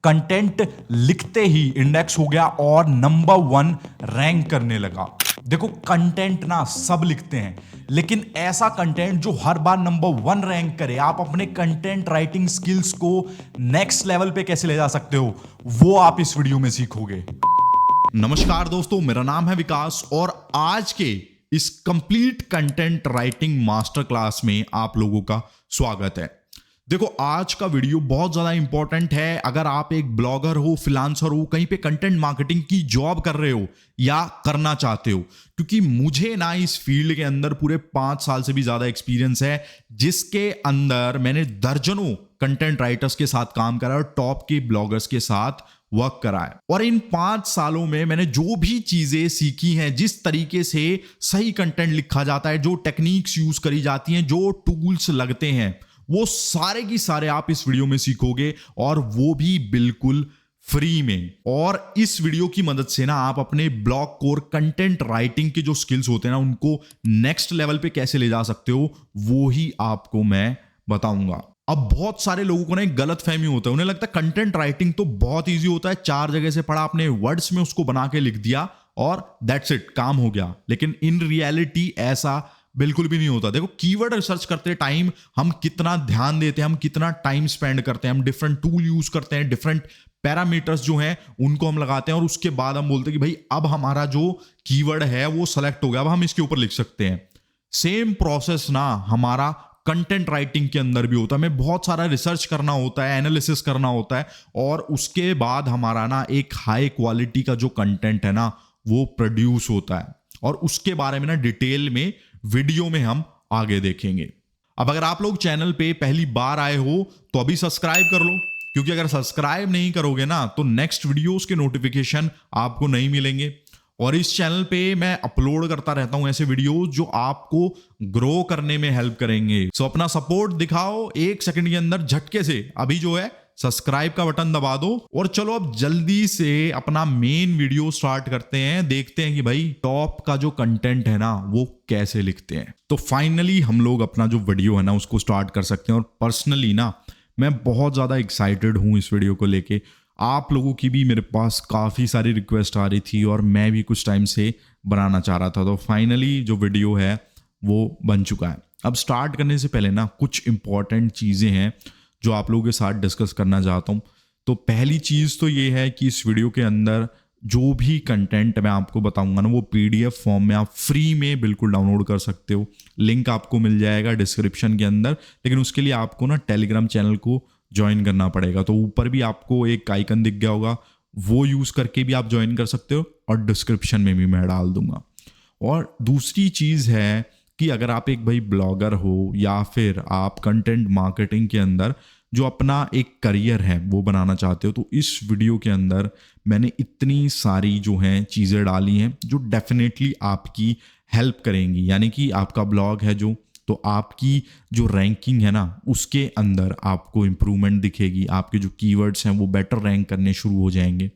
Content लिखते ही index हो गया और नंबर 1 रैंक करने लगा। देखो कंटेंट ना सब लिखते हैं, लेकिन ऐसा कंटेंट जो हर बार नंबर 1 रैंक करे। आप अपने कंटेंट राइटिंग स्किल्स को नेक्स्ट लेवल पे कैसे ले जा सकते हो, वो आप इस वीडियो में सीखोगे। नमस्कार दोस्तों, मेरा नाम है विकास और आज के इस complete content writing master class में आप लोगों का स्वागत है। देखो आज का वीडियो बहुत ज़्यादा इंपॉर्टेंट है। अगर आप एक ब्लॉगर हो, फ्रीलांसर हो, कहीं पे कंटेंट मार्केटिंग की जॉब कर रहे हो या करना चाहते हो, क्योंकि मुझे ना इस फील्ड के अंदर पूरे 5 साल से भी ज़्यादा एक्सपीरियंस है, जिसके अंदर मैंने दर्जनों कंटेंट राइटर्स के साथ काम करा और टॉप के ब्लॉगर्स के साथ वर्क करा है। और इन 5 सालों में मैंने जो भी चीजें सीखी हैं, जिस तरीके से सही कंटेंट लिखा जाता है, जो टेक्निक्स यूज करी जाती हैं, जो टूल्स लगते हैं, वो सारे की सारे आप इस वीडियो में सीखोगे और वो भी बिल्कुल फ्री में। और इस वीडियो की मदद से ना आप अपने ब्लॉग कोर कंटेंट राइटिंग के जो स्किल्स होते हैं ना, उनको नेक्स्ट लेवल पे कैसे ले जा सकते हो, वो ही आपको मैं बताऊंगा। अब बहुत सारे लोगों को ना एक गलत फहमी होता है, उन्हें लगता है कंटेंट राइटिंग तो बहुत इजी होता है, 4 जगह से पढ़ा, अपने वर्ड्स में उसको बना के लिख दिया और दैट्स इट, काम हो गया। लेकिन इन रियलिटी ऐसा बिल्कुल भी नहीं होता। देखो कीवर्ड रिसर्च करते टाइम हम कितना ध्यान देते हैं, हम कितना टाइम स्पेंड करते हैं, हम डिफरेंट टूल यूज करते हैं, डिफरेंट पैरामीटर्स जो हैं उनको हम लगाते हैं और उसके बाद हम बोलते हैं कि भाई अब हमारा जो कीवर्ड है वो सेलेक्ट हो गया, अब हम इसके ऊपर लिख सकते हैं। सेम प्रोसेस ना हमारा कंटेंट राइटिंग के अंदर भी होता है। हमें बहुत सारा रिसर्च करना होता है, एनालिसिस करना होता है और उसके बाद हमारा ना एक हाई क्वालिटी का जो कंटेंट है ना वो प्रोड्यूस होता है। और उसके बारे में ना डिटेल में वीडियो में हम आगे देखेंगे। अब अगर आप लोग चैनल पे पहली बार आए हो तो अभी सब्सक्राइब कर लो, क्योंकि अगर सब्सक्राइब नहीं करोगे ना तो नेक्स्ट वीडियोस के नोटिफिकेशन आपको नहीं मिलेंगे। और इस चैनल पे मैं अपलोड करता रहता हूं ऐसे वीडियोस जो आपको ग्रो करने में हेल्प करेंगे। सो अपना सपोर्ट दिखाओ 1 सेकंड के अंदर झटके से, अभी जो है सब्सक्राइब का बटन दबा दो। और चलो अब जल्दी से अपना मेन वीडियो स्टार्ट करते हैं, देखते हैं कि भाई टॉप का जो कंटेंट है ना वो कैसे लिखते हैं। तो फाइनली हम लोग अपना जो वीडियो है ना उसको स्टार्ट कर सकते हैं। और पर्सनली ना मैं बहुत ज़्यादा एक्साइटेड हूँ इस वीडियो को लेके। आप लोगों की भी मेरे पास काफ़ी सारी रिक्वेस्ट आ रही थी और मैं भी कुछ टाइम से बनाना चाह रहा था, तो फाइनली जो वीडियो है वो बन चुका है। अब स्टार्ट करने से पहले ना कुछ इंपॉर्टेंट चीज़ें हैं जो आप लोगों के साथ डिस्कस करना चाहता हूँ। तो पहली चीज़ तो ये है कि इस वीडियो के अंदर जो भी कंटेंट मैं आपको बताऊंगा ना वो PDF फॉर्म में आप फ्री में बिल्कुल डाउनलोड कर सकते हो। लिंक आपको मिल जाएगा डिस्क्रिप्शन के अंदर, लेकिन उसके लिए आपको ना टेलीग्राम चैनल को ज्वाइन करना पड़ेगा। तो ऊपर भी आपको एक आइकन दिख गया होगा, वो यूज़ करके भी आप ज्वाइन कर सकते हो और डिस्क्रिप्शन में भी मैं डाल दूंगा। और दूसरी चीज़ है कि अगर आप एक भाई ब्लॉगर हो या फिर आप कंटेंट मार्केटिंग के अंदर जो अपना एक करियर है वो बनाना चाहते हो, तो इस वीडियो के अंदर मैंने इतनी सारी जो हैं चीज़ें डाली हैं जो डेफिनेटली आपकी हेल्प करेंगी। यानी कि आपका ब्लॉग है जो, तो आपकी जो रैंकिंग है ना उसके अंदर आपको इम्प्रूवमेंट दिखेगी, आपके जो कीवर्ड्स हैं वो बेटर रैंक करने शुरू हो जाएंगे।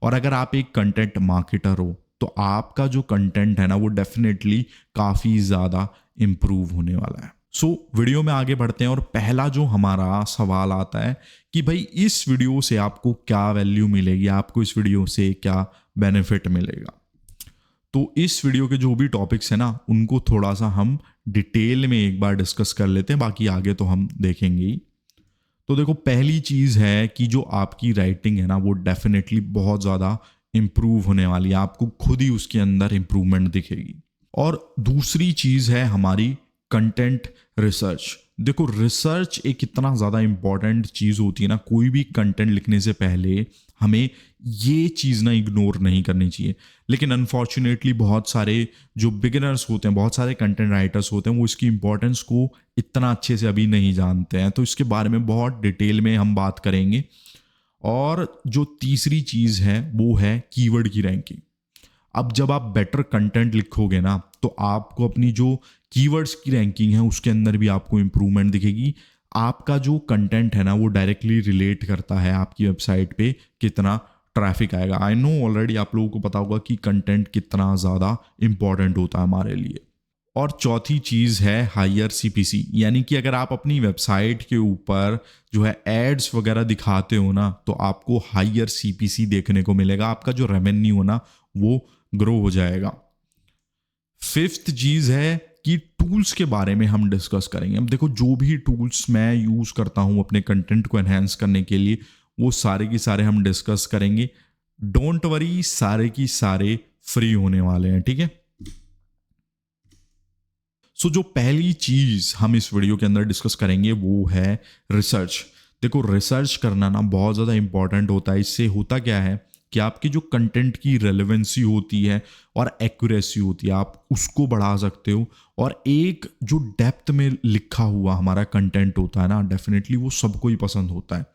और अगर आप एक कंटेंट मार्केटर हो तो आपका जो कंटेंट है ना वो डेफिनेटली काफ़ी ज़्यादा इम्प्रूव होने वाला है। सो वीडियो में आगे बढ़ते हैं और पहला जो हमारा सवाल आता है कि भाई इस वीडियो से आपको क्या वैल्यू मिलेगी, आपको इस वीडियो से क्या बेनिफिट मिलेगा। तो इस वीडियो के जो भी टॉपिक्स हैं ना उनको थोड़ा सा हम डिटेल में एक बार डिस्कस कर लेते हैं, बाकी आगे तो हम देखेंगे ही। तो देखो पहली चीज़ है कि जो आपकी राइटिंग है ना वो डेफिनेटली बहुत ज़्यादा इम्प्रूव होने वाली है, आपको खुद ही उसके अंदर इम्प्रूवमेंट दिखेगी। और दूसरी चीज़ है हमारी कंटेंट रिसर्च। देखो रिसर्च एक इतना ज़्यादा इम्पॉर्टेंट चीज़ होती है ना, कोई भी कंटेंट लिखने से पहले हमें ये चीज़ ना इग्नोर नहीं करनी चाहिए। लेकिन अनफॉर्चुनेटली बहुत सारे जो बिगिनर्स होते हैं, बहुत सारे कंटेंट राइटर्स होते हैं, वो इसकी इंपॉर्टेंस को इतना अच्छे से अभी नहीं जानते हैं। तो इसके बारे में बहुत डिटेल में हम बात करेंगे। और जो तीसरी चीज़ है वो है कीवर्ड की रैंकिंग। अब जब आप बेटर कंटेंट लिखोगे ना तो आपको अपनी जो कीवर्ड्स की रैंकिंग है उसके अंदर भी आपको इम्प्रूवमेंट दिखेगी। आपका जो कंटेंट है ना वो डायरेक्टली रिलेट करता है आपकी वेबसाइट पे कितना ट्रैफिक आएगा। आई नो ऑलरेडी आप लोगों को पता होगा कि कंटेंट कितना ज़्यादा इंपॉर्टेंट होता है हमारे लिए। और चौथी चीज़ है हायर सीपीसी, यानी कि अगर आप अपनी वेबसाइट के ऊपर जो है एड्स वगैरह दिखाते हो ना, तो आपको हायर सीपीसी देखने को मिलेगा, आपका जो रेवेन्यू हो ना वो ग्रो हो जाएगा। फिफ्थ चीज़ है कि टूल्स के बारे में हम डिस्कस करेंगे। अब देखो, जो भी टूल्स मैं यूज़ करता हूँ अपने कंटेंट को एनहेंस करने के लिए, वो सारे की सारे हम डिस्कस करेंगे। डोंट वरी, सारे की सारे फ्री होने वाले हैं, ठीक है। सो जो पहली चीज हम इस वीडियो के अंदर डिस्कस करेंगे वो है रिसर्च। देखो, रिसर्च करना ना बहुत ज़्यादा इंपॉर्टेंट होता है। इससे होता क्या है कि आपकी जो कंटेंट की रेलेवेंसी होती है और एक्यूरेसी होती है, आप उसको बढ़ा सकते हो। और एक जो डेप्थ में लिखा हुआ हमारा कंटेंट होता है ना, डेफिनेटली वो सबको ही पसंद होता है।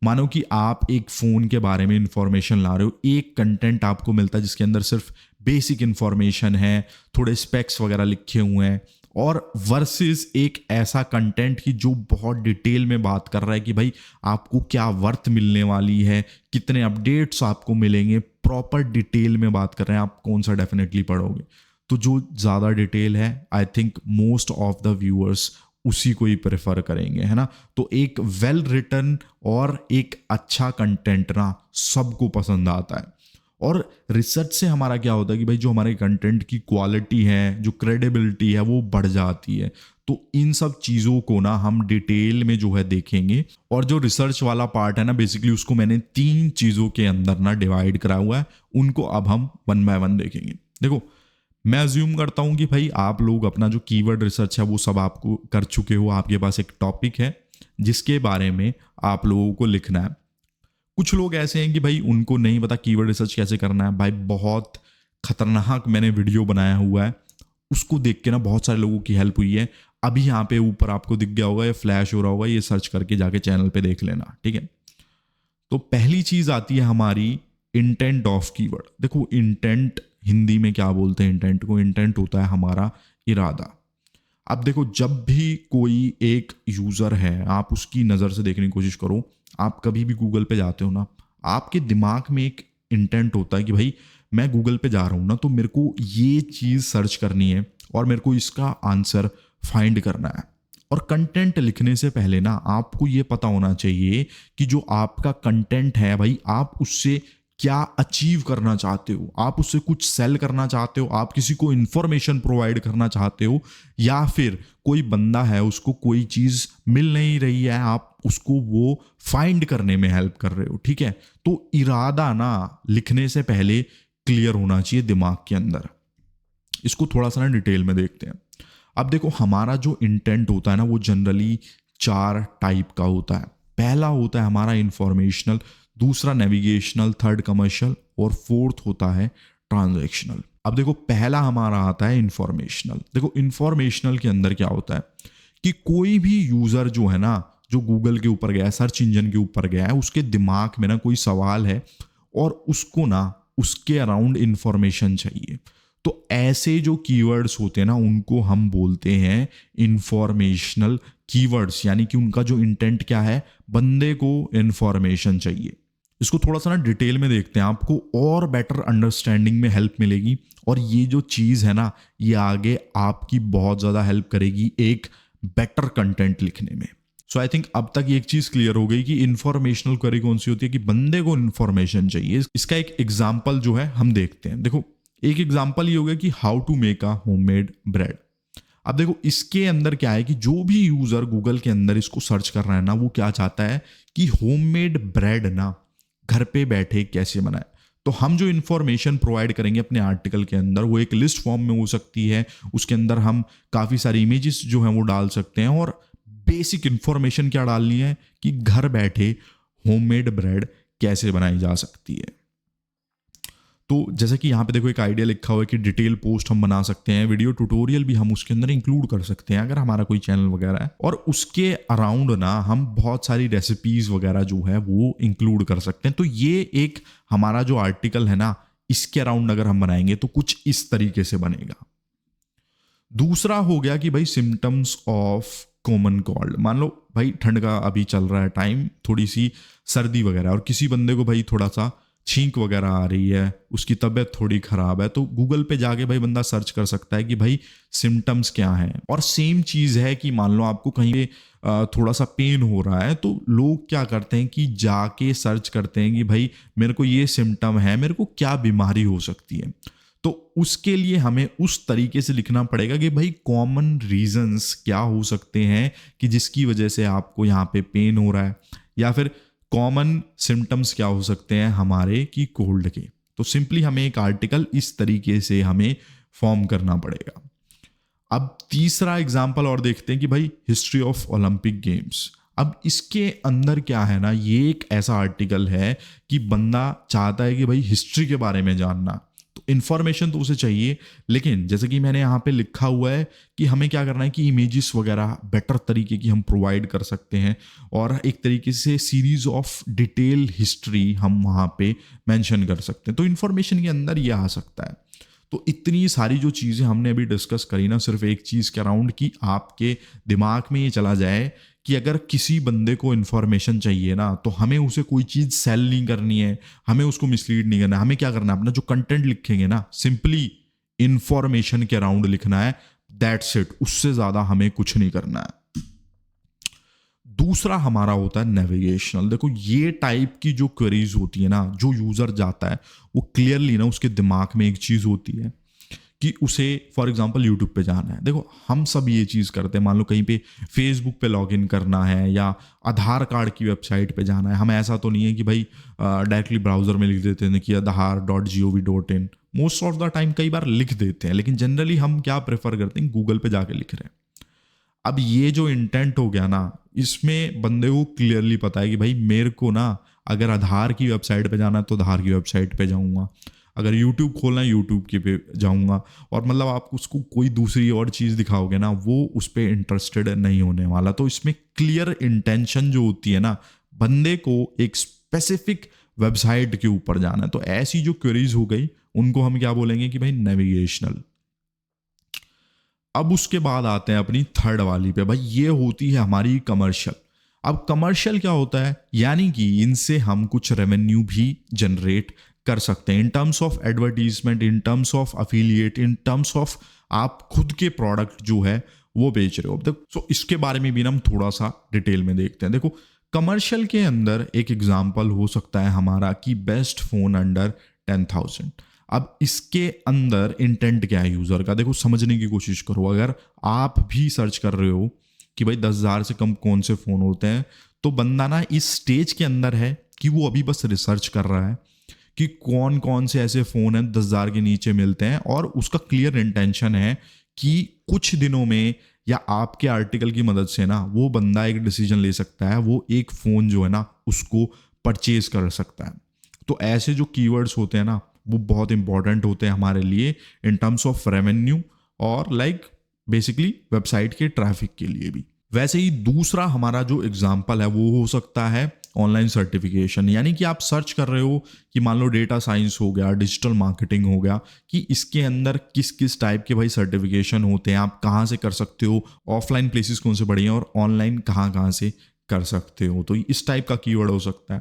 मानो कि आप एक फ़ोन के बारे में इंफॉर्मेशन ला रहे हो, एक कंटेंट आपको मिलता है जिसके अंदर सिर्फ बेसिक इंफॉर्मेशन है, थोड़े स्पेक्स वगैरह लिखे हुए हैं, और वर्सेस एक ऐसा कंटेंट की जो बहुत डिटेल में बात कर रहा है कि भाई आपको क्या वर्थ मिलने वाली है, कितने अपडेट्स आपको मिलेंगे, प्रॉपर डिटेल में बात कर रहे हैं, आप कौन सा डेफिनेटली पढ़ोगे। तो जो ज़्यादा डिटेल है, I think most of the viewers उसी को ही प्रेफर करेंगे, है ना। तो एक वेल रिटन और एक अच्छा कंटेंट ना सबको पसंद आता है। और रिसर्च से हमारा क्या होता है कि भाई जो हमारे कंटेंट की क्वालिटी है, जो क्रेडिबिलिटी है, वो बढ़ जाती है। तो इन सब चीज़ों को ना हम डिटेल में जो है देखेंगे। और जो रिसर्च वाला पार्ट है ना, बेसिकली उसको मैंने 3 चीज़ों के अंदर ना डिवाइड करा हुआ है। उनको अब हम 1 बाय 1 देखेंगे। देखो, मैं अज्यूम करता हूँ कि भाई आप लोग अपना जो कीवर्ड रिसर्च है वो सब आपको कर चुके हो। आपके पास एक टॉपिक है जिसके बारे में आप लोगों को लिखना है। कुछ लोग ऐसे हैं कि भाई उनको नहीं पता कीवर्ड रिसर्च कैसे करना है। भाई बहुत खतरनाक मैंने वीडियो बनाया हुआ है, उसको देख के ना बहुत सारे लोगों की हेल्प हुई है। अभी यहाँ पे ऊपर आपको दिख गया होगा, ये फ्लैश हो रहा होगा, ये सर्च करके जाके चैनल पे देख लेना, ठीक है। तो पहली चीज आती है हमारी इंटेंट ऑफ कीवर्ड। देखो, इंटेंट हिंदी में क्या बोलते हैं इंटेंट को? इंटेंट होता है हमारा इरादा। अब देखो, जब भी कोई एक यूजर है, आप उसकी नज़र से देखने की कोशिश करो। आप कभी भी गूगल पे जाते हो ना, आपके दिमाग में एक इंटेंट होता है कि भाई मैं गूगल पे जा रहा हूँ ना, तो मेरे को ये चीज़ सर्च करनी है और मेरे को इसका आंसर फाइंड करना है। और कंटेंट लिखने से पहले ना आपको ये पता होना चाहिए कि जो आपका कंटेंट है भाई, आप उससे क्या अचीव करना चाहते हो। आप उससे कुछ सेल करना चाहते हो, आप किसी को इंफॉर्मेशन प्रोवाइड करना चाहते हो, या फिर कोई बंदा है उसको कोई चीज़ मिल नहीं रही है, आप उसको वो फाइंड करने में हेल्प कर रहे हो, ठीक है। तो इरादा ना लिखने से पहले क्लियर होना चाहिए दिमाग के अंदर। इसको थोड़ा सा ना डिटेल में देखते हैं। अब देखो, हमारा जो इंटेंट होता है ना वो जनरली 4 टाइप का होता है। पहला होता है हमारा इंफॉर्मेशनल, दूसरा नेविगेशनल, थर्ड कमर्शियल, और फोर्थ होता है ट्रांजैक्शनल। अब देखो, पहला हमारा आता है इंफॉर्मेशनल। देखो, इंफॉर्मेशनल के अंदर क्या होता है कि कोई भी यूजर जो है ना, जो गूगल के ऊपर गया है, सर्च इंजन के ऊपर गया है, उसके दिमाग में ना कोई सवाल है और उसको ना उसके अराउंड इंफॉर्मेशन चाहिए। तो ऐसे जो कीवर्ड्स होते हैं ना, उनको हम बोलते हैं इंफॉर्मेशनल कीवर्ड्स। यानी कि उनका जो इंटेंट क्या है, बंदे को इंफॉर्मेशन चाहिए। इसको थोड़ा सा ना डिटेल में देखते हैं, आपको और बेटर अंडरस्टैंडिंग में हेल्प मिलेगी। और ये जो चीज़ है ना, ये आगे आपकी बहुत ज़्यादा हेल्प करेगी एक बेटर कंटेंट लिखने में। सो आई थिंक अब तक एक चीज़ क्लियर हो गई कि इंफॉर्मेशनल क्वेरी कौन सी होती है, कि बंदे को इंफॉर्मेशन चाहिए। इसका एक एग्जाम्पल जो है हम देखते हैं। देखो, एक एग्जाम्पल ये हो गया कि how to make a homemade bread. अब देखो, इसके अंदर क्या है कि जो भी यूजर गूगल के अंदर इसको सर्च कर रहा है ना, वो क्या चाहता है कि होममेड ब्रेड ना घर पे बैठे कैसे बनाए। तो हम जो इन्फॉर्मेशन प्रोवाइड करेंगे अपने आर्टिकल के अंदर, वो एक लिस्ट फॉर्म में हो सकती है। उसके अंदर हम काफ़ी सारी इमेजेस जो हैं वो डाल सकते हैं, और बेसिक इन्फॉर्मेशन क्या डालनी है कि घर बैठे होममेड ब्रेड कैसे बनाई जा सकती है। तो जैसे कि यहाँ पे देखो, एक आइडिया लिखा हुआ है कि डिटेल पोस्ट हम बना सकते हैं, वीडियो ट्यूटोरियल भी हम उसके अंदर इंक्लूड कर सकते हैं अगर हमारा कोई चैनल वगैरह है, और उसके अराउंड ना हम बहुत सारी रेसिपीज वगैरह जो है वो इंक्लूड कर सकते हैं। तो ये एक हमारा जो आर्टिकल है ना, इसके अराउंड अगर हम बनाएंगे तो कुछ इस तरीके से बनेगा। दूसरा हो गया कि भाई सिम्टम्स ऑफ कॉमन कोल्ड। मान लो भाई ठंड का अभी चल रहा है टाइम, थोड़ी सी सर्दी वगैरह, और किसी बंदे को भाई थोड़ा सा छींक वगैरह आ रही है, उसकी तबीयत थोड़ी ख़राब है, तो गूगल पे जाके भाई बंदा सर्च कर सकता है कि भाई सिम्टम्स क्या हैं। और सेम चीज़ है कि मान लो आपको कहीं पे थोड़ा सा पेन हो रहा है, तो लोग क्या करते हैं कि जाके सर्च करते हैं कि भाई मेरे को ये सिम्टम है, मेरे को क्या बीमारी हो सकती है। तो उसके लिए हमें उस तरीके से लिखना पड़ेगा कि भाई कॉमन रीजंस क्या हो सकते हैं कि जिसकी वजह से आपको यहाँ पे पेन हो रहा है, या फिर कॉमन सिम्टम्स क्या हो सकते हैं हमारे की कोल्ड के। तो सिंपली हमें एक आर्टिकल इस तरीके से हमें फॉर्म करना पड़ेगा। अब तीसरा एग्जाम्पल और देखते हैं कि भाई हिस्ट्री ऑफ ओलंपिक गेम्स। अब इसके अंदर क्या है ना, ये एक ऐसा आर्टिकल है कि बंदा चाहता है कि भाई हिस्ट्री के बारे में जानना, तो इन्फॉर्मेशन तो उसे चाहिए, लेकिन जैसे कि मैंने यहाँ पे लिखा हुआ है कि हमें क्या करना है कि इमेजेस वगैरह बेटर तरीके की हम प्रोवाइड कर सकते हैं, और एक तरीके से सीरीज ऑफ डिटेल हिस्ट्री हम वहाँ पे मेंशन कर सकते हैं। तो इन्फॉर्मेशन के अंदर ये आ सकता है। तो इतनी सारी जो चीज़ें हमने अभी डिस्कस करी ना, सिर्फ एक चीज़ के अराउंड कि आपके दिमाग में ये चला जाए कि अगर किसी बंदे को इन्फॉर्मेशन चाहिए ना, तो हमें उसे कोई चीज़ सेल नहीं करनी है, हमें उसको मिसलीड नहीं करना है। हमें क्या करना है, अपना जो कंटेंट लिखेंगे ना, सिंपली इन्फॉर्मेशन के अराउंड लिखना है, दैट्स इट। उससे ज़्यादा हमें कुछ नहीं करना है। दूसरा हमारा होता है नेविगेशनल। देखो ये टाइप की जो क्वेरीज होती है ना, जो यूज़र जाता है वो क्लियरली ना उसके दिमाग में एक चीज़ होती है कि उसे फॉर एग्जांपल यूट्यूब पे जाना है। देखो हम सब ये चीज़ करते हैं, मान लो कहीं पे फेसबुक पे लॉगिन करना है या आधार कार्ड की वेबसाइट पे जाना है, हमें ऐसा तो नहीं है कि भाई डायरेक्टली ब्राउज़र में लिख देते हैं कि aadhaar.gov.in। Most of the time कई बार लिख देते हैं, लेकिन जनरली हम क्या प्रेफर करते हैं, गूगल पे जाके लिख रहे हैं। अब ये जो इंटेंट हो गया ना, इसमें बंदे को क्लियरली पता है कि भाई मेरे को ना अगर आधार की वेबसाइट पे जाना है तो आधार की वेबसाइट पे जाऊंगा, अगर यूट्यूब खोलना है यूट्यूब के पे जाऊंगा, और मतलब आप उसको कोई दूसरी और चीज़ दिखाओगे ना, वो उस पर इंटरेस्टेड नहीं होने वाला। तो इसमें क्लियर इंटेंशन जो होती है ना, बंदे को एक स्पेसिफिक वेबसाइट के ऊपर जाना है। तो ऐसी जो क्वेरीज हो गई उनको हम क्या बोलेंगे कि भाई नेविगेशनल। अब उसके बाद आते हैं अपनी थर्ड वाली पे, भाई ये होती है हमारी कमर्शियल। अब कमर्शियल क्या होता है, यानी कि इनसे हम कुछ रेवेन्यू भी जनरेट कर सकते हैं in terms of advertisement, in terms of affiliate, in terms of आप खुद के प्रोडक्ट जो है वो बेच रहे हो। अब देखो सो इसके बारे में भी ना हम थोड़ा सा डिटेल में देखते हैं। देखो कमर्शियल के अंदर एक एग्जाम्पल हो सकता है हमारा कि बेस्ट फोन अंडर 10,000। अब इसके अंदर इंटेंट क्या है यूजर का, देखो समझने की कोशिश करो। अगर आप भी सर्च कर रहे हो कि भाई 10,000 से कम कौन से फोन होते हैं, तो बंदा ना इस स्टेज के अंदर है कि वो अभी बस रिसर्च कर रहा है कि कौन कौन से ऐसे फोन हैं 10,000 के नीचे मिलते हैं, और उसका क्लियर इंटेंशन है कि कुछ दिनों में या आपके आर्टिकल की मदद से ना वो बंदा एक डिसीजन ले सकता है, वो एक फोन जो है ना उसको परचेज कर सकता है। तो ऐसे जो कीवर्ड्स होते हैं ना वो बहुत इंपॉर्टेंट होते हैं हमारे लिए इन टर्म्स ऑफ रेवेन्यू और बेसिकली वेबसाइट के ट्रैफिक के लिए भी। वैसे ही दूसरा हमारा जो एग्जाम्पल है वो हो सकता है ऑनलाइन सर्टिफिकेशन, यानी कि आप सर्च कर रहे हो कि मान लो डेटा साइंस हो गया, डिजिटल मार्केटिंग हो गया, कि इसके अंदर किस किस टाइप के भाई सर्टिफिकेशन होते हैं, आप कहाँ से कर सकते हो, ऑफलाइन प्लेसेस कौन से बढ़िया और ऑनलाइन कहाँ कहाँ से कर सकते हो। तो इस टाइप का कीवर्ड हो सकता है।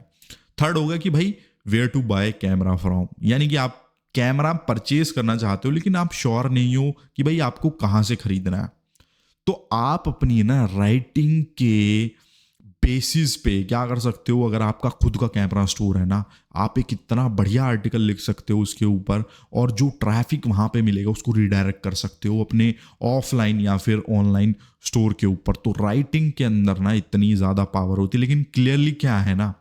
थर्ड होगा कि भाई where to buy camera from, यानी कि आप कैमरा परचेज करना चाहते हो लेकिन आप श्योर नहीं हो कि भाई आपको कहाँ से खरीदना है। तो आप अपनी ना राइटिंग के बेसिस पे क्या कर सकते हो, अगर आपका खुद का कैमरा स्टोर है ना, आप एक इतना बढ़िया आर्टिकल लिख सकते हो उसके ऊपर, और जो ट्रैफिक वहाँ पे मिलेगा उसको रिडायरेक्ट कर सकते हो अपने ऑफलाइन या फिर ऑनलाइन स्टोर के ऊपर। तो राइटिंग के अंदर ना इतनी ज़्यादा पावर होती है, लेकिन क्लियरली क्या है ना,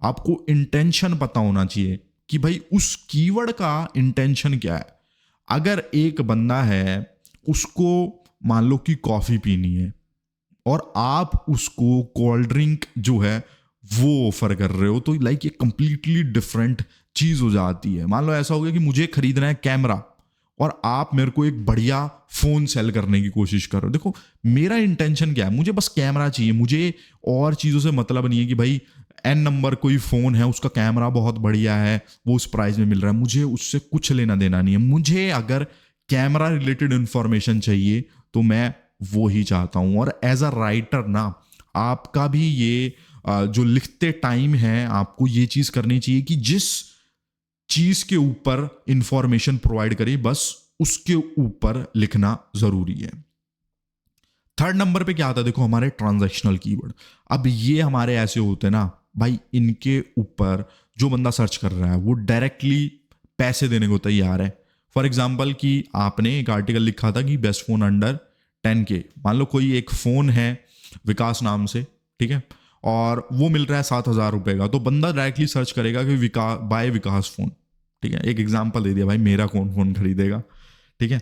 आपको इंटेंशन पता होना चाहिए कि भाई उस कीवर्ड का इंटेंशन क्या है। अगर एक बंदा है उसको मान लो कि कॉफ़ी पीनी है और आप उसको कोल्ड ड्रिंक जो है वो ऑफर कर रहे हो, तो ये कंप्लीटली डिफरेंट चीज़ हो जाती है। मान लो ऐसा हो गया कि मुझे खरीदना है कैमरा और आप मेरे को एक बढ़िया फ़ोन सेल करने की कोशिश कर रहे हो। देखो मेरा इंटेंशन क्या है, मुझे बस कैमरा चाहिए, मुझे और चीज़ों से मतलब नहीं है कि भाई एन नंबर कोई फ़ोन है उसका कैमरा बहुत बढ़िया है वो उस प्राइस में मिल रहा है, मुझे उससे कुछ लेना देना नहीं है। मुझे अगर कैमरा रिलेटेड इंफॉर्मेशन चाहिए तो मैं वो ही चाहता हूँ। और एज अ राइटर ना आपका भी ये जो लिखते टाइम है आपको ये चीज़ करनी चाहिए कि जिस चीज के ऊपर इंफॉर्मेशन प्रोवाइड करे, बस उसके ऊपर लिखना जरूरी है। थर्ड नंबर पे क्या आता है, देखो हमारे ट्रांजैक्शनल कीवर्ड। अब ये हमारे ऐसे होते हैं ना भाई, इनके ऊपर जो बंदा सर्च कर रहा है वो डायरेक्टली पैसे देने को तैयार है। फॉर एग्जाम्पल कि आपने एक आर्टिकल लिखा था कि बेस्ट फोन अंडर 10K, मान लो कोई एक फोन है विकास नाम से, ठीक है, और वो मिल रहा है 7,000 रुपए का, तो बंदा डायरेक्टली सर्च करेगा कि बाय विकास फोन, ठीक है, एक एग्जाम्पल दे दिया भाई, मेरा कौन फोन खरीदेगा, ठीक है।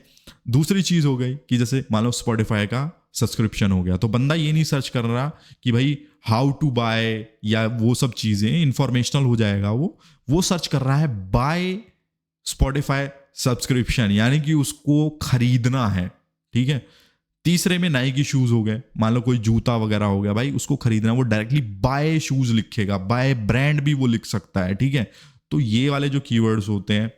दूसरी चीज हो गई कि जैसे मान लो स्पॉटिफाई का सब्सक्रिप्शन हो गया, तो बंदा ये नहीं सर्च कर रहा कि भाई हाउ टू बाय या वो सब चीजें, इंफॉर्मेशनल हो जाएगा, वो सर्च कर रहा है बाय स्पॉटिफाई सब्सक्रिप्शन, यानी कि उसको खरीदना है, ठीक है। तीसरे में नाइकी शूज हो गए, मान लो कोई जूता वगैरह हो गया, भाई उसको खरीदना, वो डायरेक्टली बाय शूज लिखेगा, बाय ब्रांड भी वो लिख सकता है, ठीक है। तो ये वाले जो कीवर्ड्स होते हैं,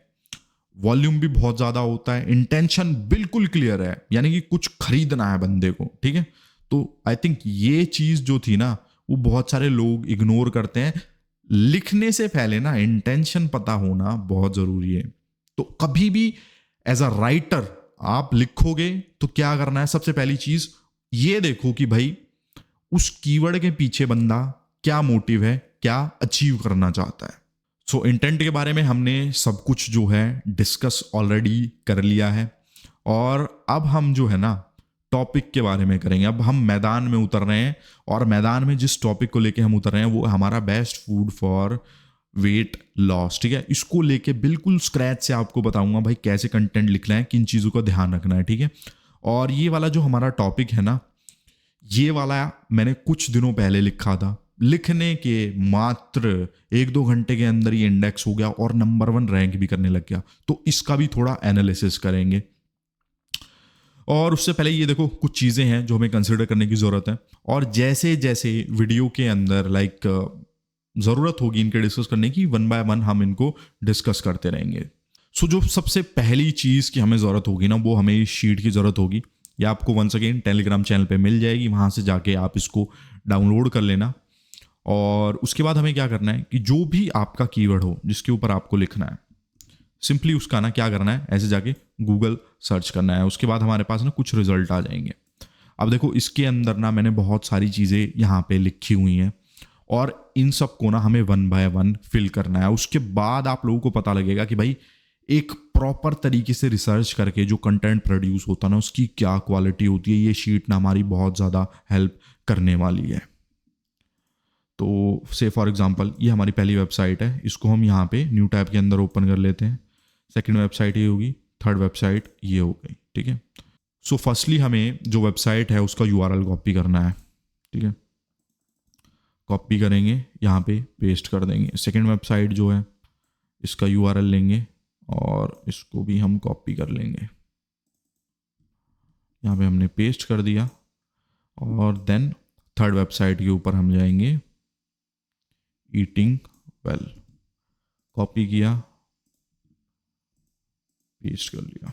वॉल्यूम भी बहुत ज्यादा होता है, इंटेंशन बिल्कुल क्लियर है, यानी कि कुछ खरीदना है बंदे को, ठीक है। तो आई थिंक ये चीज जो थी ना, वो बहुत सारे लोग इग्नोर करते हैं। लिखने से पहले ना इंटेंशन पता होना बहुत जरूरी है। तो कभी भी एज अ राइटर आप लिखोगे तो क्या करना है, सबसे पहली चीज ये देखो कि भाई उस कीवर्ड के पीछे बंदा क्या मोटिव है, क्या अचीव करना चाहता है। सो इंटेंट के बारे में हमने सब कुछ जो है डिस्कस ऑलरेडी कर लिया है, और अब हम जो है ना टॉपिक के बारे में करेंगे। अब हम मैदान में उतर रहे हैं, और मैदान में जिस टॉपिक को लेके हम उतर रहे हैं वो हमारा best food for weight loss, ठीक है। इसको लेके बिल्कुल स्क्रैच से आपको बताऊंगा भाई कैसे कंटेंट लिखना है, किन चीज़ों का ध्यान रखना है, ठीक है। और ये वाला जो हमारा टॉपिक है ना, ये वाला मैंने कुछ दिनों पहले लिखा था, लिखने के मात्र 1-2 घंटे के अंदर ही इंडेक्स हो गया और नंबर 1 रैंक भी करने लग गया। तो इसका भी थोड़ा एनालिसिस करेंगे। और उससे पहले ये देखो कुछ चीज़ें हैं जो हमें कंसिडर करने की ज़रूरत है, और जैसे जैसे वीडियो के अंदर ज़रूरत होगी इनके डिस्कस करने की, 1 बाय 1 हम इनको डिस्कस करते रहेंगे। सो जो सबसे पहली चीज़ की हमें ज़रूरत होगी ना, वो हमें इस शीट की ज़रूरत होगी। या आपको वंस अगेन टेलीग्राम चैनल पे मिल जाएगी, वहाँ से जाके आप इसको डाउनलोड कर लेना। और उसके बाद हमें क्या करना है कि जो भी आपका कीवर्ड हो जिसके ऊपर आपको लिखना है, सिंपली उसका ना क्या करना है, ऐसे जाके गूगल सर्च करना है। उसके बाद हमारे पास ना कुछ रिजल्ट आ जाएंगे। अब देखो इसके अंदर ना मैंने बहुत सारी चीज़ें यहाँ पे लिखी हुई हैं, और इन सब को ना हमें 1 बाय 1 फिल करना है। उसके बाद आप लोगों को पता लगेगा कि भाई एक प्रॉपर तरीके से रिसर्च करके जो कंटेंट प्रोड्यूस होता है ना, उसकी क्या क्वालिटी होती है। ये शीट ना हमारी बहुत ज़्यादा हेल्प करने वाली है। तो से फॉर एग्जांपल ये हमारी पहली वेबसाइट है, इसको हम यहाँ पे न्यू टैब के अंदर ओपन कर लेते हैं। सेकंड वेबसाइट ये होगी, थर्ड वेबसाइट ये हो गई, ठीक है। सो फर्स्टली हमें जो वेबसाइट है उसका URL कॉपी करना है, ठीक है। कॉपी करेंगे, यहाँ पे पेस्ट कर देंगे। सेकंड वेबसाइट जो है इसका URL लेंगे और इसको भी हम कॉपी कर लेंगे, यहाँ पे हमने पेस्ट कर दिया। और देन थर्ड वेबसाइट के ऊपर हम जाएंगे, ईटिंग वेल, कॉपी किया, पेस्ट कर लिया।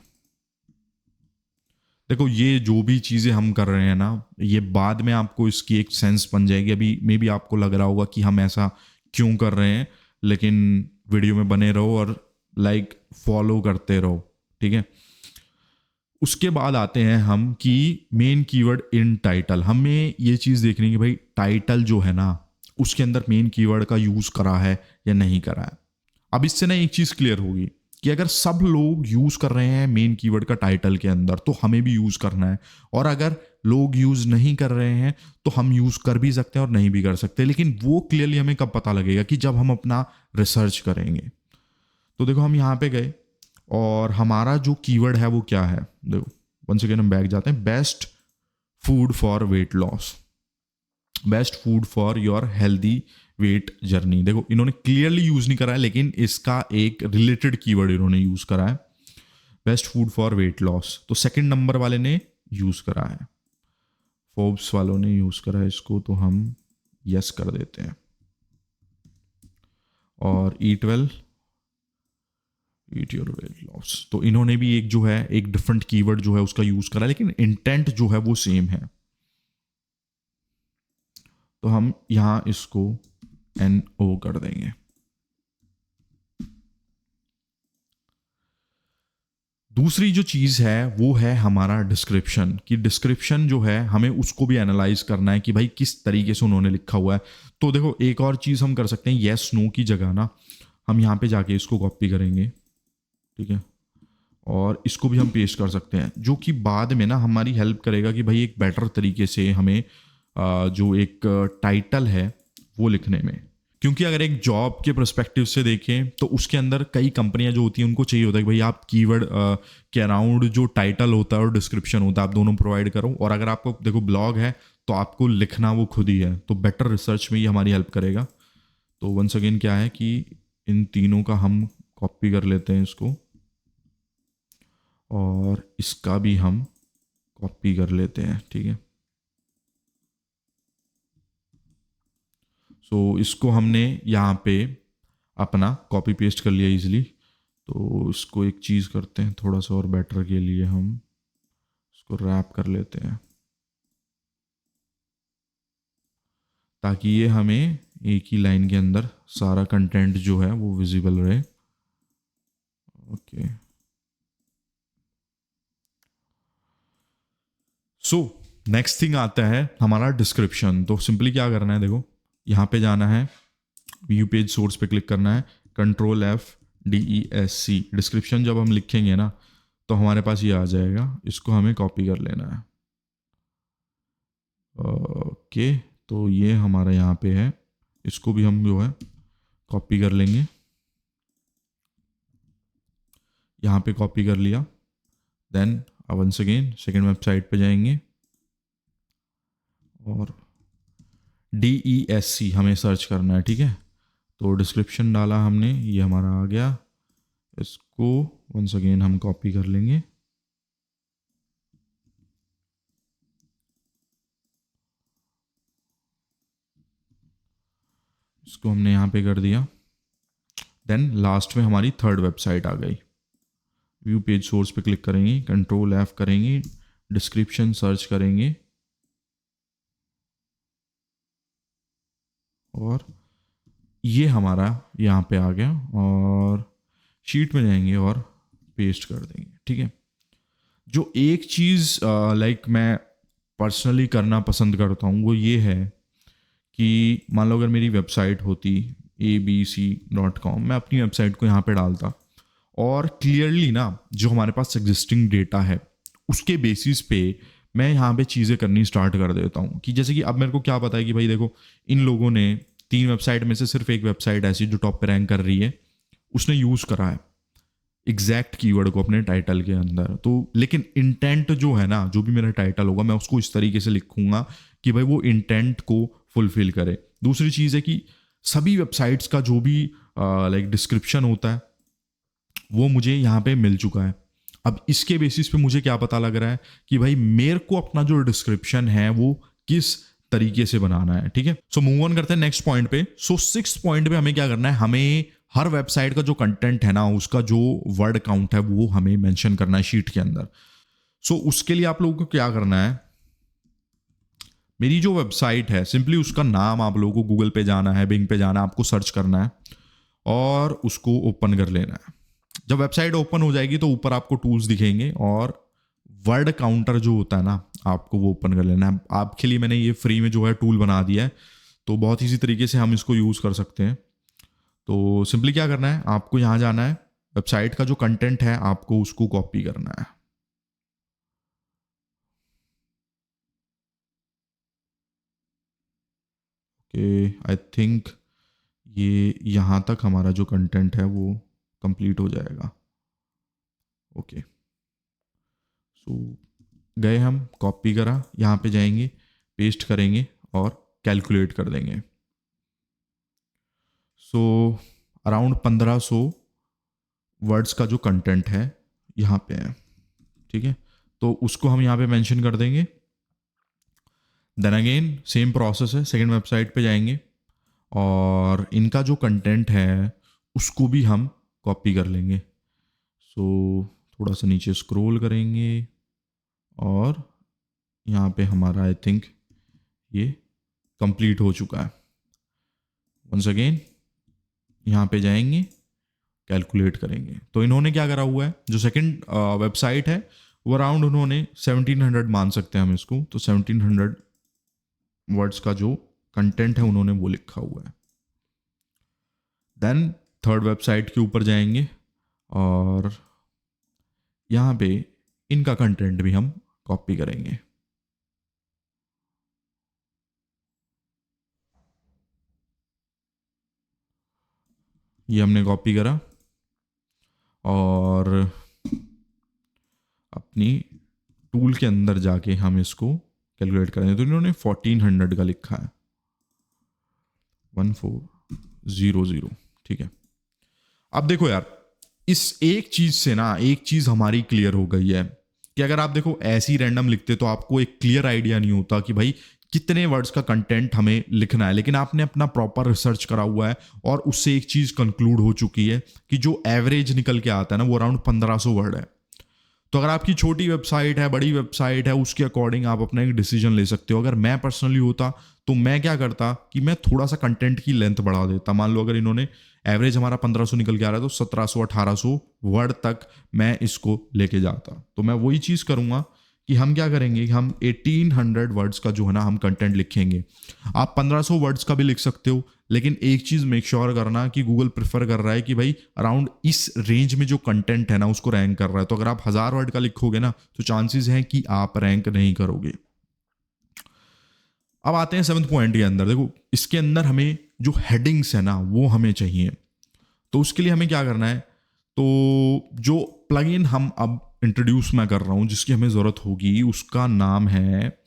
देखो ये जो भी चीज़ें हम कर रहे हैं ना, ये बाद में आपको इसकी एक सेंस बन जाएगी। अभी मे बी आपको लग रहा होगा कि हम ऐसा क्यों कर रहे हैं, लेकिन वीडियो में बने रहो और फॉलो करते रहो, ठीक है। उसके बाद आते हैं हम कि मेन कीवर्ड इन टाइटल। हमें ये चीज़ देखनी है कि भाई टाइटल जो है ना उसके अंदर मेन कीवर्ड का यूज़ करा है या नहीं करा है। अब इससे ना एक चीज़ क्लियर होगी कि अगर सब लोग यूज़ कर रहे हैं मेन कीवर्ड का टाइटल के अंदर, तो हमें भी यूज़ करना है। और अगर लोग यूज़ नहीं कर रहे हैं तो हम यूज़ कर भी सकते हैं और नहीं भी कर सकते। लेकिन वो क्लियरली हमें कब पता लगेगा, कि जब हम अपना रिसर्च करेंगे। तो देखो हम यहाँ पे गए और हमारा जो कीवर्ड है वो क्या है, देखो वंस अगेन हम बैक जाते हैं। Best food for weight loss, best food for your healthy weight journey. देखो इन्होंने क्लियरली यूज नहीं करा है, लेकिन इसका एक रिलेटेड कीवर्ड इन्होंने यूज करा है, best food for weight loss. तो सेकंड नंबर वाले ने यूज करा है, फोर्ब्स वालों ने यूज करा है इसको, तो हम यस कर देते हैं। और ईट well, eat your weight loss, तो इन्होंने भी एक जो है एक डिफरेंट कीवर्ड जो है उसका यूज करा है, लेकिन इंटेंट जो है वो सेम है। तो हम यहां इसको NO कर देंगे। दूसरी जो चीज़ है वो है हमारा डिस्क्रिप्शन, कि डिस्क्रिप्शन जो है हमें उसको भी एनालाइज करना है कि भाई किस तरीके से उन्होंने लिखा हुआ है। तो देखो एक और चीज़ हम कर सकते हैं, येस नो की जगह ना हम यहाँ पे जाके इसको कॉपी करेंगे, ठीक है, और इसको भी हम पेस्ट कर सकते हैं, जो कि बाद में ना हमारी हेल्प करेगा कि भाई एक बेटर तरीके से हमें जो एक टाइटल है वो लिखने में। क्योंकि अगर एक जॉब के पर्सपेक्टिव से देखें तो उसके अंदर कई कंपनियां जो होती हैं उनको चाहिए होता है कि भाई आप कीवर्ड के अराउंड जो टाइटल होता है और डिस्क्रिप्शन होता है आप दोनों प्रोवाइड करो। और अगर आपको देखो ब्लॉग है तो आपको लिखना वो खुद ही है, तो बेटर रिसर्च में ये हमारी हेल्प करेगा। तो वंस अगेन क्या है कि इन तीनों का हम कॉपी कर लेते हैं इसको, और इसका भी हम कॉपी कर लेते हैं, ठीक है। सो इसको हमने यहाँ पे अपना कॉपी पेस्ट कर लिया इजीली। तो इसको एक चीज़ करते हैं, थोड़ा सा और बेटर के लिए हम इसको रैप कर लेते हैं ताकि ये हमें एक ही लाइन के अंदर सारा कंटेंट जो है वो विजिबल रहे। ओके, सो नेक्स्ट थिंग आता है हमारा डिस्क्रिप्शन। तो सिंपली क्या करना है, देखो यहाँ पे जाना है, व्यू पेज सोर्स पे क्लिक करना है, Ctrl+F_DESC, डिस्क्रिप्शन जब हम लिखेंगे ना तो हमारे पास ये आ जाएगा, इसको हमें कॉपी कर लेना है। ओके, तो ये हमारा यहाँ पे है, इसको भी हम जो है कॉपी कर लेंगे, यहाँ पे कॉपी कर लिया। Then once again second website पे जाएंगे और DESC हमें सर्च करना है, ठीक है। तो डिस्क्रिप्शन डाला हमने, ये हमारा आ गया, इसको वंस अगेन हम कॉपी कर लेंगे, इसको हमने यहाँ पे कर दिया। देन लास्ट में हमारी थर्ड वेबसाइट आ गई, व्यू पेज सोर्स पे क्लिक करेंगे, Ctrl+F करेंगे, डिस्क्रिप्शन सर्च करेंगे और ये हमारा यहाँ पे आ गया, और शीट में जाएंगे और पेस्ट कर देंगे, ठीक है। जो एक चीज़ लाइक मैं पर्सनली करना पसंद करता हूँ वो ये है कि मान लो अगर मेरी वेबसाइट होती abc.com, मैं अपनी वेबसाइट को यहाँ पे डालता और क्लियरली ना जो हमारे पास एग्जिस्टिंग डेटा है उसके बेसिस पे मैं यहाँ पे चीज़ें करनी स्टार्ट कर देता हूँ। कि जैसे कि अब मेरे को क्या पता है कि भाई देखो इन लोगों ने 3 वेबसाइट में से सिर्फ एक वेबसाइट ऐसी जो टॉप पे रैंक कर रही है, उसने यूज़ करा है एग्जैक्ट कीवर्ड को अपने टाइटल के अंदर। तो लेकिन इंटेंट जो है ना, जो भी मेरा टाइटल होगा मैं उसको इस तरीके से लिखूंगा कि भाई वो इंटेंट को फुलफिल करे। दूसरी चीज़ है कि सभी वेबसाइट्स का जो भी लाइक डिस्क्रिप्शन होता है वो मुझे यहाँ पे मिल चुका है। अब इसके बेसिस पे मुझे क्या पता लग रहा है कि भाई मेरे को अपना जो डिस्क्रिप्शन है वो किस तरीके से बनाना है, ठीक है। सो मूव ऑन करते हैं नेक्स्ट पॉइंट पे। सो 6th पॉइंट पे हमें क्या करना है, हमें हर वेबसाइट का जो कंटेंट है ना उसका जो वर्ड काउंट है वो हमें मेंशन करना है शीट के अंदर। सो उसके लिए आप लोगों को क्या करना है, मेरी जो वेबसाइट है सिंपली उसका नाम आप लोगों को गूगल पे जाना है, बिंग पे जाना है, आपको सर्च करना है और उसको ओपन कर लेना है। जब वेबसाइट ओपन हो जाएगी तो ऊपर आपको टूल्स दिखेंगे और वर्ड काउंटर जो होता है ना आपको वो ओपन कर लेना है। आपके लिए मैंने ये फ्री में जो है टूल बना दिया है, तो बहुत इसी तरीके से हम इसको यूज़ कर सकते हैं। तो सिंपली क्या करना है, आपको यहाँ जाना है, वेबसाइट का जो कंटेंट है आपको उसको कॉपी करना है। ओके, आई थिंक ये यहाँ तक हमारा जो कंटेंट है वो कंप्लीट हो जाएगा। ओके, सो गए हम, कॉपी करा, यहाँ पे जाएंगे, पेस्ट करेंगे और कैलकुलेट कर देंगे। सो अराउंड 1500 वर्ड्स का जो कंटेंट है यहाँ पे है, ठीक है। तो उसको हम यहाँ पे मेंशन कर देंगे। देन अगेन सेम प्रोसेस है, सेकंड वेबसाइट पे जाएंगे और इनका जो कंटेंट है उसको भी हम कॉपी कर लेंगे। सो थोड़ा सा नीचे स्क्रॉल करेंगे और यहाँ पे हमारा आई थिंक ये कंप्लीट हो चुका है। वंस अगेन यहाँ पे जाएंगे कैलकुलेट करेंगे। तो इन्होंने क्या करा हुआ है, जो सेकंड वेबसाइट है वो अराउंड उन्होंने 1700 मान सकते हैं हम इसको, तो 1700 वर्ड्स का जो कंटेंट है उन्होंने वो लिखा हुआ है। देन थर्ड वेबसाइट के ऊपर जाएंगे और यहाँ पे इनका कंटेंट भी हम कॉपी करेंगे। ये हमने कॉपी करा और अपनी टूल के अंदर जाके हम इसको कैलकुलेट करेंगे। तो इन्होंने 1400 का लिखा है, 1400, ठीक है। अब देखो यार, इस एक चीज से ना एक चीज हमारी क्लियर हो गई है कि अगर आप देखो ऐसे ही रैंडम लिखते तो आपको एक क्लियर आइडिया नहीं होता कि भाई कितने वर्ड्स का कंटेंट हमें लिखना है। लेकिन आपने अपना प्रॉपर रिसर्च करा हुआ है और उससे एक चीज कंक्लूड हो चुकी है कि जो एवरेज निकल के आता है ना वो अराउंड 1500 वर्ड है। तो अगर आपकी छोटी वेबसाइट है, बड़ी वेबसाइट है, उसके अकॉर्डिंग आप अपना एक डिसीजन ले सकते हो। अगर मैं पर्सनली होता तो मैं क्या करता कि मैं थोड़ा सा कंटेंट की लेंथ बढ़ा देता। मान लो अगर इन्होंने एवरेज हमारा 1500 निकल के आ रहा है तो 1700-1800 वर्ड तक मैं इसको लेके जाता। तो मैं वही चीज़ करूँगा कि हम क्या करेंगे कि हम 1800 वर्ड्स का जो है ना हम कंटेंट लिखेंगे। आप 1500 वर्ड्स का भी लिख सकते हो, लेकिन एक चीज़ मेक श्योर करना कि गूगल प्रेफर कर रहा है कि भाई अराउंड इस रेंज में जो कंटेंट है ना उसको रैंक कर रहा है। तो अगर आप 1000 वर्ड का लिखोगे ना तो चांसेस हैं कि आप रैंक नहीं करोगे। अब आते हैं 7th पॉइंट के अंदर। देखो इसके अंदर हमें जो हेडिंग्स है ना वो हमें चाहिए। तो उसके लिए हमें क्या करना है, तो जो प्लगइन हम अब इंट्रोड्यूस मैं कर रहा हूं जिसकी हमें ज़रूरत होगी उसका नाम है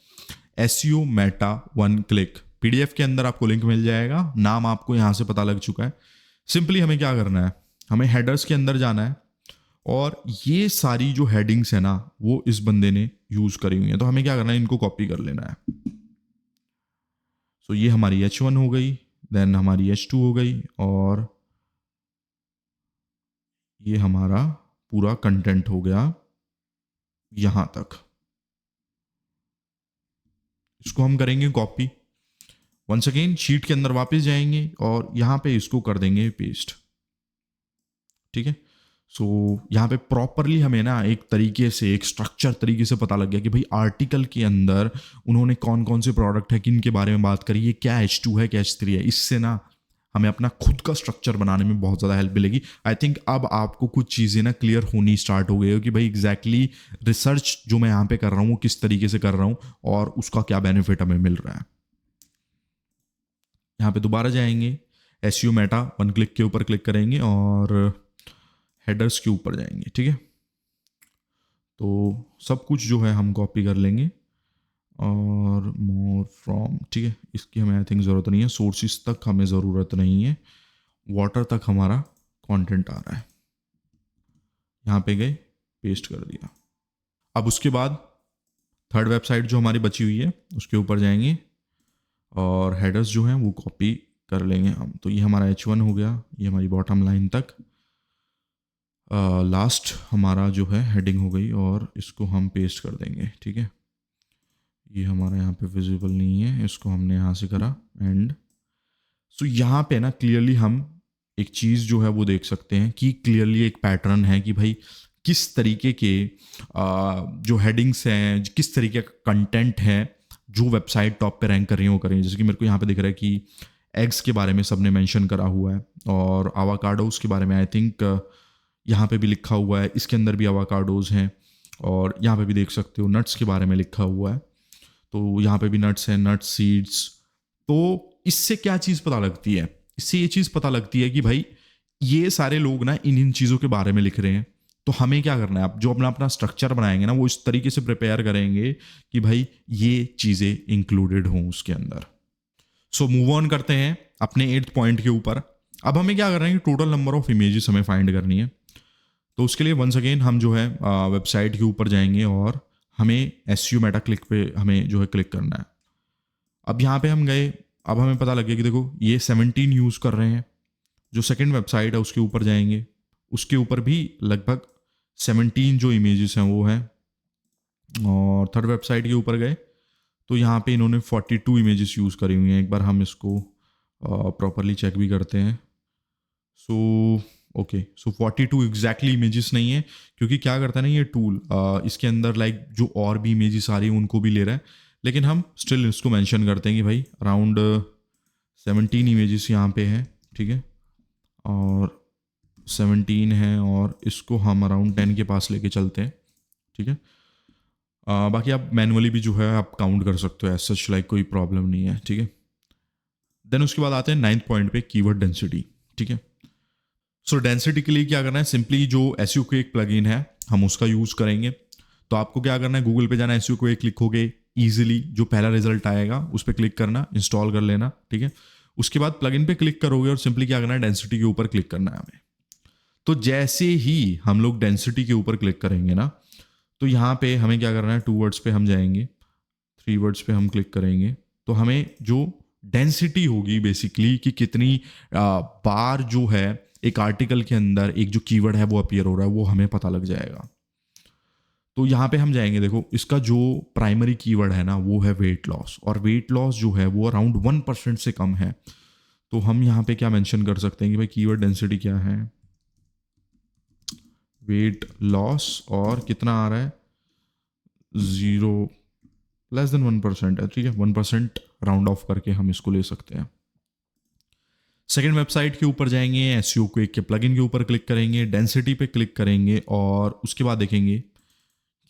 SEO मेटा 1 क्लिक। PDF के अंदर आपको लिंक मिल जाएगा, नाम आपको यहां से पता लग चुका है। सिंपली हमें क्या करना है, हमें हेडर्स के अंदर जाना है और ये सारी जो हेडिंग्स है ना वो इस बंदे ने यूज़ करी हुई है। तो हमें क्या करना है, इनको कॉपी कर लेना है। सो ये हमारी H1 हो गई, देन हमारी H2 हो गई और ये हमारा पूरा कंटेंट हो गया यहां तक। इसको हम करेंगे कॉपी। वंस अगेन शीट के अंदर वापस जाएंगे और यहां पे इसको कर देंगे पेस्ट, ठीक है। सो यहाँ पे प्रॉपरली हमें ना एक तरीके से एक स्ट्रक्चर तरीके से पता लग गया कि भाई आर्टिकल के अंदर उन्होंने कौन कौन से प्रोडक्ट है किन के बारे में बात करी है, क्या H2 है क्या H3 है। इससे ना हमें अपना खुद का स्ट्रक्चर बनाने में बहुत ज़्यादा हेल्प मिलेगी। आई थिंक अब आपको कुछ चीज़ें ना क्लियर होनी स्टार्ट हो गई हो कि भाई एग्जैक्टली रिसर्च जो मैं यहाँ पे कर रहा हूँ वो किस तरीके से कर रहा हूँ और उसका क्या बेनिफिट हमें मिल रहा है। यहाँ पे दोबारा जाएंगे, SEO मेटा 1 क्लिक के ऊपर क्लिक करेंगे और हेडर्स के ऊपर जाएंगे, ठीक है। तो सब कुछ जो है हम कॉपी कर लेंगे और मोर फ्रॉम, ठीक है। इसकी हमें आई थिंक ज़रूरत नहीं है, सोर्सेज तक हमें ज़रूरत नहीं है, वाटर तक हमारा कंटेंट आ रहा है। यहाँ पे गए, पेस्ट कर दिया। अब उसके बाद थर्ड वेबसाइट जो हमारी बची हुई है उसके ऊपर जाएंगे और हेडर्स जो हैं वो कॉपी कर लेंगे हम। तो ये हमारा H1 हो गया, ये हमारी बॉटम लाइन तक लास्ट हमारा जो है हेडिंग हो गई और इसको हम पेस्ट कर देंगे, ठीक है। ये हमारा यहाँ पे विजिबल नहीं है, इसको हमने यहाँ से करा एंड सो यहाँ पे ना क्लियरली हम एक चीज़ जो है वो देख सकते हैं कि क्लियरली एक पैटर्न है कि भाई किस तरीके के जो हेडिंग्स हैं, किस तरीके का कंटेंट है जो वेबसाइट टॉप पे रैंक कर रही है वो कर रही है। जैसे कि मेरे को यहाँ पे दिख रहा है कि एग्स के बारे में सबने मेंशन करा हुआ है और आवाकाडोस के बारे में आई थिंक यहाँ पे भी लिखा हुआ है, इसके अंदर भी आवाकाडोज हैं और यहाँ पे भी देख सकते हो नट्स के बारे में लिखा हुआ है। तो यहाँ पे भी नट्स हैं, नट्स सीड्स। तो इससे क्या चीज़ पता लगती है, इससे ये चीज़ पता लगती है कि भाई ये सारे लोग ना इन चीज़ों के बारे में लिख रहे हैं। तो हमें क्या करना है, आप जो अपना अपना स्ट्रक्चर बनाएंगे ना वो इस तरीके से प्रिपेयर करेंगे कि भाई ये चीज़ें इंक्लूडेड हों उसके अंदर। सो मूव ऑन करते हैं अपने 8th पॉइंट के ऊपर। अब हमें क्या करना है कि टोटल नंबर ऑफ इमेजेस हमें फाइंड करनी है। तो उसके लिए वंस अगेन हम जो है वेबसाइट के ऊपर जाएंगे और हमें SEO मेटा क्लिक पे हमें जो है क्लिक करना है। अब यहाँ पे हम गए, अब हमें पता लग गया कि देखो ये 17 यूज़ कर रहे हैं। जो सेकंड वेबसाइट है उसके ऊपर जाएंगे, उसके ऊपर भी लगभग 17 जो इमेजेस हैं वो हैं। और थर्ड वेबसाइट के ऊपर गए तो यहाँ पे इन्होंने 42 इमेजेस यूज़ करी हुई हैं। एक बार हम इसको प्रॉपरली चेक भी करते हैं। सो ओके, सो 42 एग्जैक्टली इमेजेस नहीं है, क्योंकि क्या करता है ना ये टूल, इसके अंदर लाइक जो और भी इमेजेस आ रही हैं उनको भी ले रहा है, लेकिन हम स्टिल इसको मेंशन करते हैं कि भाई अराउंड 17 इमेजेस यहाँ पे हैं, ठीक है, और 17 है, और इसको हम अराउंड 10 के पास लेके चलते हैं, ठीक है। बाकी आप मैनुअली भी जो है आप काउंट कर सकते हो, एज सच लाइक कोई प्रॉब्लम नहीं है, ठीक है। देन उसके बाद आते हैं 9th पॉइंट पे, कीवर्ड डेंसिटी, ठीक है। सो डेंसिटी के लिए क्या करना है, सिंपली जो एसईओ का एक प्लगइन है हम उसका यूज़ करेंगे। तो आपको क्या करना है, गूगल पे जाना, एसईओ को एक लिखोगे, ईजिली जो पहला रिजल्ट आएगा उस पर क्लिक करना, इंस्टॉल कर लेना, ठीक है। उसके बाद प्लगइन पे क्लिक करोगे और सिंपली क्या करना है, डेंसिटी के ऊपर क्लिक करना है हमें। तो जैसे ही हम लोग डेंसिटी के ऊपर क्लिक करेंगे ना, तो यहाँ पे हमें क्या करना है, 2 वर्ड्स पे हम जाएंगे, 3 वर्ड्स पे हम क्लिक करेंगे, तो हमें जो डेंसिटी होगी बेसिकली कि कितनी बार जो है एक आर्टिकल के अंदर एक जो कीवर्ड है वो अपीयर हो रहा है, वो हमें पता लग जाएगा। तो यहाँ पे हम जाएंगे, देखो इसका जो प्राइमरी कीवर्ड है ना वो है वेट लॉस, और वेट लॉस जो है वो अराउंड 1% से कम है। तो हम यहाँ पे क्या मेंशन कर सकते हैं कि भाई कीवर्ड डेंसिटी क्या है, वेट लॉस, और कितना आ रहा है, 0 लेस देन 1% है, ठीक है, 1% राउंड ऑफ करके हम इसको ले सकते हैं। सेकेंड वेबसाइट के ऊपर जाएंगे, एसईओ को एक के प्लगइन के ऊपर क्लिक करेंगे, डेंसिटी पे क्लिक करेंगे, और उसके बाद देखेंगे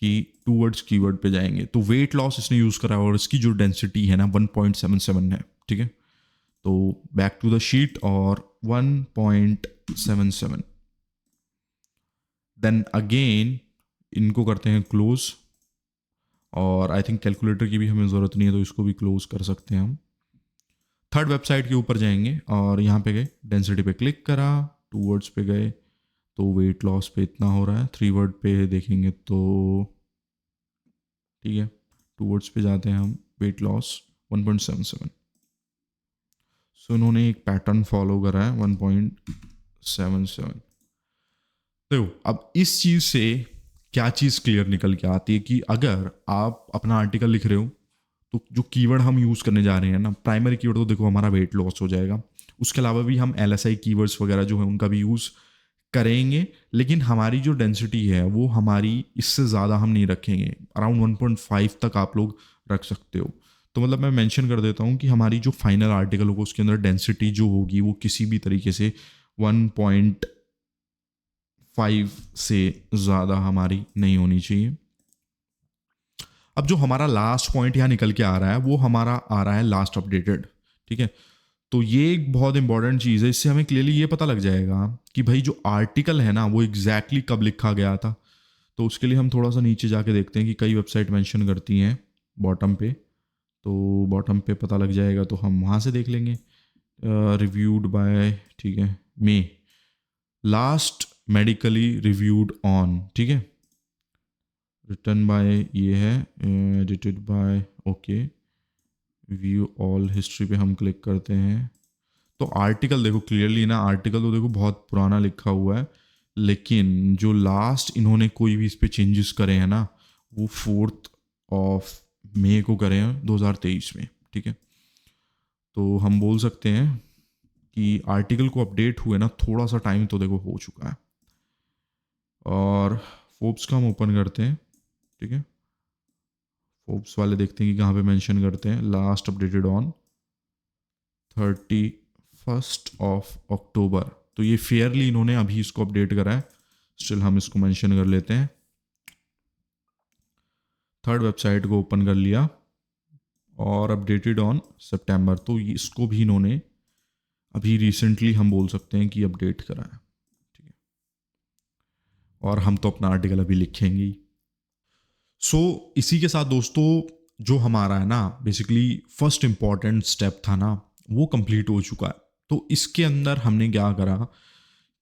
कि 2 वर्ड्स कीवर्ड पे जाएंगे, तो वेट लॉस इसने यूज़ करा और इसकी जो डेंसिटी है ना 1.77 है, ठीक है। तो बैक टू द शीट, और 1.77, देन अगेन इनको करते हैं क्लोज, और आई थिंक कैलकुलेटर की भी हमें ज़रूरत नहीं है तो इसको भी क्लोज कर सकते हैं हम। थर्ड वेबसाइट के ऊपर जाएंगे और यहाँ पे गए, डेंसिटी पे क्लिक करा, 2 वर्ड्स पे गए तो वेट लॉस पे इतना हो रहा है, 3 वर्ड पे देखेंगे तो ठीक है, 2 वर्ड्स पे जाते हैं हम, वेट लॉस 1.77। सो इन्होंने एक पैटर्न फॉलो करा है, 1.77। देखो अब इस चीज़ से क्या चीज़ क्लियर निकल के आती है कि अगर आप अपना आर्टिकल लिख रहे हो तो जो कीवर्ड हम यूज़ करने जा रहे हैं ना, प्राइमरी कीवर्ड, तो देखो हमारा वेट लॉस हो जाएगा। उसके अलावा भी हम एलएसआई कीवर्ड्स वगैरह जो है उनका भी यूज़ करेंगे, लेकिन हमारी जो डेंसिटी है वो हमारी इससे ज़्यादा हम नहीं रखेंगे, अराउंड 1.5 तक आप लोग रख सकते हो। तो मतलब मैं मेंशन कर देता हूँ कि हमारी जो फाइनल आर्टिकल होगा उसके अंदर डेंसिटी जो होगी वो किसी भी तरीके से 1.5 से ज़्यादा हमारी नहीं होनी चाहिए। अब जो हमारा लास्ट पॉइंट यहाँ निकल के आ रहा है वो हमारा आ रहा है लास्ट अपडेटेड, ठीक है। तो ये एक बहुत इंपॉर्टेंट चीज़ है, इससे हमें क्लियरली ये पता लग जाएगा कि भाई जो आर्टिकल है ना वो एग्जैक्टली कब लिखा गया था। तो उसके लिए हम थोड़ा सा नीचे जाके देखते हैं कि कई वेबसाइट मेंशन करती हैं बॉटम पे, तो बॉटम पे पता लग जाएगा तो हम वहाँ से देख लेंगे। रिव्यूड बाय, ठीक है, मे लास्ट मेडिकली रिव्यूड ऑन, ठीक है, रिटन बाय ये है, edited by, okay, view all history पे हम क्लिक करते हैं। तो आर्टिकल देखो क्लियरली ना, आर्टिकल तो देखो बहुत पुराना लिखा हुआ है, लेकिन जो लास्ट इन्होंने कोई भी इस पे चेंजेस करे हैं ना वो 4 मई को करे हैं 2023 में, ठीक है। तो हम बोल सकते हैं कि आर्टिकल को अपडेट हुए ना थोड़ा सा टाइम तो देखो हो चुका है। और फोर्ब्स का हम ओपन करते हैं, ठीक है, फोर्ब्स वाले देखते हैं कि कहाँ पे मेंशन करते हैं, लास्ट अपडेटेड ऑन 31 अक्टूबर। तो ये फेयरली इन्होंने अभी इसको अपडेट करा है, स्टिल हम इसको मेंशन कर लेते हैं। थर्ड वेबसाइट को ओपन कर लिया और अपडेटेड ऑन सितंबर, तो इसको भी इन्होंने अभी रिसेंटली हम बोल सकते हैं कि अपडेट करा है, ठीक है। और हम तो अपना आर्टिकल अभी लिखेंगे ही। सो इसी के साथ दोस्तों जो हमारा है ना बेसिकली फर्स्ट इंपॉर्टेंट स्टेप था ना वो कंप्लीट हो चुका है। तो इसके अंदर हमने क्या करा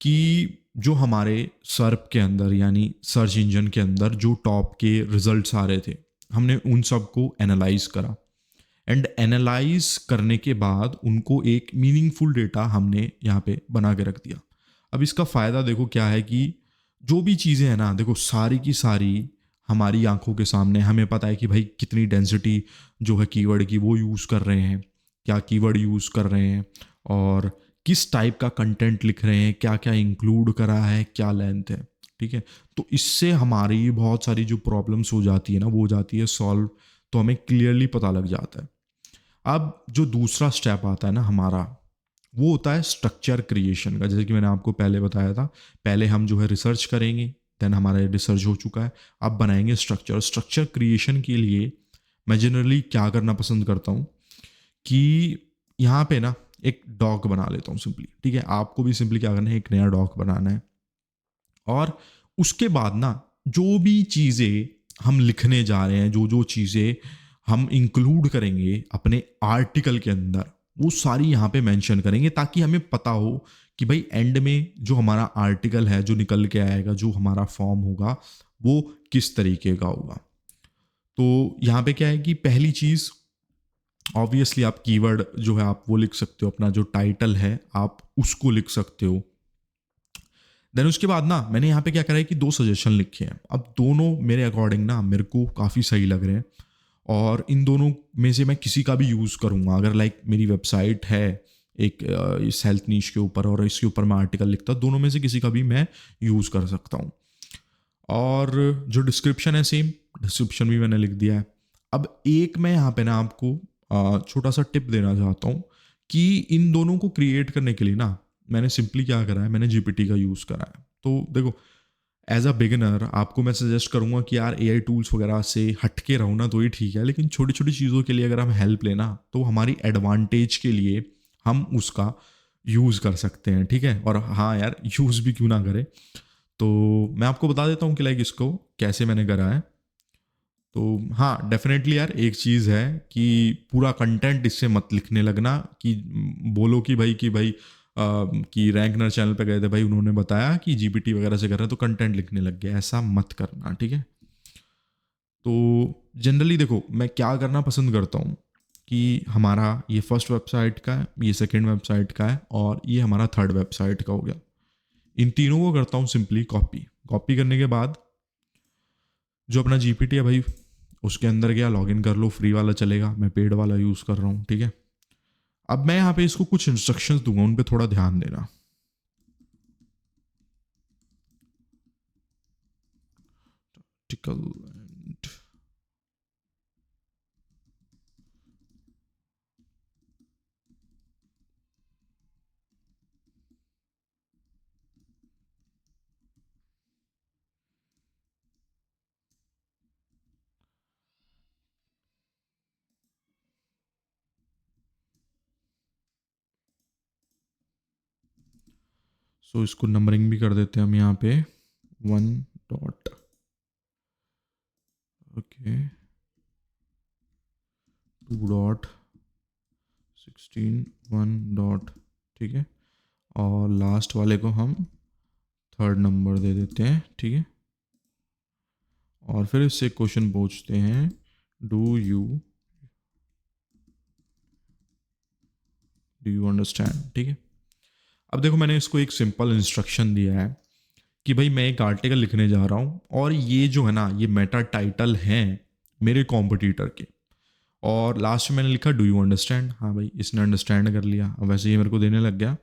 कि जो हमारे सर्प के अंदर यानी सर्च इंजन के अंदर जो टॉप के रिजल्ट्स आ रहे थे हमने उन सब को एनालाइज करा, एंड एनालाइज करने के बाद उनको एक मीनिंगफुल डेटा हमने यहाँ पे बना के रख दिया। अब इसका फ़ायदा देखो क्या है कि जो भी चीज़ें हैं ना देखो सारी की सारी हमारी आंखों के सामने, हमें पता है कि भाई कितनी डेंसिटी जो है कीवर्ड की वो यूज़ कर रहे हैं, क्या कीवर्ड यूज़ कर रहे हैं और किस टाइप का कंटेंट लिख रहे हैं, क्या क्या इंक्लूड करा है, क्या लेंथ है, ठीक है। तो इससे हमारी बहुत सारी जो प्रॉब्लम्स हो जाती है ना वो हो जाती है सॉल्व, तो हमें क्लियरली पता लग जाता है। अब जो दूसरा स्टेप आता है ना हमारा, वो होता है स्ट्रक्चर क्रिएशन का। जैसे कि मैंने आपको पहले बताया था, पहले हम जो है रिसर्च करेंगे, देन हमारा रिसर्च हो चुका है, अब बनाएंगे स्ट्रक्चर। स्ट्रक्चर क्रिएशन के लिए मैं जनरली क्या करना पसंद करता हूँ कि यहाँ पे ना एक डॉक बना लेता हूँ सिंपली, ठीक है। आपको भी सिंपली क्या करना है, एक नया डॉक बनाना है, और उसके बाद ना जो भी चीज़ें हम लिखने जा रहे हैं, जो जो चीज़ें हम इंक्लूड करेंगे अपने आर्टिकल के अंदर, वो सारी यहाँ पे मेंशन करेंगे, ताकि हमें पता हो कि भाई एंड में जो हमारा आर्टिकल है जो निकल के आएगा, जो हमारा फॉर्म होगा वो किस तरीके का होगा। तो यहाँ पे क्या है कि पहली चीज़ ऑब्वियसली आप कीवर्ड जो है आप वो लिख सकते हो, अपना जो टाइटल है आप उसको लिख सकते हो। देन उसके बाद ना मैंने यहाँ पे क्या करा है कि 2 सजेशन लिखे हैं। अब दोनों मेरे अकॉर्डिंग ना मेरे को काफ़ी सही लग रहे हैं, और इन दोनों में से मैं किसी का भी यूज़ करूँगा। अगर लाइक मेरी वेबसाइट है एक इस हेल्थ नीश के ऊपर और इसके ऊपर मैं आर्टिकल लिखता हूँ, दोनों में से किसी का भी मैं यूज़ कर सकता हूँ। और जो डिस्क्रिप्शन है सेम डिस्क्रिप्शन भी मैंने लिख दिया है। अब एक मैं यहाँ पे ना आपको छोटा सा टिप देना चाहता हूँ कि इन दोनों को क्रिएट करने के लिए ना मैंने सिंपली क्या करा है, मैंने जीपीटी का यूज़ करा है। तो देखो एज अ बिगिनर आपको मैं सजेस्ट करूँगा कि यार एआई टूल्स वगैरह से हटके रहो ना तो ही ठीक है, लेकिन छोटी छोटी चीज़ों के लिए अगर हम हेल्प लेना तो हमारी एडवांटेज के लिए हम उसका यूज़ कर सकते हैं, ठीक है। और हाँ यार, यूज़ भी क्यों ना करें। तो मैं आपको बता देता हूँ कि लाइक इसको कैसे मैंने करा है। तो हाँ डेफिनेटली यार एक चीज़ है कि पूरा कंटेंट इससे मत लिखने लगना कि बोलो कि भाई कि रैंकनर चैनल पे गए थे भाई, उन्होंने बताया कि जीपीटी वगैरह से कर रहे हैं तो कंटेंट लिखने लग गया, ऐसा मत करना, ठीक है। तो जनरली देखो मैं क्या करना पसंद करता हूँ कि हमारा ये फर्स्ट वेबसाइट का है, ये सेकेंड वेबसाइट का है, और ये हमारा थर्ड वेबसाइट का हो गया। इन तीनों को करता हूँ सिंपली कॉपी करने के बाद जो अपना जीपीटी है भाई उसके अंदर गया, लॉगिन कर लो, फ्री वाला चलेगा, मैं पेड वाला यूज़ कर रहा हूँ, ठीक है। अब मैं यहाँ पे इसको कुछ इंस्ट्रक्शंस दूंगा, उन पे थोड़ा ध्यान देना। टिकल एंड सो इसको नंबरिंग भी कर देते हैं हम यहाँ पे 1 डॉट, ओके 2 डॉट 16 1 डॉट, ठीक है। और लास्ट वाले को हम थर्ड नंबर दे देते हैं, ठीक है। और फिर इससे क्वेश्चन पूछते हैं, डू यू अंडरस्टैंड, ठीक है। अब देखो मैंने इसको एक सिंपल इंस्ट्रक्शन दिया है कि भाई मैं एक आर्टिकल लिखने जा रहा हूँ, और ये जो है ना ये मेटा टाइटल हैं मेरे कॉम्पिटिटर के, और लास्ट में मैंने लिखा डू यू अंडरस्टैंड। हाँ भाई इसने अंडरस्टैंड कर लिया, अब वैसे ये मेरे को देने लग गया।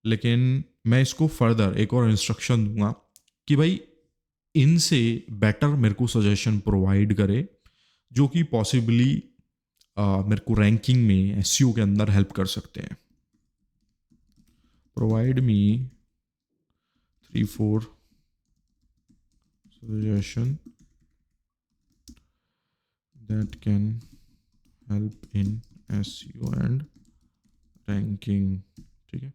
लेकिन मैं इसको फर्दर एक और इंस्ट्रक्शन दूंगा कि भाई इनसे बेटर मेरे को सजेशन प्रोवाइड करे, जो कि पॉसिबली मेरे को रैंकिंग में एसईओ के अंदर हेल्प कर सकते हैं। Provide me 3-4 suggestion that can help in SEO and ranking, ठीक है।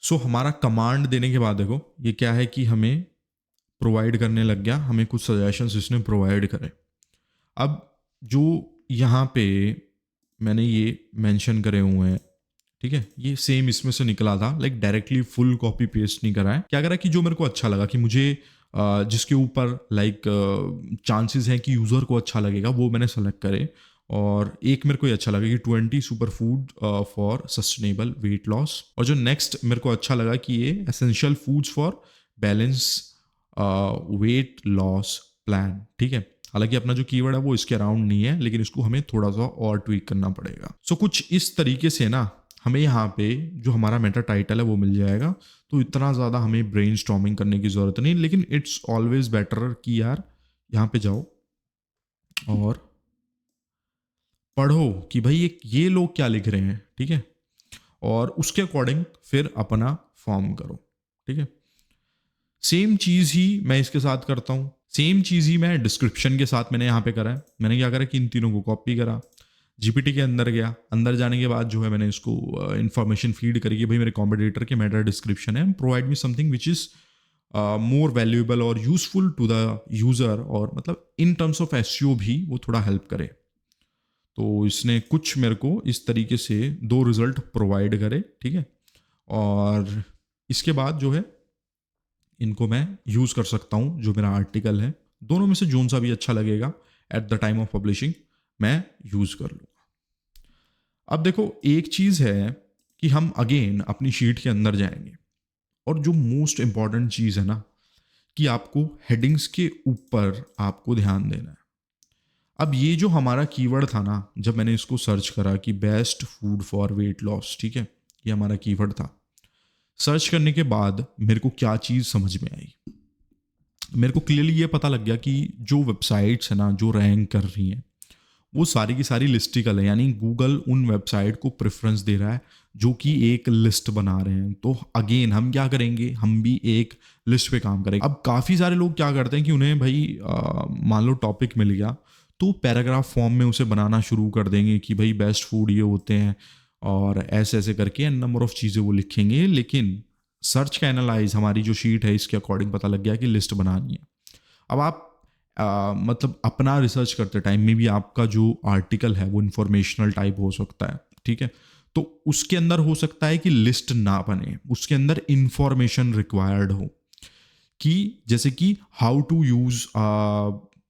सो हमारा कमांड देने के बाद देखो ये क्या है कि हमें प्रोवाइड करने लग गया, हमें कुछ सजेशंस इसने प्रोवाइड करे। अब जो यहाँ पे मैंने ये मेंशन करे हुए हैं, ठीक है, ये सेम इसमें से निकला था, like directly full copy paste नहीं करा है। क्या करा कि जो मेरे को अच्छा लगा कि मुझे जिसके ऊपर लाइक चांसेस हैं कि यूज़र को अच्छा लगेगा वो मैंने सेलेक्ट करे। और एक मेरे को ये अच्छा लगा कि 20 super food for sustainable weight loss, और जो नेक्स्ट मेरे को अच्छा लगा कि ये essential foods for balance weight loss plan, ठीक है। हालांकि अपना जो कीवर्ड है वो इसके अराउंड नहीं है, लेकिन इसको हमें थोड़ा सा और ट्वीक करना पड़ेगा। सो कुछ इस तरीके से ना हमें यहाँ पे जो हमारा मेटा टाइटल है वो मिल जाएगा। तो इतना ज़्यादा हमें ब्रेन स्टॉर्मिंग करने की ज़रूरत नहीं, लेकिन इट्स ऑलवेज बेटर कि यार यहाँ पे जाओ और पढ़ो कि भाई ये लोग क्या लिख रहे हैं, ठीक है, और उसके अकॉर्डिंग फिर अपना फॉर्म करो, ठीक है। सेम चीज़ ही मैं इसके साथ करता हूँ, सेम चीज़ ही मैं डिस्क्रिप्शन के साथ मैंने यहाँ पे करा है। मैंने क्या करा कि इन तीनों को कॉपी करा, जीपीटी के अंदर गया, अंदर जाने के बाद जो है मैंने इसको इन्फॉर्मेशन फीड करी कि भाई मेरे कॉम्पिटिटर के मेटा डिस्क्रिप्शन है, provide me something which is more valuable और यूजफुल टू द यूज़र, और मतलब इन टर्म्स ऑफ एसईओ भी वो थोड़ा हेल्प करे। तो इसने कुछ मेरे को इस तरीके से 2 रिजल्ट प्रोवाइड करे, ठीक है। और इसके बाद जो है इनको मैं यूज़ कर सकता हूँ, जो मेरा आर्टिकल है दोनों में से जोन सा भी अच्छा लगेगा at the time of publishing मैं यूज़ कर लूँगा। अब देखो एक चीज़ है कि हम अगेन अपनी शीट के अंदर जाएंगे, और जो मोस्ट इम्पॉर्टेंट चीज़ है ना कि आपको हेडिंग्स के ऊपर आपको ध्यान देना है। अब ये जो हमारा कीवर्ड था ना, जब मैंने इसको सर्च करा कि best food for weight loss, ठीक है, ये हमारा कीवर्ड था। सर्च करने के बाद मेरे को क्या चीज़ समझ में आई, मेरे को क्लियरली ये पता लग गया कि जो वेबसाइट्स है ना जो रैंक कर रही हैं वो सारी की सारी लिस्टिकल है, यानी गूगल उन वेबसाइट को प्रेफरेंस दे रहा है जो कि एक लिस्ट बना रहे हैं। तो अगेन हम क्या करेंगे, हम भी एक लिस्ट पे काम करेंगे। अब काफ़ी सारे लोग क्या करते हैं कि उन्हें भाई मान लो टॉपिक मिल गया तो पैराग्राफ फॉर्म में उसे बनाना शुरू कर देंगे कि भाई बेस्ट फूड ये होते हैं, और ऐसे ऐसे करके नंबर ऑफ चीज़ें वो लिखेंगे। लेकिन सर्च का एनालाइज हमारी जो शीट है इसके अकॉर्डिंग पता लग गया कि लिस्ट बनानी है। अब आप मतलब अपना रिसर्च करते टाइम में भी आपका जो आर्टिकल है वो इन्फॉर्मेशनल टाइप हो सकता है, ठीक है, तो उसके अंदर हो सकता है कि लिस्ट ना बने, उसके अंदर इंफॉर्मेशन रिक्वायर्ड हो, कि जैसे कि हाउ टू यूज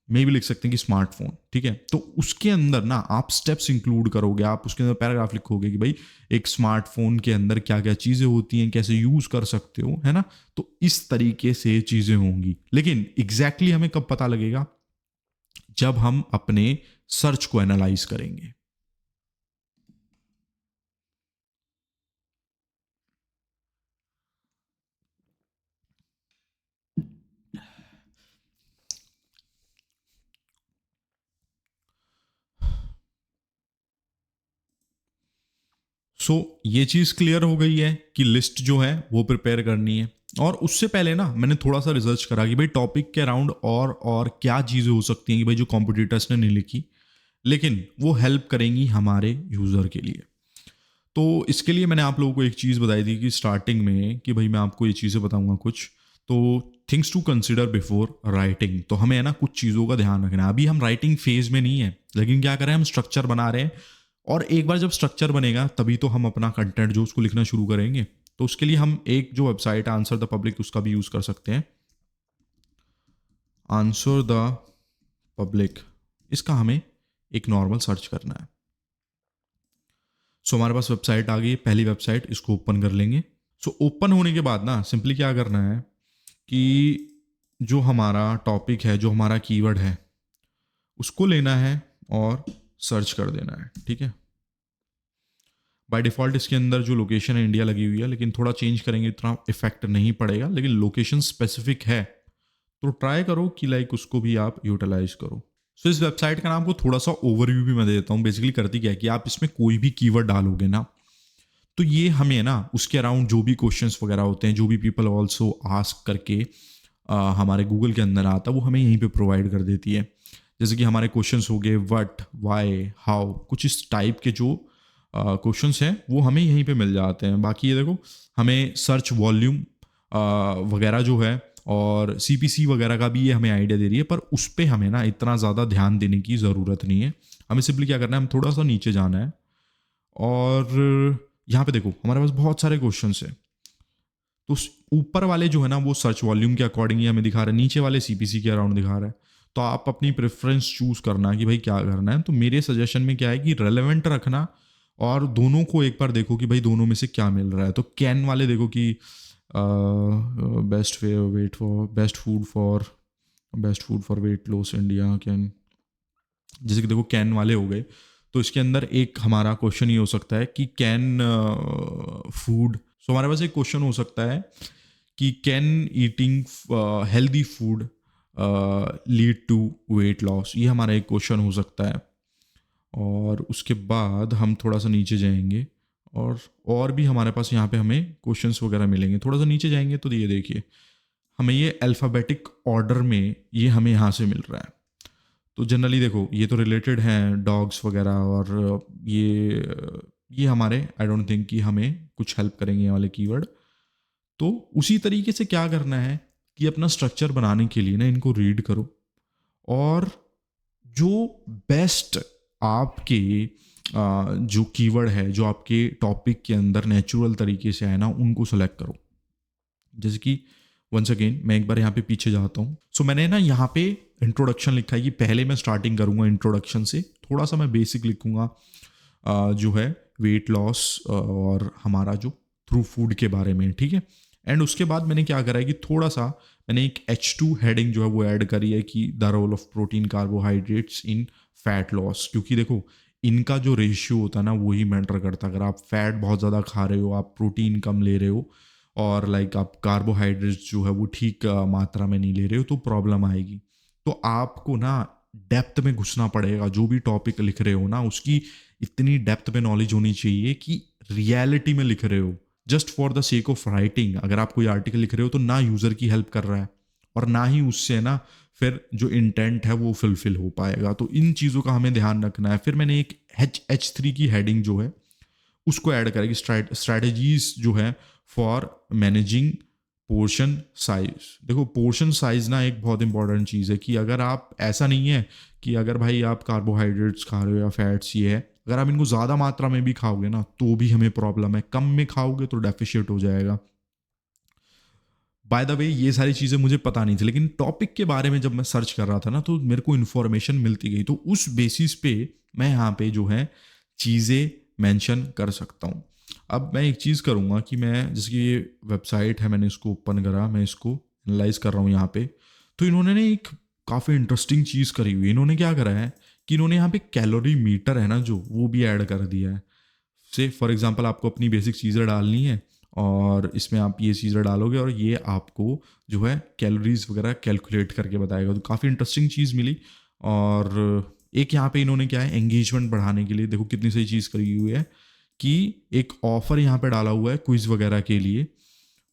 मे भी लिख सकते हैं कि स्मार्टफोन, ठीक है। तो उसके अंदर ना आप स्टेप्स इंक्लूड करोगे, आप उसके अंदर पैराग्राफ लिखोगे कि भाई एक स्मार्टफोन के अंदर क्या क्या चीज़ें होती हैं, कैसे यूज़ कर सकते हो, है ना। तो इस तरीके से चीज़ें होंगी। लेकिन एग्जैक्टली हमें कब पता लगेगा, जब हम अपने सर्च को एनालाइज करेंगे। सो ये चीज़ क्लियर हो गई है कि लिस्ट जो है वो प्रिपेयर करनी है। और उससे पहले ना मैंने थोड़ा सा रिसर्च करा कि भाई टॉपिक के अराउंड और क्या चीज़ें हो सकती हैं कि भाई जो कॉम्पिटिटर्स ने नहीं लिखी, लेकिन वो हेल्प करेंगी हमारे यूज़र के लिए। तो इसके लिए मैंने आप लोगों को एक चीज़ बताई थी कि स्टार्टिंग में कि भाई मैं आपको ये चीज़ें बताऊंगा कुछ, तो things to consider before writing. तो हमें है ना कुछ चीज़ों का ध्यान रखना है। अभी हम राइटिंग फेज में नहीं है, लेकिन क्या करें, हम स्ट्रक्चर बना रहे हैं, और एक बार जब स्ट्रक्चर बनेगा तभी तो हम अपना कंटेंट जो उसको लिखना शुरू करेंगे। तो उसके लिए हम एक जो वेबसाइट है आंसर द पब्लिक, उसका भी यूज़ कर सकते हैं। आंसर द पब्लिक, इसका हमें एक नॉर्मल सर्च करना है। सो हमारे पास वेबसाइट आ गई, पहली वेबसाइट, इसको ओपन कर लेंगे। सो ओपन होने के बाद ना सिंपली क्या करना है कि जो हमारा टॉपिक है, जो हमारा कीवर्ड है, उसको लेना है और सर्च कर देना है, ठीक है। बाय डिफ़ॉल्ट इसके अंदर जो लोकेशन है इंडिया लगी हुई है, लेकिन थोड़ा चेंज करेंगे इतना इफेक्ट नहीं पड़ेगा, लेकिन लोकेशन स्पेसिफिक है तो ट्राई करो कि लाइक उसको भी आप यूटिलाइज करो। सो इस वेबसाइट का नाम को थोड़ा सा ओवरव्यू भी मैं दे देता हूँ। बेसिकली करती क्या है कि आप इसमें कोई भी कीवर्ड डालोगे ना, तो ये हमें ना उसके अराउंड जो भी क्वेश्चंस वगैरह होते हैं, जो भी पीपल ऑल्सो आस्क करके हमारे गूगल के अंदर आता है, वो हमें यहीं पे प्रोवाइड कर देती है। जैसे कि हमारे क्वेश्चंस हो गए व्हाट, व्हाई, हाउ, कुछ इस टाइप के जो क्वेश्चंस हैं वो हमें यहीं पे मिल जाते हैं। बाकी ये देखो हमें सर्च वॉल्यूम वगैरह जो है और CPC वगैरह का भी ये हमें आइडिया दे रही है, पर उस पर हमें ना इतना ज़्यादा ध्यान देने की ज़रूरत नहीं है। हमें सिंपली क्या करना है, हम थोड़ा सा नीचे जाना है, और यहाँ पे देखो हमारे पास बहुत सारे क्वेश्चंस हैं। तो ऊपर वाले जो है ना वो सर्च वॉल्यूम के अकॉर्डिंग ही हमें दिखा रहा है, नीचे वाले CPC के अराउंड दिखा रहा है। तो आप अपनी प्रेफरेंस चूज करना है कि भाई क्या करना है। तो मेरे सजेशन में क्या है कि रेलेवेंट रखना, और दोनों को एक बार देखो कि भाई दोनों में से क्या मिल रहा है। तो कैन वाले देखो कि best weight for best food for best food for weight loss India कैन, जैसे कि देखो कैन वाले हो गए, तो इसके अंदर एक हमारा क्वेश्चन ये हो सकता है कि कैन फूड, सो हमारे पास एक क्वेश्चन हो सकता है कि can eating healthy food lead to weight loss, ये हमारा एक क्वेश्चन हो सकता है। और उसके बाद हम थोड़ा सा नीचे जाएंगे और भी हमारे पास यहाँ पे हमें क्वेश्चंस वगैरह मिलेंगे। थोड़ा सा नीचे जाएंगे तो ये देखिए हमें ये अल्फ़ाबेटिक ऑर्डर में ये हमें यहाँ से मिल रहा है। तो जनरली देखो ये तो रिलेटेड हैं डॉग्स वगैरह, और ये हमारे आई डोंट थिंक कि हमें कुछ हेल्प करेंगे ये वाले कीवर्ड। तो उसी तरीके से क्या करना है कि अपना स्ट्रक्चर बनाने के लिए ना इनको रीड करो, और जो बेस्ट आपके जो कीवर्ड है जो आपके टॉपिक के अंदर नेचुरल तरीके से आए ना उनको सेलेक्ट करो। जैसे कि वंस अगेन मैं एक बार यहाँ पे पीछे जाता हूँ। सो मैंने ना यहाँ पे इंट्रोडक्शन लिखा है कि पहले मैं स्टार्टिंग करूँगा इंट्रोडक्शन से, थोड़ा सा मैं बेसिक लिखूँगा जो है वेट लॉस और हमारा जो थ्रू फूड के बारे में, ठीक है। एंड उसके बाद मैंने क्या करा है कि थोड़ा सा मैंने एक H2 हेडिंग जो है वो ऐड करी है कि the role of protein carbohydrates in fat loss, क्योंकि देखो इनका जो रेशियो होता है ना वही मैटर करता है। अगर आप फैट बहुत ज़्यादा खा रहे हो, आप प्रोटीन कम ले रहे हो, और लाइक आप कार्बोहाइड्रेट्स जो है वो ठीक मात्रा में नहीं ले रहे हो, तो प्रॉब्लम आएगी। तो आपको ना डेप्थ में घुसना पड़ेगा, जो भी टॉपिक लिख रहे हो ना उसकी इतनी डेप्थ में नॉलेज होनी चाहिए कि रियलिटी में लिख रहे हो, just for the sake of writing. अगर आप कोई आर्टिकल लिख रहे हो तो ना यूज़र की हेल्प कर रहा है और ना ही उससे ना फिर जो इंटेंट है वो फुलफिल हो पाएगा। तो इन चीज़ों का हमें ध्यान रखना है। फिर मैंने एक H3 की हेडिंग जो है उसको ऐड करेगी, स्ट्रैटेजीज जो है फॉर मैनेजिंग पोर्शन साइज। देखो पोर्शन साइज ना एक बहुत इंपॉर्टेंट चीज़ है कि अगर आप, ऐसा नहीं है कि अगर भाई आप कार्बोहाइड्रेट्स खा रहे हो या फैट्स ये है, अगर आप इनको ज़्यादा मात्रा में भी खाओगे ना तो भी हमें प्रॉब्लम है, कम में खाओगे तो डेफिशिएट हो जाएगा। बाय द वे ये सारी चीज़ें मुझे पता नहीं थी, लेकिन टॉपिक के बारे में जब मैं सर्च कर रहा था ना तो मेरे को इन्फॉर्मेशन मिलती गई, तो उस बेसिस पे मैं यहाँ पे जो है चीज़ें मेंशन कर सकता हूँ। अब मैं एक चीज़ करूँगा कि मैं, जैसे कि ये वेबसाइट है मैंने इसको ओपन करा, मैं इसको एनालाइज कर रहा हूँ यहाँ पे, तो इन्होंने ना एक काफ़ी इंटरेस्टिंग चीज़ करी हुई है। इन्होंने क्या करा है कि इन्होंने यहाँ पे कैलोरी मीटर है ना जो, वो भी ऐड कर दिया है। से फॉर एग्जांपल आपको अपनी बेसिक चीज़ें डालनी है और इसमें आप ये चीज़ें डालोगे और ये आपको जो है कैलोरीज वगैरह कैलकुलेट करके बताएगा। तो काफ़ी इंटरेस्टिंग चीज़ मिली। और एक यहाँ पे इन्होंने क्या है एंगेजमेंट बढ़ाने के लिए देखो कितनी सही चीज़ करी हुई है कि एक ऑफर यहाँ पे डाला हुआ है क्विज वगैरह के लिए,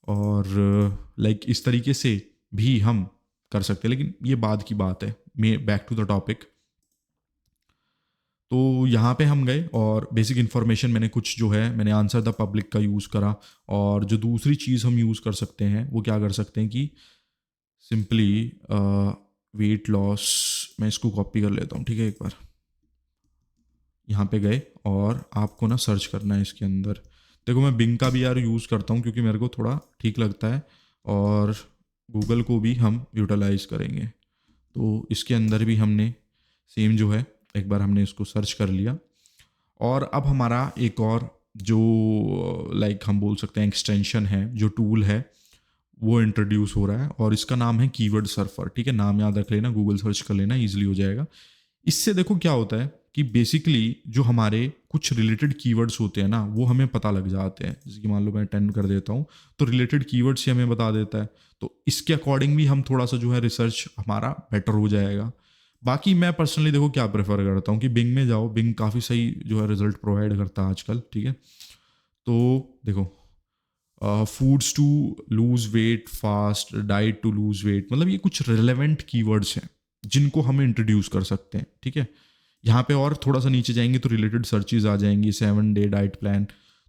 और लाइक इस तरीके से भी हम कर सकते हैं, लेकिन ये बाद की बात है। मैं बैक टू द टॉपिक। तो यहाँ पे हम गए और बेसिक इन्फॉर्मेशन मैंने कुछ जो है मैंने आंसर द पब्लिक का यूज़ करा। और जो दूसरी चीज़ हम यूज़ कर सकते हैं वो क्या कर सकते हैं कि सिंपली वेट लॉस, मैं इसको कॉपी कर लेता हूँ, ठीक है। एक बार यहाँ पे गए और आपको ना सर्च करना है इसके अंदर। देखो मैं बिंग का भी यार यूज़ करता हूँ क्योंकि मेरे को थोड़ा ठीक लगता है, और गूगल को भी हम यूटिलाइज करेंगे। तो इसके अंदर भी हमने सेम जो है एक बार हमने इसको सर्च कर लिया, और अब हमारा एक और जो लाइक हम बोल सकते हैं एक्सटेंशन है, जो टूल है वो इंट्रोड्यूस हो रहा है, और इसका नाम है कीवर्ड सर्फर, ठीक है। नाम याद रख लेना, गूगल सर्च कर लेना, ईजिली हो जाएगा। इससे देखो क्या होता है कि बेसिकली जो हमारे कुछ रिलेटेड कीवर्ड्स होते हैं ना वो हमें पता लग जाते हैं। जैसे कि मान लो मैं 10 कर देता हूँ तो रिलेटेड कीवर्ड्स ही हमें बता देता है, तो इसके अकॉर्डिंग भी हम थोड़ा सा जो है रिसर्च हमारा बेटर हो जाएगा। बाकी मैं पर्सनली देखो क्या प्रेफर करता हूँ कि बिंग में जाओ, बिंग काफ़ी सही जो है रिजल्ट प्रोवाइड करता है आजकल, ठीक है। तो देखो foods to lose weight fast, diet to lose weight, मतलब ये कुछ रिलेवेंट कीवर्ड्स हैं जिनको हम इंट्रोड्यूस कर सकते हैं, ठीक है। यहाँ पे और थोड़ा सा नीचे जाएंगे तो रिलेटेड सर्चेज आ जाएंगी, 7 डे डाइट प्लान।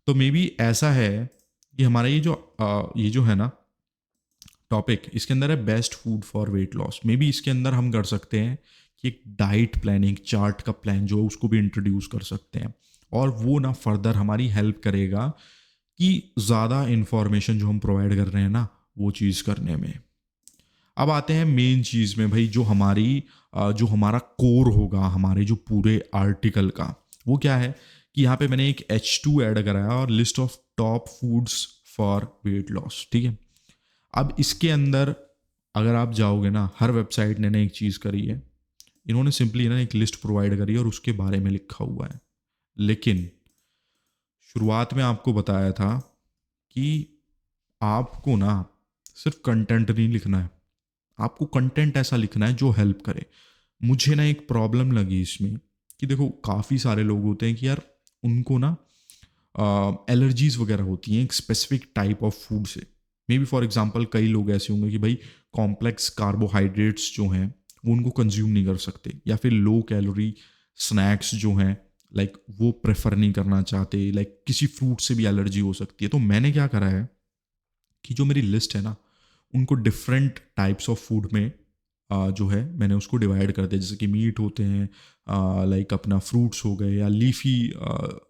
तो मे बी ऐसा है कि हमारा ये जो है ना टॉपिक, इसके अंदर है best food for weight loss. May be इसके अंदर हम कर सकते हैं कि एक डाइट प्लान, एक चार्ट का प्लान जो है उसको भी इंट्रोड्यूस कर सकते हैं, और वो ना फर्दर हमारी हेल्प करेगा कि ज़्यादा इन्फॉर्मेशन जो हम प्रोवाइड कर रहे हैं ना वो चीज़ करने में। अब आते हैं मेन चीज़ में भाई, जो हमारा कोर होगा हमारे जो पूरे आर्टिकल का, वो क्या है कि यहाँ पे मैंने एक H2 ऐड कराया और list of top foods for weight loss, ठीक है। अब इसके अंदर अगर आप जाओगे ना, हर वेबसाइट ने ना एक चीज़ करी है, इन्होंने सिंपली ना एक लिस्ट प्रोवाइड करी है और उसके बारे में लिखा हुआ है। लेकिन शुरुआत में आपको बताया था कि आपको ना सिर्फ कंटेंट नहीं लिखना है, आपको कंटेंट ऐसा लिखना है जो हेल्प करे। मुझे ना एक प्रॉब्लम लगी इसमें कि देखो काफ़ी सारे लोग होते हैं कि यार उनको ना एलर्जीज वगैरह होती हैं एक स्पेसिफिक टाइप ऑफ फूड से। मे बी फॉर एग्जांपल कई लोग ऐसे होंगे कि भाई कॉम्प्लेक्स कार्बोहाइड्रेट्स जो हैं वो उनको कंज्यूम नहीं कर सकते, या फिर लो कैलोरी स्नैक्स जो हैं लाइक वो प्रेफर नहीं करना चाहते, लाइक किसी फ्रूट से भी एलर्जी हो सकती है। तो मैंने क्या करा है कि जो मेरी लिस्ट है ना उनको डिफरेंट टाइप्स ऑफ फूड में जो है मैंने उसको डिवाइड कर दिया। जैसे कि मीट होते हैं, लाइक अपना फ्रूट्स हो गए, या लीफी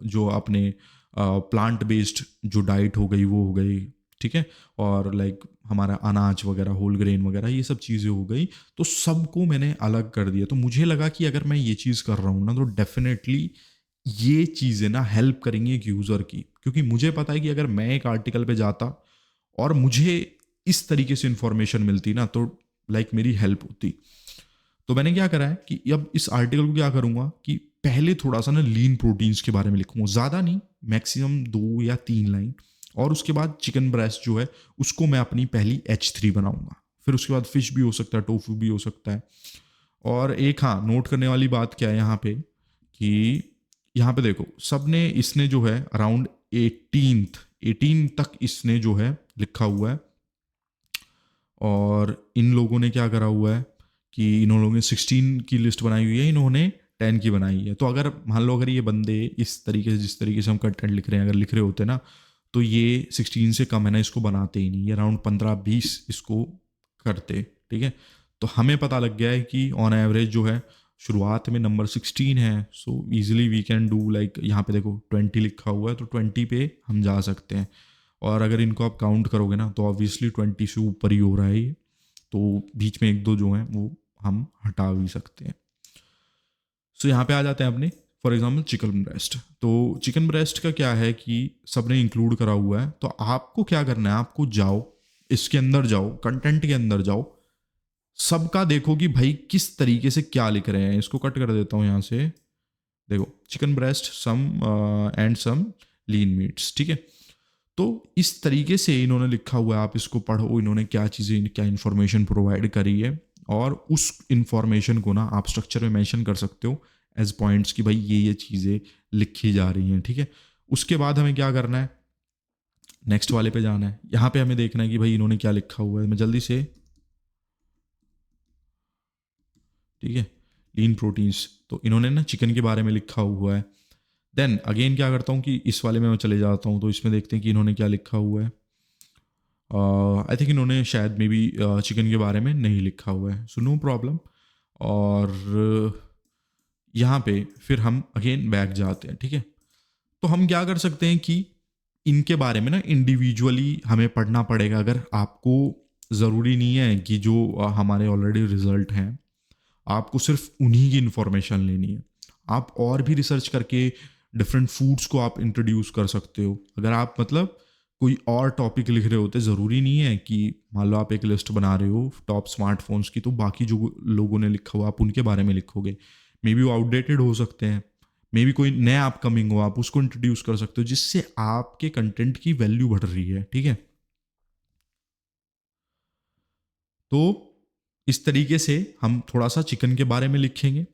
जो अपने प्लांट बेस्ड जो डाइट हो गई वो हो गई, ठीक है, और लाइक हमारा अनाज वगैरह, होल ग्रेन वगैरह, ये सब चीज़ें हो गई। तो सबको मैंने अलग कर दिया। तो मुझे लगा कि अगर मैं ये चीज़ कर रहा हूँ ना तो डेफिनेटली ये चीज़ें ना हेल्प करेंगी एक यूज़र की, क्योंकि मुझे पता है कि अगर मैं एक आर्टिकल पे जाता और मुझे इस तरीके से इंफॉर्मेशन मिलती ना तो लाइक मेरी हेल्प होती। तो मैंने क्या करा है कि अब इस आर्टिकल को क्या करूँगा कि पहले थोड़ा सा ना लीन प्रोटीन्स के बारे में लिखूँगा, ज़्यादा नहीं, मैक्सिमम 2 या 3 लाइन। और उसके बाद चिकन ब्रेस्ट जो है उसको मैं अपनी पहली H3 बनाऊँगा। फिर उसके बाद फिश भी हो सकता है, टोफू भी हो सकता है। और एक हाँ नोट करने वाली बात क्या है यहाँ पे कि यहाँ पे देखो सबने इसने जो है अराउंड 18 तक इसने जो है लिखा हुआ है। और इन लोगों ने क्या करा हुआ है कि इन लोगों ने 16 की लिस्ट बनाई हुई है, इन्होंने 10 की बनाई है। तो अगर मान लो अगर ये बंदे इस तरीके से, जिस तरीके से हम कंटेंट लिख रहे हैं, अगर लिख रहे होते ना तो ये 16 से कम है ना इसको बनाते ही नहीं, ये अराउंड 15-20 इसको करते, ठीक है। तो हमें पता लग गया है कि ऑन एवरेज जो है शुरुआत में नंबर 16 है, so easily we can do like, यहाँ पे देखो 20 लिखा हुआ है तो 20 पे हम जा सकते हैं। और अगर इनको आप काउंट करोगे ना तो ऑब्वियसली 20 से ऊपर ही हो रहा है ये, तो बीच में एक दो जो हैं वो हम हटा भी सकते हैं। सो यहाँ पे आ जाते हैं अपने फॉर एग्जांपल चिकन ब्रेस्ट। तो चिकन ब्रेस्ट का क्या है कि सबने इंक्लूड करा हुआ है, तो आपको क्या करना है, आपको जाओ इसके अंदर, जाओ कंटेंट के अंदर जाओ, सबका देखो कि भाई किस तरीके से क्या लिख रहे हैं। इसको कट कर देता हूँ यहाँ से, देखो chicken breast some and some lean meats, ठीक है। तो इस तरीके से इन्होंने लिखा हुआ है, आप इसको पढ़ो इन्होंने क्या चीज़ें, क्या इन्फॉर्मेशन प्रोवाइड करी है, और उस इन्फॉर्मेशन को ना आप स्ट्रक्चर में मेंशन कर सकते हो एज पॉइंट्स कि भाई ये चीज़ें लिखी जा रही हैं, ठीक है। उसके बाद हमें क्या करना है, नेक्स्ट वाले पे जाना है। यहाँ पे हमें देखना है कि भाई इन्होंने क्या लिखा हुआ है। मैं जल्दी से, ठीक है, लीन प्रोटीन्स, तो इन्होंने ना चिकन के बारे में लिखा हुआ है। देन अगेन क्या करता हूँ कि इस वाले में मैं चले जाता हूँ, तो इसमें देखते हैं कि इन्होंने क्या लिखा हुआ है। आई थिंक इन्होंने शायद मे बी चिकन के बारे में नहीं लिखा हुआ है, सो नो प्रॉब्लम। और यहाँ पे फिर हम अगेन बैक जाते हैं, ठीक है। तो हम क्या कर सकते हैं कि इनके बारे में ना इंडिविजुअली हमें पढ़ना पड़ेगा। अगर आपको ज़रूरी नहीं है कि जो हमारे ऑलरेडी रिजल्ट हैं आपको सिर्फ उन्हीं की इन्फॉर्मेशन लेनी है, आप और भी रिसर्च करके डिफरेंट फूड्स को आप इंट्रोड्यूस कर सकते हो। अगर आप मतलब कोई और टॉपिक लिख रहे होते, ज़रूरी नहीं है कि मान लो आप एक लिस्ट बना रहे हो टॉप स्मार्टफोन्स की, तो बाकी जो लोगों ने लिखा हुआ आप उनके बारे में लिखोगे, मे बी वो आउटडेटेड हो सकते हैं, मे बी कोई नया अपकमिंग हो, आप उसको इंट्रोड्यूस कर सकते हो जिससे आपके कंटेंट की वैल्यू बढ़ रही है, ठीक है। तो इस तरीके से हम थोड़ा सा चिकन के बारे में लिखेंगे।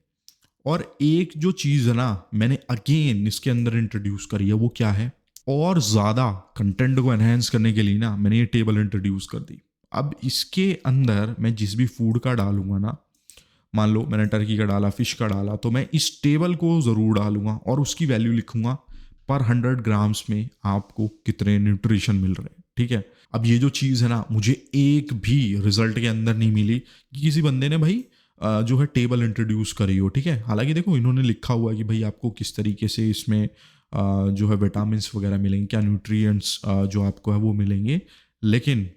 और एक जो चीज़ है ना मैंने अगेन इसके अंदर इंट्रोड्यूस करी है, वो क्या है, और ज़्यादा कंटेंट को एनहेंस करने के लिए ना मैंने ये टेबल इंट्रोड्यूस कर दी। अब इसके अंदर मैं जिस भी फूड का डालूंगा ना, मान लो मैंने टर्की का डाला, फिश का डाला, तो मैं इस टेबल को ज़रूर डालूंगा और उसकी वैल्यू लिखूंगा पर 100 ग्राम्स में आपको कितने न्यूट्रिशन मिल रहे हैं, ठीक है। अब ये जो चीज़ है ना मुझे एक भी रिजल्ट के अंदर नहीं मिली कि किसी बंदे ने भाई जो है टेबल इंट्रोड्यूस करी हो, ठीक है। हालांकि देखो इन्होंने लिखा हुआ है कि भाई आपको किस तरीके से इसमें जो है विटामिन वगैरह मिलेंगे, क्या न्यूट्रिएंट्स जो आपको है वो मिलेंगे, लेकिन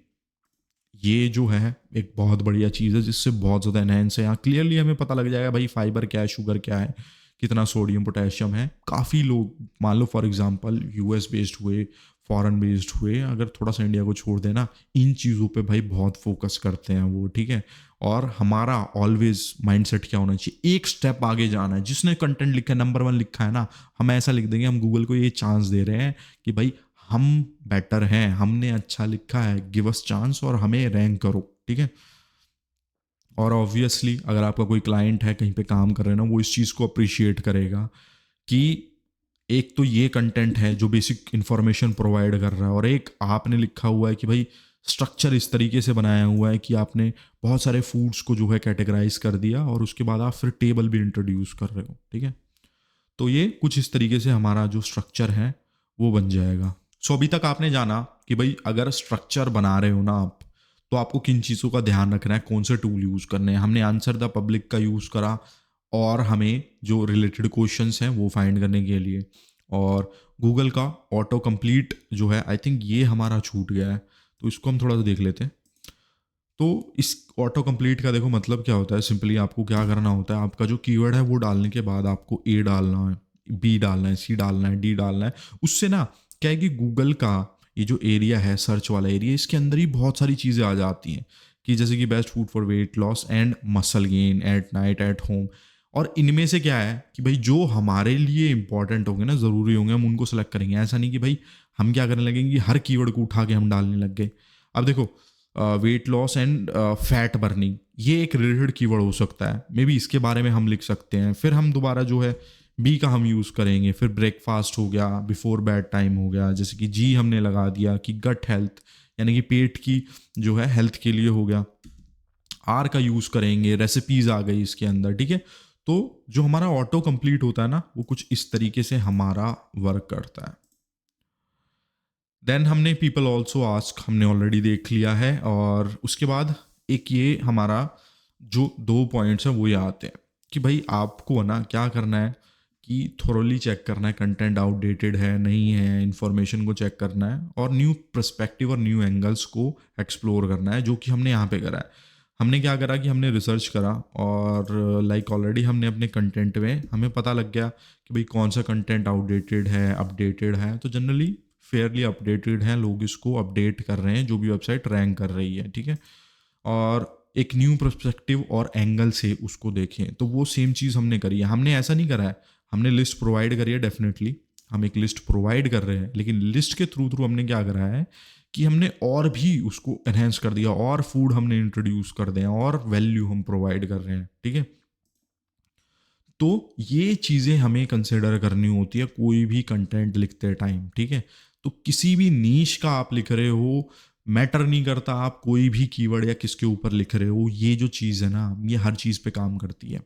ये जो है एक बहुत बढ़िया चीज़ है जिससे बहुत ज़्यादा एनहेंस है। यहाँ क्लियरली हमें पता लग जाएगा भाई फाइबर क्या है, शुगर क्या है, कितना सोडियम पोटेशियम है। काफ़ी लोग मान लो फॉर एग्जांपल यूएस बेस्ड हुए, फॉरेन बेस्ड हुए, अगर थोड़ा सा इंडिया को छोड़ देना, इन चीज़ों पे भाई बहुत फोकस करते हैं वो, ठीक है। और हमारा ऑलवेज माइंडसेट क्या होना चाहिए, एक स्टेप आगे जाना है। जिसने कंटेंट लिखा है, नंबर 1 लिखा है ना, हम ऐसा लिख देंगे, हम गूगल को ये चांस दे रहे हैं कि भाई हम बेटर हैं, हमने अच्छा लिखा है, गिव अस चांस और हमें रैंक करो, ठीक है। और ऑब्वियसली अगर आपका कोई क्लाइंट है, कहीं पे काम कर रहे हैं ना, वो इस चीज़ को अप्रिशिएट करेगा कि एक तो ये कंटेंट है जो बेसिक इन्फॉर्मेशन प्रोवाइड कर रहा है, और एक आपने लिखा हुआ है कि भाई स्ट्रक्चर इस तरीके से बनाया हुआ है कि आपने बहुत सारे फूड्स को जो है कैटेगराइज कर दिया, और उसके बाद आप फिर टेबल भी इंट्रोड्यूस कर रहे हो, ठीक है। तो ये कुछ इस तरीके से हमारा जो स्ट्रक्चर है वो बन जाएगा। सो अभी तक आपने जाना कि भाई अगर स्ट्रक्चर बना रहे हो ना आप, तो आपको किन चीज़ों का ध्यान रखना है, कौन से टूल यूज़ करने हैं। हमने आंसर द पब्लिक का यूज़ करा, और हमें जो रिलेटेड क्वेश्चंस हैं वो फाइंड करने के लिए, और गूगल का ऑटो कंप्लीट जो है, आई थिंक ये हमारा छूट गया है, तो इसको हम थोड़ा सा देख लेते हैं। तो इस ऑटो कंप्लीट का देखो मतलब क्या होता है, सिंपली आपको क्या करना होता है, आपका जो कीवर्ड है वो डालने के बाद आपको ए डालना है, बी डालना है, सी डालना है, डी डालना है। उससे ना क्या है कि गूगल का ये जो एरिया है, सर्च वाला एरिया, इसके अंदर ही बहुत सारी चीज़ें आ जाती हैं, कि जैसे कि best food for weight loss and muscle gain at night at home. और इनमें से क्या है कि भाई जो हमारे लिए इंपॉर्टेंट होंगे ना, ज़रूरी होंगे, हम उनको सेलेक्ट करेंगे। ऐसा नहीं कि भाई हम क्या करने लगेंगे, हर कीवर्ड को उठा के हम डालने लग गए। अब देखो, weight loss and fat burning, ये एक रिलेटेड कीवर्ड हो सकता है, मे बी इसके बारे में हम लिख सकते हैं। फिर हम दोबारा जो है बी का हम यूज़ करेंगे। फिर ब्रेकफास्ट हो गया, बिफोर बेड टाइम हो गया, जैसे कि जी हमने लगा दिया कि गट हेल्थ, यानी कि पेट की जो है हेल्थ के लिए हो गया। आर का यूज़ करेंगे, रेसिपीज़ आ गई इसके अंदर, ठीक है। तो जो हमारा ऑटो कंप्लीट होता है ना, वो कुछ इस तरीके से हमारा वर्क करता है। देन हमने पीपल ऑल्सो आस्क हमने ऑलरेडी देख लिया है, और उसके बाद एक ये हमारा जो 2 पॉइंट्स हैं वो ये आते हैं कि भाई आपको ना क्या करना है कि थोरोली चेक करना है, कंटेंट आउटडेटेड है नहीं है, इन्फॉर्मेशन को चेक करना है, और न्यू पर्सपेक्टिव और न्यू एंगल्स को एक्सप्लोर करना है, जो कि हमने यहाँ पे करा है। हमने क्या करा कि हमने रिसर्च करा, और लाइक ऑलरेडी हमने अपने कंटेंट में हमें पता लग गया कि भाई कौन सा कंटेंट आउटडेटेड है, अपडेटेड है। तो जनरली फेयरली अपडेटेड हैं, लोग इसको अपडेट कर रहे हैं, जो भी वेबसाइट रैंक कर रही है, ठीक है। और एक न्यू पर्सपेक्टिव और एंगल से उसको देखें, तो वो सेम चीज़ हमने करी है। हमने ऐसा नहीं करा है, हमने लिस्ट प्रोवाइड करी है, डेफिनेटली हम एक लिस्ट प्रोवाइड कर रहे हैं, लेकिन लिस्ट के थ्रू थ्रू हमने क्या करा है कि हमने और भी उसको एनहेंस कर दिया, और फूड हमने इंट्रोड्यूस कर दिया, और वैल्यू हम प्रोवाइड कर रहे हैं, ठीक है। तो ये चीज़ें हमें कंसिडर करनी होती है कोई भी कंटेंट लिखते टाइम, ठीक है। तो किसी भी नीश का आप लिख रहे हो, मैटर नहीं करता आप कोई भी कीवर्ड या किसके ऊपर लिख रहे हो, ये जो चीज़ है ना, ये हर चीज़ पे काम करती है।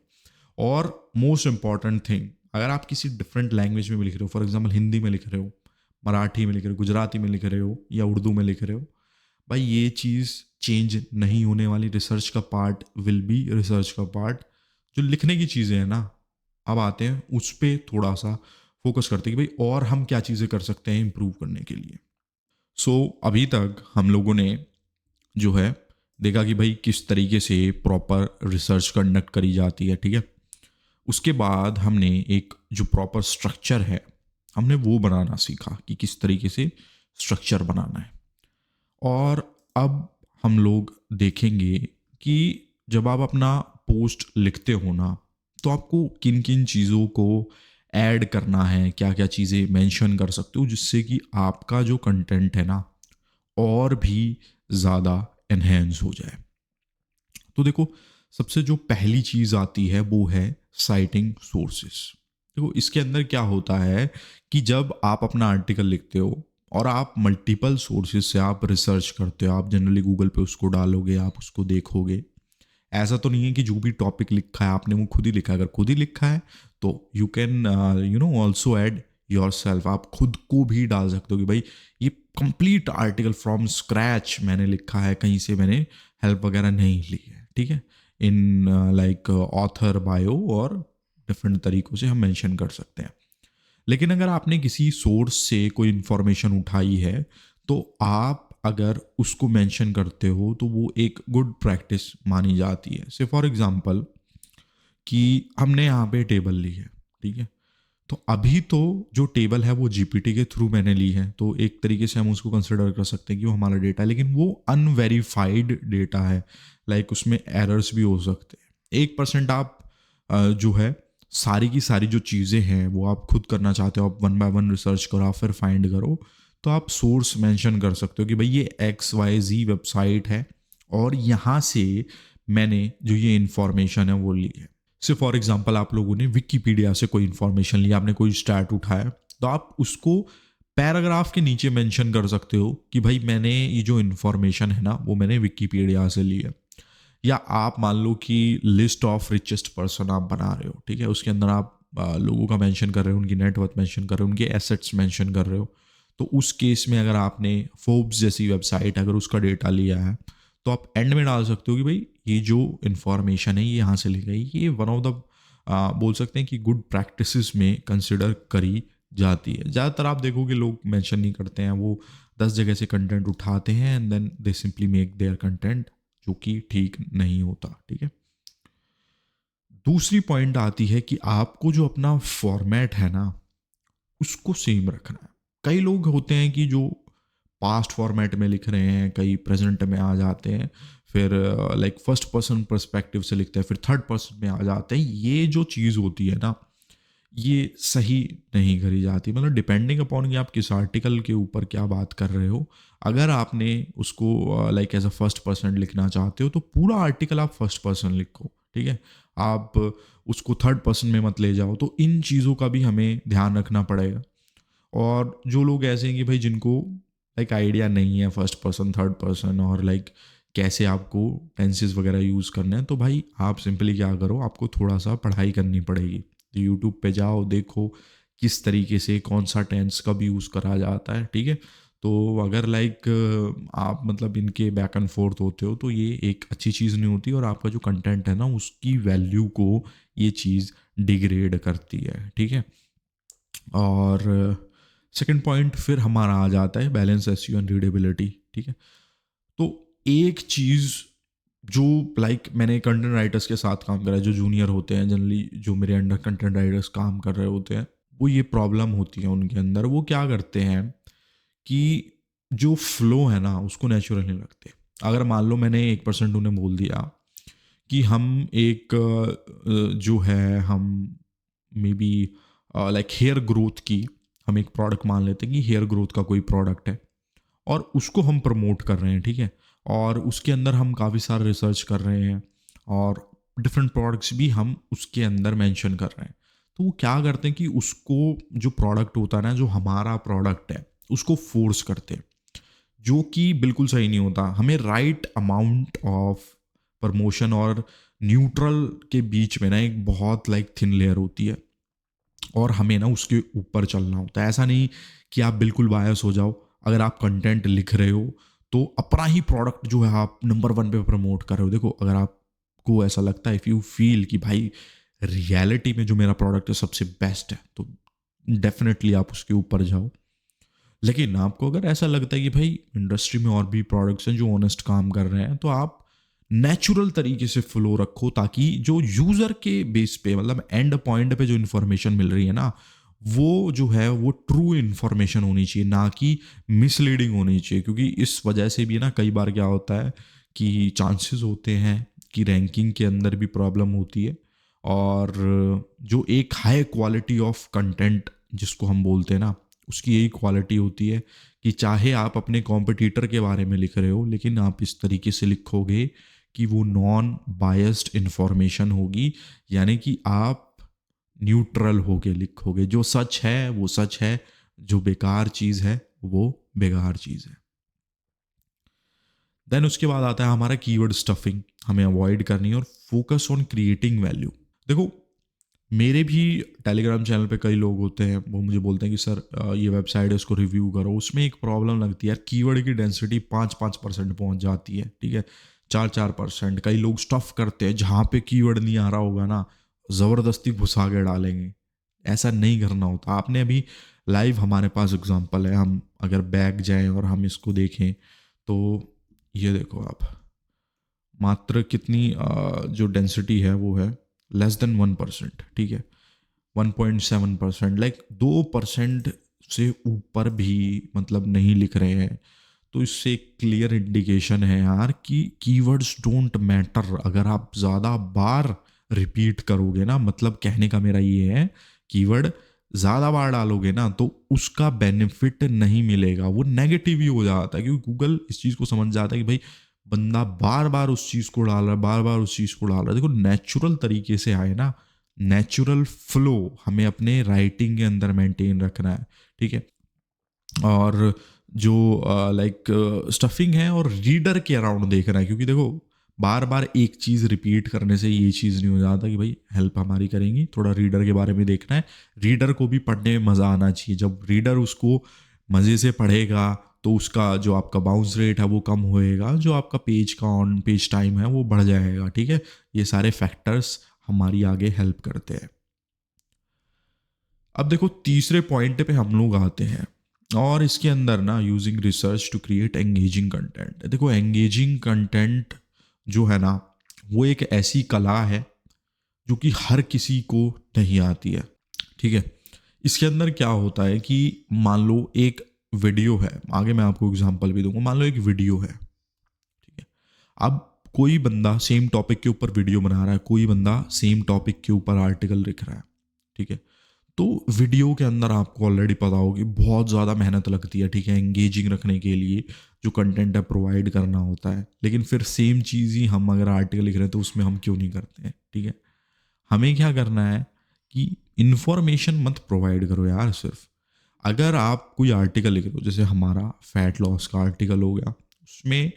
और मोस्ट इंपॉर्टेंट थिंग, अगर आप किसी डिफरेंट लैंग्वेज में भी लिख रहे हो, फॉर एग्जाम्पल हिंदी में लिख रहे हो, मराठी में लिख रहे हो, गुजराती में लिख रहे हो, या उर्दू में लिख रहे हो, भाई ये चीज़ चेंज नहीं होने वाली। रिसर्च का पार्ट विल बी रिसर्च का पार्ट। जो लिखने की चीज़ें हैं ना, अब आते हैं उस पर थोड़ा सा फोकस करते हैं कि भाई और हम क्या चीज़ें कर सकते हैं इम्प्रूव करने के लिए। सो अभी तक हम लोगों ने जो है देखा कि भाई किस तरीके से प्रॉपर रिसर्च कंडक्ट करी जाती है, ठीक है। उसके बाद हमने एक जो प्रॉपर स्ट्रक्चर है, हमने वो बनाना सीखा कि किस तरीके से स्ट्रक्चर बनाना है। और अब हम लोग देखेंगे कि जब आप अपना पोस्ट लिखते हो ना, तो आपको किन किन चीज़ों को ऐड करना है, क्या क्या चीज़ें मेंशन कर सकते हो, जिससे कि आपका जो कंटेंट है ना और भी ज़्यादा एनहेंस हो जाए। तो देखो, सबसे जो पहली चीज़ आती है वो है साइटिंग सोर्सेस। देखो इसके अंदर क्या होता है कि जब आप अपना आर्टिकल लिखते हो और आप मल्टीपल सोर्सेज से आप रिसर्च करते हो, आप जनरली गूगल पे उसको डालोगे, आप उसको देखोगे। ऐसा तो नहीं है कि जो भी टॉपिक लिखा है आपने वो खुद ही लिखा है। अगर खुद ही लिखा है तो you can also add your self, आप खुद को भी डाल सकते हो कि भाई ये कंप्लीट आर्टिकल फ्रॉम स्क्रैच मैंने लिखा है, कहीं से मैंने हेल्प वगैरह नहीं ली है, ठीक है। इन लाइक ऑथर बायो और डिफरेंट तरीक़ों से हम मेंशन कर सकते हैं। लेकिन अगर आपने किसी सोर्स से कोई इन्फॉर्मेशन उठाई है तो आप अगर उसको मेंशन करते हो तो वो एक गुड प्रैक्टिस मानी जाती है। से फॉर एग्जांपल कि हमने यहाँ पे टेबल ली है, ठीक है। तो अभी तो जो टेबल है वो जीपीटी के थ्रू मैंने ली है, तो एक तरीके से हम उसको कंसिडर कर सकते हैं कि वो हमारा डेटा है, लेकिन वो अनवेरीफाइड डेटा है। लाइक उसमें एरर्स भी हो सकते हैं। 1% आप जो है सारी की सारी जो चीज़ें हैं वो आप खुद करना चाहते हो, आप वन बाय वन रिसर्च करो, आप फिर फाइंड करो, तो आप सोर्स मेंशन कर सकते हो कि भाई ये XYZ वेबसाइट है और यहाँ से मैंने जो ये इन्फॉर्मेशन है वो ली है। से फॉर एग्जांपल आप लोगों ने विकीपीडिया से कोई इन्फॉर्मेशन लिया, आपने कोई स्टैट उठाया, तो आप उसको पैराग्राफ के नीचे मेंशन कर सकते हो कि भाई मैंने ये जो इन्फॉर्मेशन है ना वो मैंने विकीपीडिया से ली है। या आप मान लो कि लिस्ट ऑफ रिचेस्ट पर्सन आप बना रहे हो, ठीक है, उसके अंदर आप लोगों का मेंशन कर रहे हो, उनकी नेटवर्थ मेंशन कर रहे हो, उनके एसेट्स मेंशन कर रहे हो, तो उस केस में अगर आपने फोर्ब्स जैसी वेबसाइट अगर उसका डेटा लिया है तो आप एंड में डाल सकते हो कि भाई ये जो इन्फॉर्मेशन है ये यहाँ से ली गई, ये वन ऑफ द बोल सकते हैं कि गुड प्रैक्टिसेस में कंसिडर करी जाती है। ज़्यादातर आप देखोगे लोग मेंशन नहीं करते हैं, वो 10 जगह से कंटेंट उठाते हैं and then they simply make their content, जो कि ठीक नहीं होता। ठीक है, दूसरी पॉइंट आती है कि आपको जो अपना फॉर्मेट है ना उसको सेम रखना है। कई लोग होते हैं कि जो पास्ट फॉर्मेट में लिख रहे हैं, कई प्रेजेंट में आ जाते हैं, फिर लाइक फर्स्ट पर्सन पर्सपेक्टिव से लिखते हैं, फिर थर्ड पर्सन में आ जाते हैं। ये जो चीज़ होती है ना ये सही नहीं करी जाती, मतलब डिपेंडिंग अपॉन कि आप किस आर्टिकल के ऊपर क्या बात कर रहे हो। अगर आपने उसको like as a first person लिखना चाहते हो तो पूरा आर्टिकल आप फर्स्ट पर्सन लिखो, ठीक है, आप उसको थर्ड पर्सन में मत ले जाओ। तो इन चीज़ों का भी हमें ध्यान रखना पड़ेगा। और जो लोग ऐसे हैं कि भाई जिनको लाइक आइडिया नहीं है फर्स्ट पर्सन थर्ड पर्सन और लाइक कैसे आपको टेंसेस वगैरह यूज़ करने हैं, तो भाई आप सिंपली क्या करो, आपको थोड़ा सा पढ़ाई करनी पड़ेगी। तो यूट्यूब पे जाओ, देखो किस तरीके से कौन सा टेंस कब यूज़ करा जाता है, ठीक है। तो अगर लाइक आप मतलब इनके बैक एंड फोर्थ होते हो तो ये एक अच्छी चीज़ नहीं होती और आपका जो कंटेंट है ना उसकी वैल्यू को ये चीज़ डिग्रेड करती है, ठीक है। और सेकंड पॉइंट फिर हमारा आ जाता है बैलेंस एसईओ एंड रीडेबिलिटी, ठीक है। तो एक चीज़ जो लाइक मैंने कंटेंट राइटर्स के साथ काम करा है, जो जूनियर होते हैं जनरली, जो मेरे अंडर कंटेंट राइटर्स काम कर रहे होते हैं, वो ये प्रॉब्लम होती है उनके अंदर। वो क्या करते हैं कि जो फ्लो है ना उसको नेचुरल नहीं लगते। अगर मान लो मैंने 1% उन्हें बोल दिया कि हम एक जो है हम maybe like hair growth की हम एक प्रोडक्ट मान लेते हैं कि हेयर ग्रोथ का कोई प्रोडक्ट है और उसको हम प्रमोट कर रहे हैं, ठीक है, और उसके अंदर हम काफ़ी सारा रिसर्च कर रहे हैं और डिफरेंट प्रोडक्ट्स भी हम उसके अंदर मेंशन कर रहे हैं। तो वो क्या करते हैं कि उसको जो प्रोडक्ट होता है ना, जो हमारा प्रोडक्ट है उसको फोर्स करते हैं, जो कि बिल्कुल सही नहीं होता। हमें राइट अमाउंट ऑफ प्रमोशन और न्यूट्रल के बीच में ना एक बहुत लाइक थिन लेयर होती है और हमें ना उसके ऊपर चलना होता है। ऐसा नहीं कि आप बिल्कुल बायस हो जाओ। अगर आप कंटेंट लिख रहे हो तो अपना ही प्रोडक्ट जो है आप नंबर 1 पे प्रमोट कर रहे हो। देखो, अगर आपको ऐसा लगता है, इफ़ यू फील कि भाई रियलिटी में जो मेरा प्रोडक्ट है सबसे बेस्ट है, तो डेफिनेटली आप उसके ऊपर जाओ। लेकिन आपको अगर ऐसा लगता है कि भाई इंडस्ट्री में और भी प्रोडक्ट्स हैं जो ऑनेस्ट काम कर रहे हैं, तो आप नेचुरल तरीके से फ्लो रखो, ताकि जो यूज़र के बेस पे मतलब एंड पॉइंट पे जो इन्फॉर्मेशन मिल रही है ना वो जो है वो ट्रू इन्फॉर्मेशन होनी चाहिए, ना कि मिसलीडिंग होनी चाहिए। क्योंकि इस वजह से भी ना कई बार क्या होता है कि चांसेस होते हैं कि रैंकिंग के अंदर भी प्रॉब्लम होती है। और जो एक हाई क्वालिटी ऑफ कंटेंट जिसको हम बोलते हैं ना, उसकी यही क्वालिटी होती है कि चाहे आप अपने कॉम्पिटिटर के बारे में लिख रहे हो, लेकिन आप इस तरीके से लिखोगे कि वो नॉन बायस्ड इन्फॉर्मेशन होगी, यानी कि आप न्यूट्रल होके लिखोगे। जो सच है वो सच है, जो बेकार चीज़ है वो बेकार चीज़ है। देन उसके बाद आता है हमारा कीवर्ड स्टफिंग, हमें अवॉइड करनी है और फोकस ऑन क्रिएटिंग वैल्यू। देखो, मेरे भी टेलीग्राम चैनल पे कई लोग होते हैं, वो मुझे बोलते हैं कि सर ये वेबसाइट है, इसको रिव्यू करो। उसमें एक प्रॉब्लम लगती है यार, कीवर्ड की डेंसिटी 5% पहुंच जाती है, ठीक है, 4% कई लोग स्टफ करते हैं, जहाँ पे कीवर्ड नहीं आ रहा होगा ना ज़बरदस्ती घुसा के डालेंगे। ऐसा नहीं करना होता। आपने अभी लाइव हमारे पास एग्जांपल है, हम अगर बैक जाएं और हम इसको देखें तो ये देखो आप, मात्र कितनी जो डेंसिटी है वो है लेस देन 1%, ठीक है। 1.7%, लाइक 2% से ऊपर भी मतलब नहीं लिख रहे हैं। तो इससे एक क्लियर इंडिकेशन है यार कि कीवर्ड्स डोंट मैटर। अगर आप ज़्यादा बार रिपीट करोगे ना, मतलब कहने का मेरा ये है, कीवर्ड ज़्यादा बार डालोगे ना तो उसका बेनिफिट नहीं मिलेगा, वो नेगेटिव ही हो जाता है, क्योंकि गूगल इस चीज़ को समझ जाता है कि भाई बंदा बार बार उस चीज़ को डाल रहा है, बार बार उस चीज़ को डाल रहा है। देखो नेचुरल तरीके से आए ना, नेचुरल फ्लो हमें अपने राइटिंग के अंदर मेंटेन रखना है, ठीक है। और जो लाइक स्टफिंग है और रीडर के अराउंड देखना है, क्योंकि देखो बार बार एक चीज़ रिपीट करने से ये चीज़ नहीं हो जाता कि भाई हेल्प हमारी करेंगी, थोड़ा रीडर के बारे में देखना है। रीडर को भी पढ़ने में मज़ा आना चाहिए। जब रीडर उसको मज़े से पढ़ेगा तो उसका जो आपका बाउंस रेट है वो कम होएगा, जो आपका पेज का ऑन पेज टाइम है वो बढ़ जाएगा, ठीक है। ये सारे फैक्टर्स हमारी आगे हेल्प करते हैं। अब देखो तीसरे पॉइंट पे हम लोग आते हैं, और इसके अंदर ना using research to create engaging content. देखो एंगेजिंग कंटेंट जो है ना वो एक ऐसी कला है जो कि हर किसी को नहीं आती है, ठीक है। इसके अंदर क्या होता है कि मान लो एक वीडियो है, आगे मैं आपको एग्जांपल भी दूंगा। मान लो एक वीडियो है, ठीक है। अब कोई बंदा सेम टॉपिक के ऊपर वीडियो बना रहा है, कोई बंदा सेम टॉपिक के ऊपर आर्टिकल लिख रहा है, ठीक है। तो वीडियो के अंदर आपको ऑलरेडी पता होगी बहुत ज़्यादा मेहनत लगती है, ठीक है, एंगेजिंग रखने के लिए जो कंटेंट है प्रोवाइड करना होता है। लेकिन फिर सेम चीज़ ही हम अगर आर्टिकल लिख रहे हैं तो उसमें हम क्यों नहीं करते हैं, ठीक है। हमें क्या करना है कि इन्फॉर्मेशन मत प्रोवाइड करो यार। सिर्फ अगर आप कोई आर्टिकल लिख रहे हो, जैसे हमारा फैट लॉस का आर्टिकल हो गया, उसमें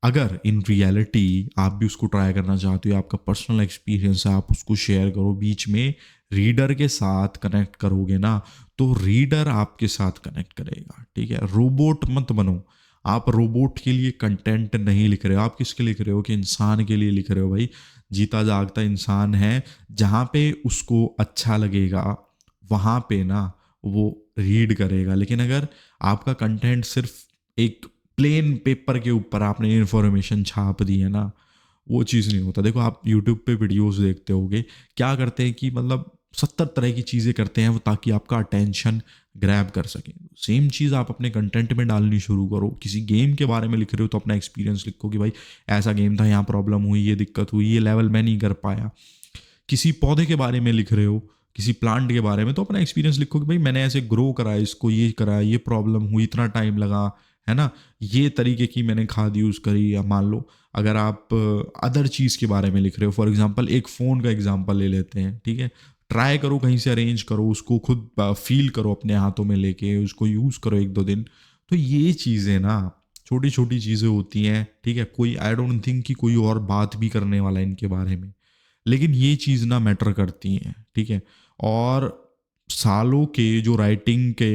अगर इन रियलिटी आप भी उसको ट्राई करना चाहते हो, आपका पर्सनल एक्सपीरियंस है, आप उसको शेयर करो, बीच में रीडर के साथ कनेक्ट करोगे ना तो रीडर आपके साथ कनेक्ट करेगा, ठीक है। रोबोट मत बनो। आप रोबोट के लिए कंटेंट नहीं लिख रहे हो, आप किसके लिख रहे हो कि इंसान के लिए लिख रहे हो। भाई जीता जागता इंसान है, जहाँ पे उसको अच्छा लगेगा वहाँ पे ना वो रीड करेगा। लेकिन अगर आपका कंटेंट सिर्फ एक प्लेन पेपर के ऊपर आपने इन्फॉर्मेशन छाप दी है ना, वो चीज़ नहीं होता। देखो आप यूट्यूब पे वीडियोस देखते होगे, क्या करते हैं कि मतलब 70 तरह की चीज़ें करते हैं वो, ताकि आपका अटेंशन ग्रैब कर सकें। सेम चीज़ आप अपने कंटेंट में डालनी शुरू करो। किसी गेम के बारे में लिख रहे हो तो अपना एक्सपीरियंस लिखो कि भाई ऐसा गेम था, यहाँ प्रॉब्लम हुई, ये दिक्कत हुई, ये लेवल मैं नहीं कर पाया। किसी पौधे के बारे में लिख रहे हो, किसी प्लांट के बारे में, तो अपना एक्सपीरियंस लिखो कि भाई मैंने ऐसे ग्रो करा, इसको ये करा, ये प्रॉब्लम हुई, इतना टाइम लगा, है ना, ये तरीके की मैंने खाद यूज़ करी। या मान लो अगर आप अदर चीज़ के बारे में लिख रहे हो, फॉर एग्जांपल एक फ़ोन का एग्जांपल ले लेते हैं, ठीक है। ट्राई करो कहीं से अरेंज करो उसको, खुद फील करो अपने हाथों में लेके, उसको यूज़ करो 1-2 दिन। तो ये चीज़ें ना छोटी छोटी चीज़ें होती हैं, ठीक है। कोई आई डोंट थिंक कि कोई और बात भी करने वाला है इनके बारे में, लेकिन ये चीज़ ना मैटर करती हैं, ठीक है। और सालों के जो राइटिंग के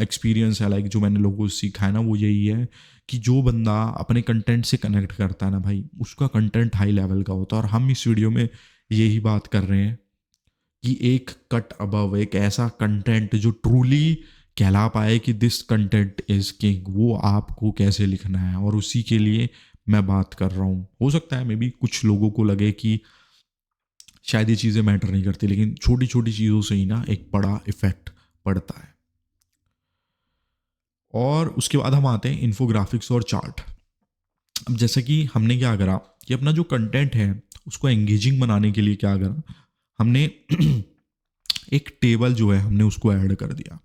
एक्सपीरियंस है, लाइक जो मैंने लोगों को सीखा है ना, वो यही है कि जो बंदा अपने कंटेंट से कनेक्ट करता है ना भाई, उसका कंटेंट हाई लेवल का होता है। और हम इस वीडियो में यही बात कर रहे हैं कि एक कट अबव, एक ऐसा कंटेंट जो ट्रूली कहला पाए कि दिस कंटेंट इज किंग, वो आपको कैसे लिखना है, और उसी के लिए मैं बात कर रहा हूँ। हो सकता है मे बी कुछ लोगों को लगे कि शायद ये चीज़ें मैटर नहीं करती, लेकिन छोटी छोटी चीज़ों से ही ना एक बड़ा इफेक्ट पड़ता है। और उसके बाद हम आते हैं इन्फोग्राफिक्स और चार्ट। अब जैसे कि हमने क्या करा कि अपना जो कंटेंट है उसको एंगेजिंग बनाने के लिए क्या करा, हमने एक टेबल जो है हमने उसको ऐड कर दिया।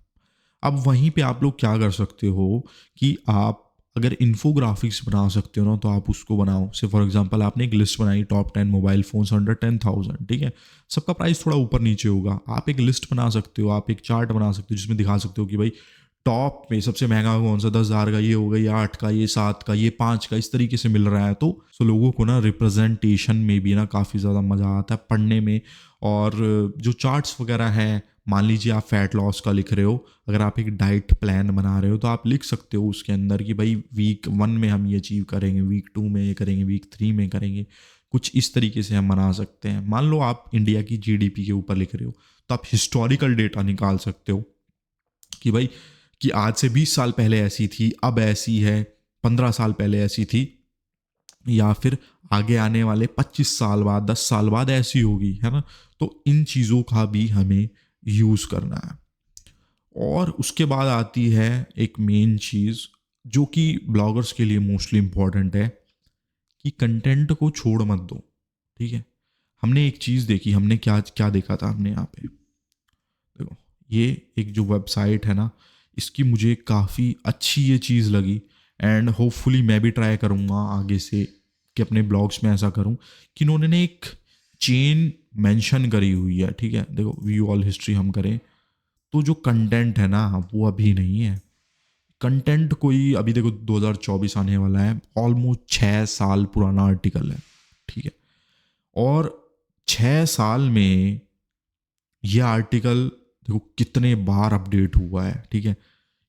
अब वहीं पे आप लोग क्या कर सकते हो कि आप अगर इन्फोग्राफिक्स बना सकते हो ना तो आप उसको बनाओ। से फॉर एग्जांपल आपने एक लिस्ट बनाई, टॉप 10 मोबाइल फोन्स अंडर 10,000, ठीक है। सबका प्राइस थोड़ा ऊपर नीचे होगा, आप एक लिस्ट बना सकते हो, आप एक चार्ट बना सकते हो जिसमें दिखा सकते हो कि भाई टॉप में सबसे महंगा कौन सा, 10,000 का ये होगा, ये 8 का, ये 7 का, ये 5 का, इस तरीके से मिल रहा है। तो लोगों को ना रिप्रेजेंटेशन में भी ना काफ़ी ज़्यादा मज़ा आता है पढ़ने में। और जो चार्ट्स वगैरह हैं, मान लीजिए आप फैट लॉस का लिख रहे हो, अगर आप एक डाइट प्लान बना रहे हो तो आप लिख सकते हो उसके अंदर कि भाई वीक 1 में हम ये अचीव करेंगे, वीक 2 में ये करेंगे, वीक 3 में करेंगे। कुछ इस तरीके से हम बना सकते हैं। मान लो आप इंडिया की जीडीपी के ऊपर लिख रहे हो तो आप हिस्टोरिकल डेटा निकाल सकते हो कि भाई कि आज से 20 साल पहले ऐसी थी, अब ऐसी है, 15 साल पहले ऐसी थी, या फिर आगे आने वाले 25 साल बाद 10 साल बाद ऐसी होगी, है ना। तो इन चीज़ों का भी हमें यूज़ करना है। और उसके बाद आती है एक मेन चीज़ जो कि ब्लॉगर्स के लिए मोस्टली इम्पॉर्टेंट है, कि कंटेंट को छोड़ मत दो। ठीक है, हमने एक चीज़ देखी, हमने क्या क्या देखा था, हमने यहाँ पे देखो, ये एक जो वेबसाइट है ना, इसकी मुझे काफ़ी अच्छी ये चीज़ लगी। एंड होपफुली मैं भी ट्राई करूँगा आगे से कि अपने ब्लॉग्स में ऐसा करूँ कि इन्होंने एक चेन मेंशन करी हुई है। ठीक है, देखो व्यू ऑल हिस्ट्री हम करें तो जो कंटेंट है ना वो अभी नहीं है। कंटेंट कोई अभी देखो 2024 आने वाला है, ऑलमोस्ट 6 साल पुराना आर्टिकल है। ठीक है, और 6 साल में ये आर्टिकल देखो कितने बार अपडेट हुआ है। ठीक है,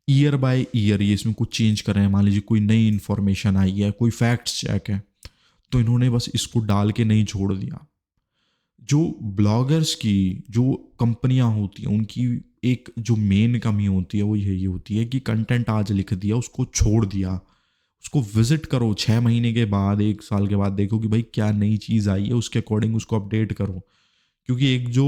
ईयर बाय ईयर ये इसमें कुछ चेंज कर रहे हैं। मान लीजिए कोई नई इन्फॉर्मेशन आई है, कोई फैक्ट्स चेक है, तो इन्होंने बस इसको डाल के नहीं छोड़ दिया। जो ब्लॉगर्स की जो कंपनियां होती हैं उनकी एक जो मेन कमी होती है वो यही होती है कि कंटेंट आज लिख दिया, उसको छोड़ दिया, उसको विजिट करो 6 महीने के बाद, 1 साल के बाद, देखो कि भाई क्या नई चीज़ आई है, उसके अकॉर्डिंग उसको अपडेट करो। क्योंकि एक जो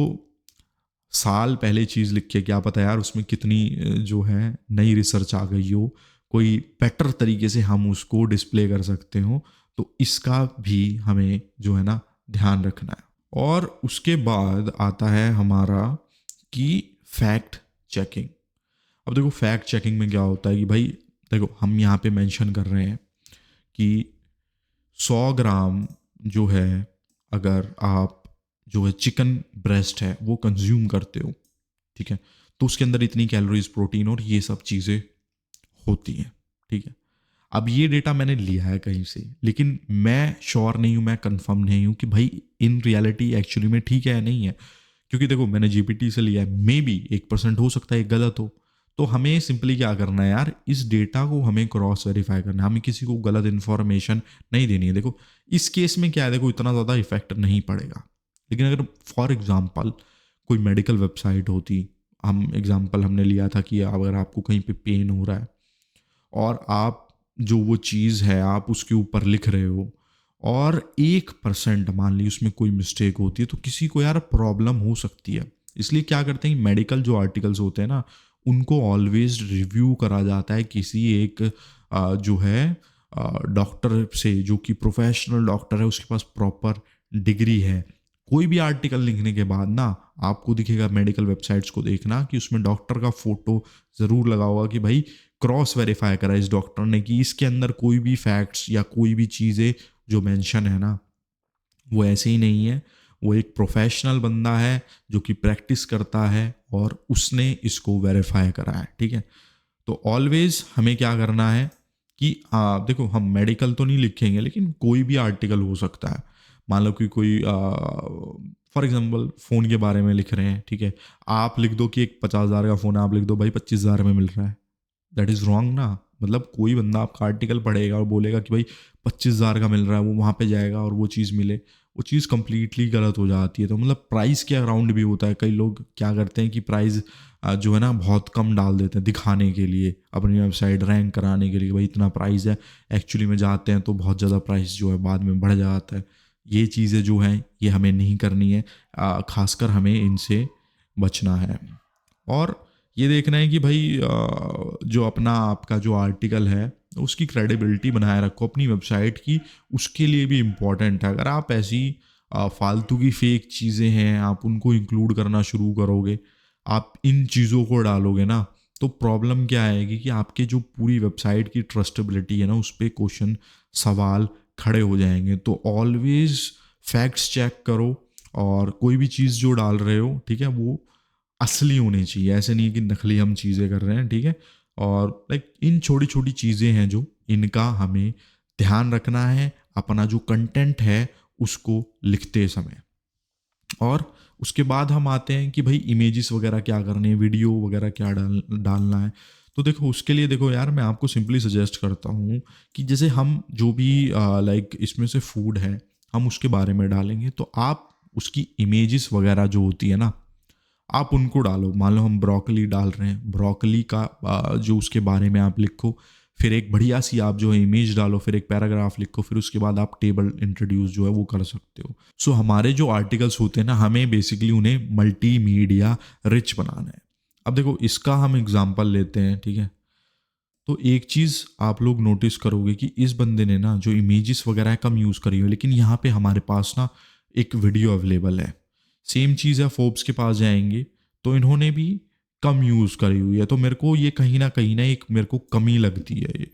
साल पहले चीज़ लिख के क्या पता यार उसमें कितनी जो है नई रिसर्च आ गई हो, कोई बेटर तरीके से हम उसको डिस्प्ले कर सकते हो। तो इसका भी हमें जो है ना ध्यान रखना है। और उसके बाद आता है हमारा कि फैक्ट चेकिंग। अब देखो फैक्ट चेकिंग में क्या होता है कि भाई देखो हम यहाँ पे मेंशन कर रहे हैं कि 100 ग्राम जो है, अगर आप जो है चिकन ब्रेस्ट है वो कंज्यूम करते हो, ठीक है, तो उसके अंदर इतनी कैलोरीज, प्रोटीन और ये सब चीज़ें होती हैं। ठीक है, अब ये डेटा मैंने लिया है कहीं से, लेकिन मैं श्योर नहीं हूँ, मैं कंफर्म नहीं हूँ कि भाई इन रियलिटी एक्चुअली में ठीक है या नहीं है। क्योंकि देखो मैंने जीपीटी से लिया है, मे बी 1% हो सकता है गलत हो। तो हमें सिंपली क्या करना है यार, इस डेटा को हमें क्रॉस वेरीफाई करना है, हमें किसी को गलत इन्फॉर्मेशन नहीं देनी है। देखो इस केस में क्या है, देखो इतना ज़्यादा इफेक्ट नहीं पड़ेगा। लेकिन अगर फॉर एग्जाम्पल कोई मेडिकल वेबसाइट होती, हम एग्जाम्पल हमने लिया था कि अगर आपको कहीं पे पेन हो रहा है और आप जो वो चीज़ है आप उसके ऊपर लिख रहे हो और 1% मान ली उसमें कोई मिस्टेक होती है, तो किसी को यार प्रॉब्लम हो सकती है। इसलिए क्या करते हैं, मेडिकल जो आर्टिकल्स होते हैं ना उनको ऑलवेज रिव्यू करा जाता है किसी एक जो है डॉक्टर से, जो कि प्रोफेशनल डॉक्टर है, उसके पास प्रॉपर डिग्री है। कोई भी आर्टिकल लिखने के बाद ना आपको दिखेगा मेडिकल वेबसाइट्स को देखना कि उसमें डॉक्टर का फोटो ज़रूर लगा होगा कि भाई क्रॉस वेरीफाई करा इस डॉक्टर ने कि इसके अंदर कोई भी फैक्ट्स या कोई भी चीज़ें जो मेंशन है ना वो ऐसे ही नहीं है। वो एक प्रोफेशनल बंदा है जो कि प्रैक्टिस करता है और उसने इसको वेरीफाई करा है। ठीक है, तो ऑलवेज हमें क्या करना है कि देखो हम मेडिकल तो नहीं लिखेंगे, लेकिन कोई भी आर्टिकल हो सकता है। मान लो कि कोई फॉर एग्जांपल फ़ोन के बारे में लिख रहे हैं, ठीक है, आप लिख दो कि एक 50,000 का फ़ोन है, आप लिख दो भाई 25,000 में मिल रहा है। दैट इज़ रॉन्ग ना। मतलब कोई बंदा आपका आर्टिकल पढ़ेगा और बोलेगा कि भाई 25,000 का मिल रहा है, वो वहाँ पे जाएगा और वो चीज़ मिले, वो चीज़ कंप्लीटली गलत हो जाती है। तो मतलब प्राइस के अराउंड भी होता है, कई लोग क्या करते हैं कि प्राइस जो है ना बहुत कम डाल देते हैं दिखाने के लिए, अपनी वेबसाइट रैंक कराने के लिए, भाई इतना प्राइस है। एक्चुअली में जाते हैं तो बहुत ज़्यादा प्राइस जो है बाद में बढ़ जाता है। ये चीज़ें जो हैं ये हमें नहीं करनी है, खासकर हमें इनसे बचना है। और ये देखना है कि भाई जो अपना आपका जो आर्टिकल है उसकी क्रेडिबिलिटी बनाए रखो अपनी वेबसाइट की, उसके लिए भी इम्पॉर्टेंट है। अगर आप ऐसी फालतू की फेक चीज़ें हैं आप उनको इंक्लूड करना शुरू करोगे, आप इन चीज़ों को डालोगे ना, तो प्रॉब्लम क्या आएगी कि आपके जो पूरी वेबसाइट की ट्रस्टेबिलिटी है ना उस पर क्वेश्चन, सवाल खड़े हो जाएंगे। तो ऑलवेज फैक्ट्स चेक करो और कोई भी चीज़ जो डाल रहे हो, ठीक है, वो असली होनी चाहिए। ऐसे नहीं कि नकली हम चीज़ें कर रहे हैं। ठीक है, और लाइक इन छोटी छोटी चीज़ें हैं जो इनका हमें ध्यान रखना है अपना जो कंटेंट है उसको लिखते समय। और उसके बाद हम आते हैं कि भाई इमेजेस वगैरह क्या करने हैं, वीडियो वगैरह क्या डालना है। तो देखो उसके लिए देखो यार मैं आपको सिंपली सजेस्ट करता हूँ कि जैसे हम जो भी लाइक इसमें से फूड है हम उसके बारे में डालेंगे, तो आप उसकी इमेजेस वगैरह जो होती है ना आप उनको डालो। मान लो हम ब्रोकली डाल रहे हैं, ब्रोकली का जो उसके बारे में आप लिखो, फिर एक बढ़िया सी आप जो है इमेज डालो, फिर एक पैराग्राफ लिखो, फिर उसके बाद आप टेबल इंट्रोड्यूस जो है वो कर सकते हो। सो हमारे जो आर्टिकल्स होते हैं ना, हमें बेसिकली उन्हें मल्टीमीडिया रिच बनाना है। अब देखो इसका हम एग्जांपल लेते हैं, ठीक है। तो एक चीज़ आप लोग नोटिस करोगे कि इस बंदे ने ना जो इमेजेस वगैरह है कम यूज़ करी हुई है, लेकिन यहाँ पे हमारे पास ना एक वीडियो अवेलेबल है। सेम चीज़ है, फोर्ब्स के पास जाएंगे तो इन्होंने भी कम यूज़ करी हुई है, तो मेरे को ये कहीं ना एक मेरे को कमी लगती है ये।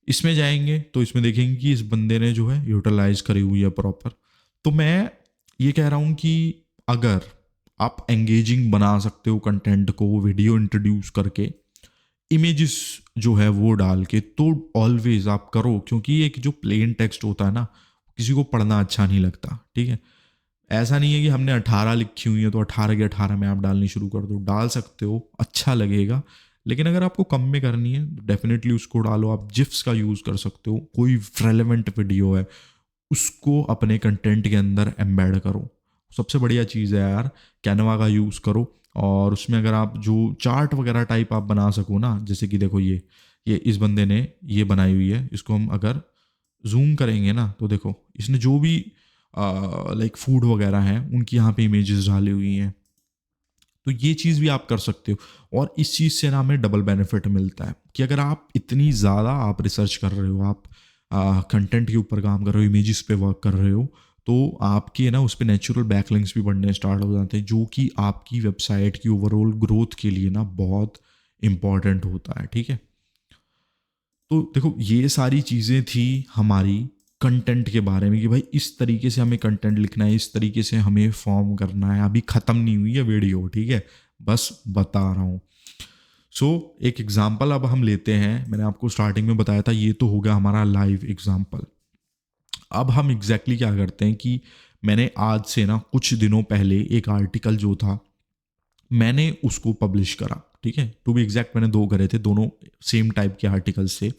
इसमें जाएंगे तो इसमें देखेंगे कि इस बंदे ने जो है यूटिलाइज करी हुई है प्रॉपर। तो मैं ये कह रहा हूँ कि अगर आप एंगेजिंग बना सकते हो कंटेंट को वीडियो इंट्रोड्यूस करके, इमेजेस जो है वो डाल के, तो ऑलवेज आप करो, क्योंकि एक जो प्लेन टेक्स्ट होता है ना, किसी को पढ़ना अच्छा नहीं लगता, ठीक है। ऐसा नहीं है कि हमने 18 लिखी हुई है तो 18 के 18 में आप डालनी शुरू कर दो, डाल सकते हो, अच्छा लगेगा। लेकिन अगर आपको कम में करनी है तो डेफिनेटली उसको डालो। आप जिफ्स का यूज़ कर सकते हो, कोई रेलेवेंट वीडियो है उसको अपने कंटेंट के अंदर एम्बेड करो। सबसे बढ़िया चीज़ है यार, कैनवा का यूज़ करो, और उसमें अगर आप जो चार्ट वगैरह टाइप आप बना सको ना, जैसे कि देखो ये इस बंदे ने ये बनाई हुई है, इसको हम अगर जूम करेंगे ना तो देखो इसने जो भी लाइक फूड वगैरह हैं उनकी यहाँ पे इमेजेस डाली हुई हैं। तो ये चीज़ भी आप कर सकते हो, और इस चीज़ से ना हमें डबल बेनिफिट मिलता है कि अगर आप इतनी ज़्यादा आप रिसर्च कर रहे हो, आप कंटेंट के ऊपर काम कर रहे हो, इमेजेस पे वर्क कर रहे हो, तो आपके ना उस पर नेचुरल बैकलिंक्स भी बढ़ने स्टार्ट हो जाते हैं, जो कि आपकी वेबसाइट की ओवरऑल ग्रोथ के लिए ना बहुत इंपॉर्टेंट होता है, ठीक है। तो देखो ये सारी चीज़ें थी हमारी कंटेंट के बारे में कि भाई इस तरीके से हमें कंटेंट लिखना है, इस तरीके से हमें फॉर्म करना है। अभी ख़त्म नहीं हुई है वीडियो, ठीक है, बस बता रहा हूँ। सो एक एग्जांपल अब हम लेते हैं। मैंने आपको स्टार्टिंग में बताया था, ये तो हो गया हमारा लाइव एग्जांपल। अब हम एग्जैक्टली क्या करते हैं कि मैंने आज से ना कुछ दिनों पहले एक आर्टिकल जो था मैंने उसको पब्लिश करा, ठीक है। टू बी एग्जैक्ट मैंने 2 करे थे, दोनों सेम टाइप के आर्टिकल्स थे,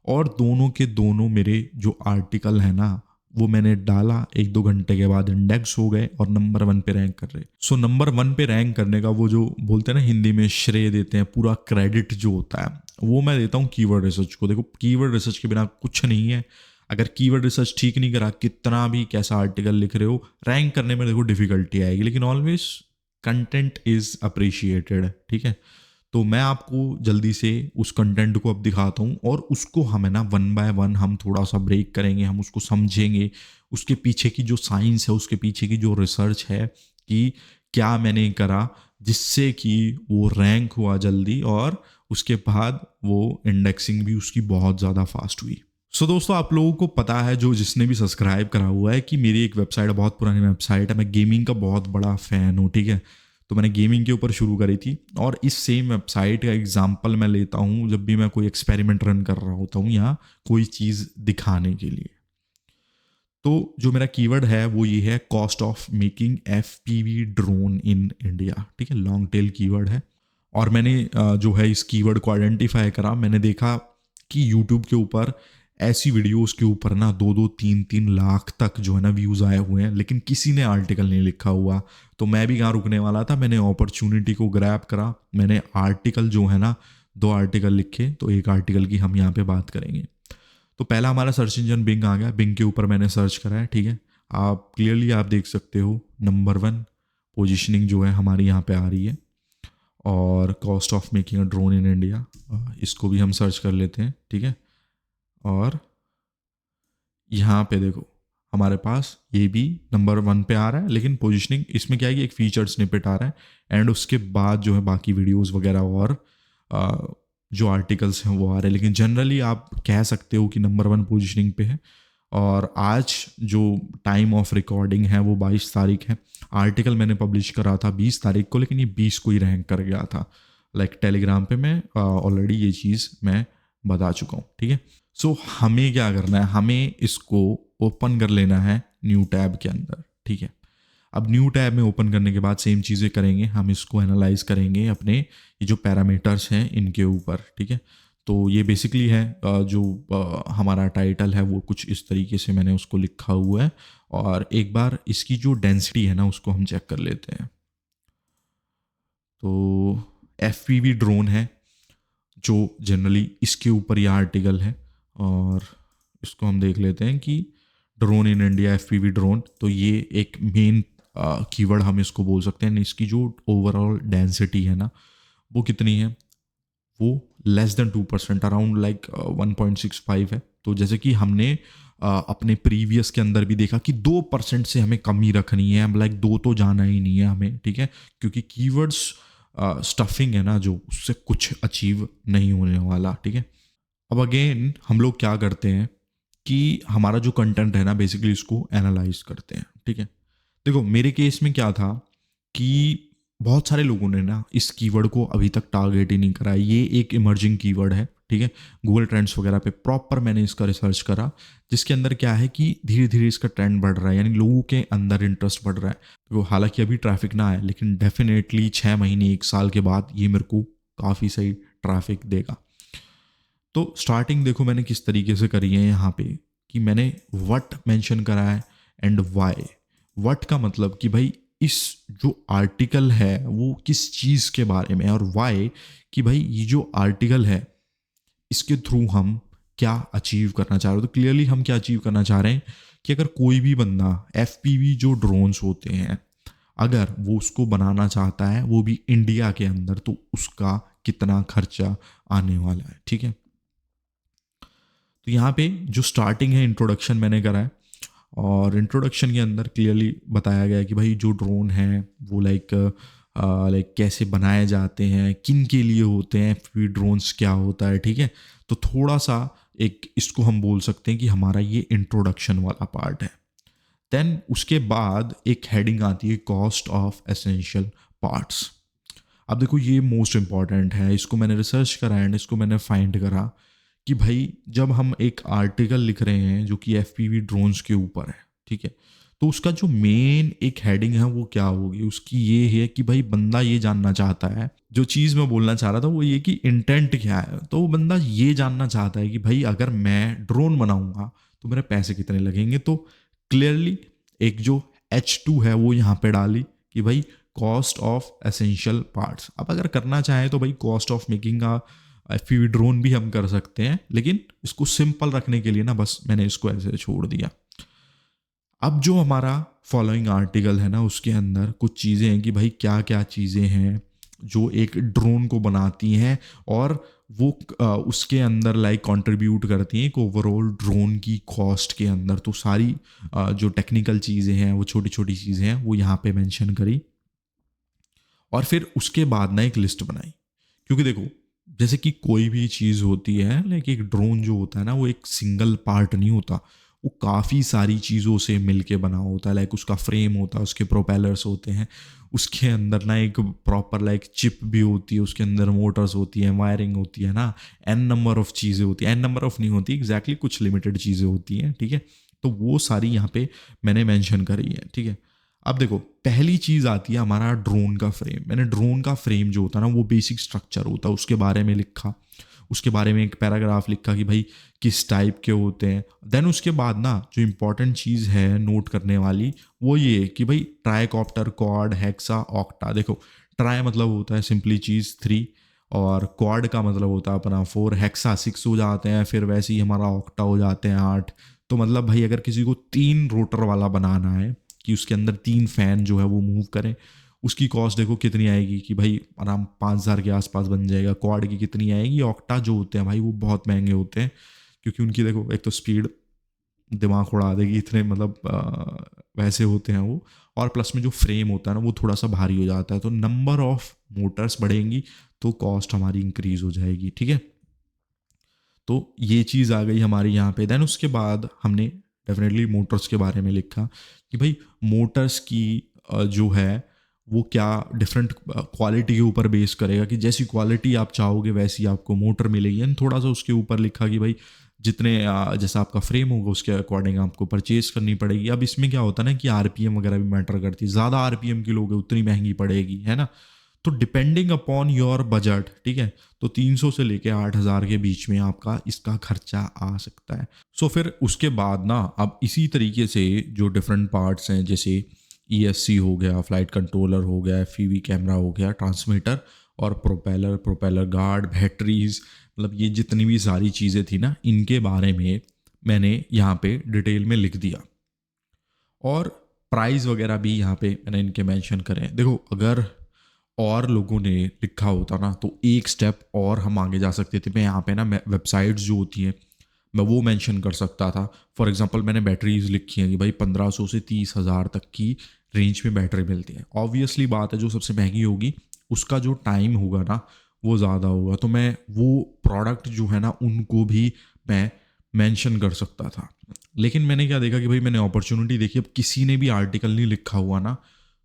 और दोनों के दोनों मेरे जो आर्टिकल है ना वो मैंने डाला, 1-2 घंटे के बाद इंडेक्स हो गए और नंबर 1 पे रैंक कर रहे। सो नंबर 1 पे रैंक करने का वो जो बोलते हैं ना हिंदी में श्रेय देते हैं, पूरा क्रेडिट जो होता है वो मैं देता हूँ कीवर्ड रिसर्च को। देखो कीवर्ड रिसर्च के बिना कुछ नहीं है। अगर कीवर्ड रिसर्च ठीक नहीं करा, कितना भी कैसा आर्टिकल लिख रहे हो, रैंक करने में देखो डिफिकल्टी आएगी, लेकिन ऑलवेज कंटेंट इज अप्रिशिएटेड, ठीक है। तो मैं आपको जल्दी से उस कंटेंट को अब दिखाता हूँ, और उसको हमें ना 1 बाय 1 हम थोड़ा सा ब्रेक करेंगे, हम उसको समझेंगे, उसके पीछे की जो साइंस है, उसके पीछे की जो रिसर्च है कि क्या मैंने करा जिससे कि वो रैंक हुआ जल्दी, और उसके बाद वो इंडेक्सिंग भी उसकी बहुत ज़्यादा फास्ट हुई। सो दोस्तों, आप लोगों को पता है, जो जिसने भी सब्सक्राइब करा हुआ है, कि मेरी एक वेबसाइट है, बहुत पुरानी वेबसाइट है, मैं गेमिंग का बहुत बड़ा फ़ैन हूँ, ठीक है। तो मैंने गेमिंग के ऊपर शुरू करी थी, और इस सेम वेबसाइट का एग्जांपल मैं लेता हूँ जब भी मैं कोई एक्सपेरिमेंट रन कर रहा होता हूँ या कोई चीज़ दिखाने के लिए। तो जो मेरा कीवर्ड है वो ये है, cost of making FPV drone in India, ठीक है, लॉन्ग टेल कीवर्ड है। और मैंने जो है इस कीवर्ड को आइडेंटिफाई करा। मैंने देखा कि यूट्यूब के ऊपर ऐसी वीडियोस के ऊपर ना 2-2, 3-3 लाख तक जो है ना व्यूज़ आए हुए हैं, लेकिन किसी ने आर्टिकल नहीं लिखा हुआ। तो मैं भी कहाँ रुकने वाला था, मैंने अपॉर्चुनिटी को ग्रैब करा, मैंने आर्टिकल जो है ना 2 आर्टिकल लिखे। तो एक आर्टिकल की हम यहाँ पे बात करेंगे। तो पहला हमारा सर्च इंजन बिंग आ गया, बिंग के ऊपर मैंने सर्च करा है, ठीक है। आप क्लियरली आप देख सकते हो नंबर 1 पोजिशनिंग जो है हमारी यहाँ पे आ रही है। और cost of making a drone in India, इसको भी हम सर्च कर लेते हैं, ठीक है। और यहाँ पे देखो हमारे पास ये भी नंबर 1 पे आ रहा है, लेकिन पोजीशनिंग इसमें क्या है कि एक फीचर स्निपेट आ रहा है, एंड उसके बाद जो है बाकी वीडियोस वगैरह और जो आर्टिकल्स हैं वो आ रहे हैं। लेकिन जनरली आप कह सकते हो कि नंबर 1 पोजीशनिंग पे है। और आज जो टाइम ऑफ रिकॉर्डिंग है वो 22 तारीख है। आर्टिकल मैंने पब्लिश करा था 20 तारीख को, लेकिन ये 20 को ही रैंक कर गया था। लाइक टेलीग्राम पे मैं ऑलरेडी ये चीज़ मैं बता चुका हूँ, ठीक है। सो हमें क्या करना है, हमें इसको ओपन कर लेना है न्यू टैब के अंदर, ठीक है। अब न्यू टैब में ओपन करने के बाद सेम चीज़ें करेंगे, हम इसको एनालाइज करेंगे अपने ये जो पैरामीटर्स हैं इनके ऊपर, ठीक है। तो ये बेसिकली है जो हमारा टाइटल है वो कुछ इस तरीके से मैंने उसको लिखा हुआ है। और एक बार इसकी जो डेंसिटी है ना उसको हम चेक कर लेते हैं। तो FPV ड्रोन है, जो जनरली इसके ऊपर यह आर्टिकल है। और इसको हम देख लेते हैं कि drone in India, FPV drone, तो ये एक मेन कीवर्ड हम इसको बोल सकते हैं। इसकी जो ओवरऑल डेंसिटी है ना वो कितनी है, वो लेस देन 2%, अराउंड लाइक 1.65 है। तो जैसे कि हमने अपने प्रीवियस के अंदर भी देखा कि 2% से हमें कमी रखनी है, लाइक 2 तो जाना ही नहीं है हमें, ठीक है, क्योंकि कीवर्ड्स स्टफिंग है ना जो, उससे कुछ अचीव नहीं होने वाला, ठीक है। अब अगेन हम लोग क्या करते हैं कि हमारा जो कंटेंट है ना बेसिकली इसको एनालाइज करते हैं, ठीक है। देखो मेरे केस में क्या था कि बहुत सारे लोगों ने ना इस कीवर्ड को अभी तक टारगेट ही नहीं करा। ये एक इमर्जिंग कीवर्ड है, ठीक है। गूगल ट्रेंड्स वगैरह पे प्रॉपर मैंने इसका रिसर्च करा, जिसके अंदर क्या है कि धीरे धीरे इसका ट्रेंड बढ़ रहा है, यानी लोगों के अंदर इंटरेस्ट बढ़ रहा है। तो हालांकि अभी ट्रैफिक ना आए, लेकिन डेफिनेटली 6 महीने 1 साल के बाद ये मेरे को काफ़ी सही ट्रैफिक देगा। तो स्टार्टिंग देखो मैंने किस तरीके से करी है यहाँ पे, कि मैंने व्हाट मेंशन करा है एंड व्हाई। व्हाट का मतलब कि भाई इस जो आर्टिकल है वो किस चीज़ के बारे में है, और व्हाई कि भाई ये जो आर्टिकल है इसके थ्रू हम क्या अचीव करना चाह रहे हो। तो क्लियरली हम क्या अचीव करना चाह रहे हैं कि अगर कोई भी बंदा FPV जो ड्रोन्स होते हैं अगर वो उसको बनाना चाहता है, वो भी इंडिया के अंदर, तो उसका कितना खर्चा आने वाला है, ठीक है। तो यहाँ पे जो स्टार्टिंग है, इंट्रोडक्शन मैंने करा है, और इंट्रोडक्शन के अंदर क्लियरली बताया गया है कि भाई जो ड्रोन है वो लाइक कैसे बनाए जाते हैं, किन के लिए होते हैं, FPV ड्रोन्स क्या होता है, ठीक है। तो थोड़ा सा एक इसको हम बोल सकते हैं कि हमारा ये इंट्रोडक्शन वाला पार्ट है। देन उसके बाद एक हेडिंग आती है कॉस्ट ऑफ एसेंशियल पार्ट्स। अब देखो ये मोस्ट इंपॉर्टेंट है, इसको मैंने रिसर्च करा एंड इसको मैंने फाइंड करा कि भाई जब हम एक आर्टिकल लिख रहे हैं जो कि FPV ड्रोन्स के ऊपर है, ठीक है, तो उसका जो मेन एक हेडिंग है वो क्या होगी, उसकी ये है कि भाई बंदा ये जानना चाहता है, जो चीज़ मैं बोलना चाह रहा था वो ये कि इंटेंट क्या है। तो वो बंदा ये जानना चाहता है कि भाई अगर मैं ड्रोन बनाऊंगा तो मेरे पैसे कितने लगेंगे। तो क्लियरली एक जो H2 है वो यहाँ पे डाली कि भाई कॉस्ट ऑफ एसेंशियल पार्ट्स। अब अगर करना चाहे तो भाई cost of making FPV drone भी हम कर सकते हैं, लेकिन इसको सिंपल रखने के लिए ना बस मैंने इसको ऐसे छोड़ दिया। अब जो हमारा फॉलोइंग आर्टिकल है ना उसके अंदर कुछ चीज़ें हैं कि भाई क्या क्या चीज़ें हैं जो एक ड्रोन को बनाती हैं, और वो उसके अंदर लाइक कंट्रीब्यूट करती हैं एक ओवरऑल ड्रोन की कॉस्ट के अंदर। तो सारी जो टेक्निकल चीज़ें हैं, वो छोटी छोटी चीज़ें हैं, वो यहाँ पे मेंशन करी। और फिर उसके बाद ना एक लिस्ट बनाई, क्योंकि देखो जैसे कि कोई भी चीज़ होती है, लाइक एक ड्रोन जो होता है ना वो एक सिंगल पार्ट नहीं होता, वो काफ़ी सारी चीज़ों से मिलके बना होता है। लाइक उसका फ्रेम होता है, उसके प्रोपेलर्स होते हैं, उसके अंदर ना एक प्रॉपर लाइक चिप भी होती है, उसके अंदर मोटर्स होती हैं, वायरिंग होती है ना, n नंबर ऑफ चीज़ें होती हैं। n नंबर ऑफ नहीं होती एग्जैक्टली, कुछ लिमिटेड चीज़ें होती हैं, ठीक है। तो वो सारी यहाँ पे मैंने मेंशन करी है, ठीक है। अब देखो पहली चीज़ आती है हमारा ड्रोन का फ्रेम। मैंने ड्रोन का फ्रेम जो होता है ना वो बेसिक स्ट्रक्चर होता है, उसके बारे में लिखा, उसके बारे में एक पैराग्राफ लिखा कि भाई किस टाइप के होते हैं। देन उसके बाद ना जो इम्पोर्टेंट चीज़ है नोट करने वाली वो ये कि भाई ट्राइकॉप्टर, क्वाड, हेक्सा, ऑक्टा। देखो ट्राई मतलब होता है सिंपली चीज़ 3, और क्वाड का मतलब होता है अपना 4, हेक्सा 6 हो जाते हैं, फिर वैसे ही हमारा ऑक्टा हो जाते हैं 8। तो मतलब भाई अगर किसी को 3 रोटर वाला बनाना है कि उसके अंदर 3 फैन जो है वो मूव करें, उसकी कॉस्ट देखो कितनी आएगी कि भाई आराम 5000 के आसपास बन जाएगा। क्वाड की कितनी आएगी, ऑक्टा जो होते हैं भाई वो बहुत महंगे होते हैं, क्योंकि उनकी देखो एक तो स्पीड दिमाग उड़ा देगी, इतने मतलब वैसे होते हैं वो, और प्लस में जो फ्रेम होता है ना वो थोड़ा सा भारी हो जाता है। तो नंबर ऑफ मोटर्स बढ़ेंगी तो कॉस्ट हमारी इंक्रीज हो जाएगी, ठीक है। तो ये चीज़ आ गई हमारी यहाँ पे। देन उसके बाद हमने डेफिनेटली मोटर्स के बारे में लिखा कि भाई मोटर्स की जो है वो क्या डिफरेंट क्वालिटी के ऊपर बेस करेगा, कि जैसी क्वालिटी आप चाहोगे वैसी आपको मोटर मिलेगी। एंड थोड़ा सा उसके ऊपर लिखा कि भाई जितने जैसा आपका फ्रेम होगा उसके अकॉर्डिंग आपको परचेज करनी पड़ेगी। अब इसमें क्या होता है ना कि RPM वगैरह भी मैटर करती है, ज़्यादा RPM की लोगे उतनी महंगी पड़ेगी, है ना। तो डिपेंडिंग अपॉन योर बजट, ठीक है, तो 300 से लेके 8000 के बीच में आपका इसका खर्चा आ सकता है। सो फिर उसके बाद ना अब इसी तरीके से जो डिफरेंट पार्ट्स हैं, जैसे ESC हो गया, फ्लाइट कंट्रोलर हो गया, FPV कैमरा हो गया, ट्रांसमीटर, और प्रोपेलर गार्ड, बैटरीज, मतलब ये जितनी भी सारी चीज़ें थी ना, इनके बारे में मैंने यहाँ पे डिटेल में लिख दिया। और प्राइस वगैरह भी यहाँ पे मैंने इनके मेंशन करे हैं। देखो, अगर और लोगों ने लिखा होता ना तो एक स्टेप और हम आगे जा सकते थे। मैं यहाँ पे ना वेबसाइट्स जो होती हैं मैं वो मेंशन कर सकता था। फॉर एग्जांपल मैंने बैटरीज लिखी हैं कि भाई 1500 से 30,000 तक की रेंज में बैटरी मिलती है। ऑब्वियसली बात है, जो सबसे महंगी होगी उसका जो टाइम होगा ना वो ज़्यादा होगा, तो मैं वो प्रोडक्ट जो है ना उनको भी मैं मेंशन कर सकता था। लेकिन मैंने क्या देखा कि भाई मैंने अपॉर्चुनिटी देखी, अब किसी ने भी आर्टिकल नहीं लिखा हुआ ना,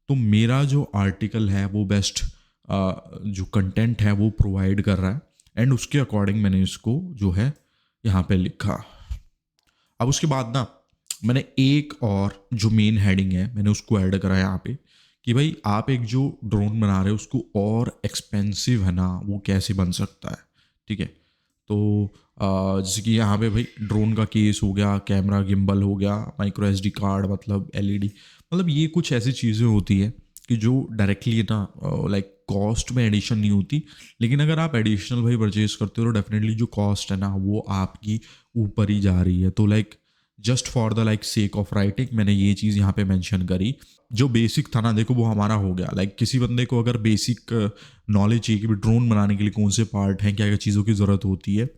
तो मेरा जो आर्टिकल है वो बेस्ट जो कंटेंट है वो प्रोवाइड कर रहा है, एंड उसके अकॉर्डिंग मैंने इसको जो है यहाँ पे लिखा। अब उसके बाद ना मैंने एक और जो मेन हेडिंग है मैंने उसको ऐड करा यहाँ पे कि भाई आप एक जो ड्रोन बना रहे हो उसको और एक्सपेंसिव है ना वो कैसे बन सकता है। ठीक है, तो जैसे कि यहाँ पे भाई ड्रोन का केस हो गया, कैमरा गिम्बल हो गया, माइक्रो SD कार्ड, मतलब LED, मतलब ये कुछ ऐसी चीज़ें होती है कि जो डायरेक्टली ना लाइक कॉस्ट में एडिशन नहीं होती, लेकिन अगर आप एडिशनल भाई परचेज करते हो तो डेफिनेटली जो कॉस्ट है ना वो आपकी ऊपर ही जा रही है। तो like just for the like sake of writing मैंने ये चीज़ यहाँ पे मेंशन करी। जो बेसिक था ना देखो वो हमारा हो गया। लाइक किसी बंदे को अगर बेसिक नॉलेज चाहिए कि ड्रोन बनाने के लिए कौन से पार्ट हैं, क्या क्या चीज़ों की ज़रूरत होती है,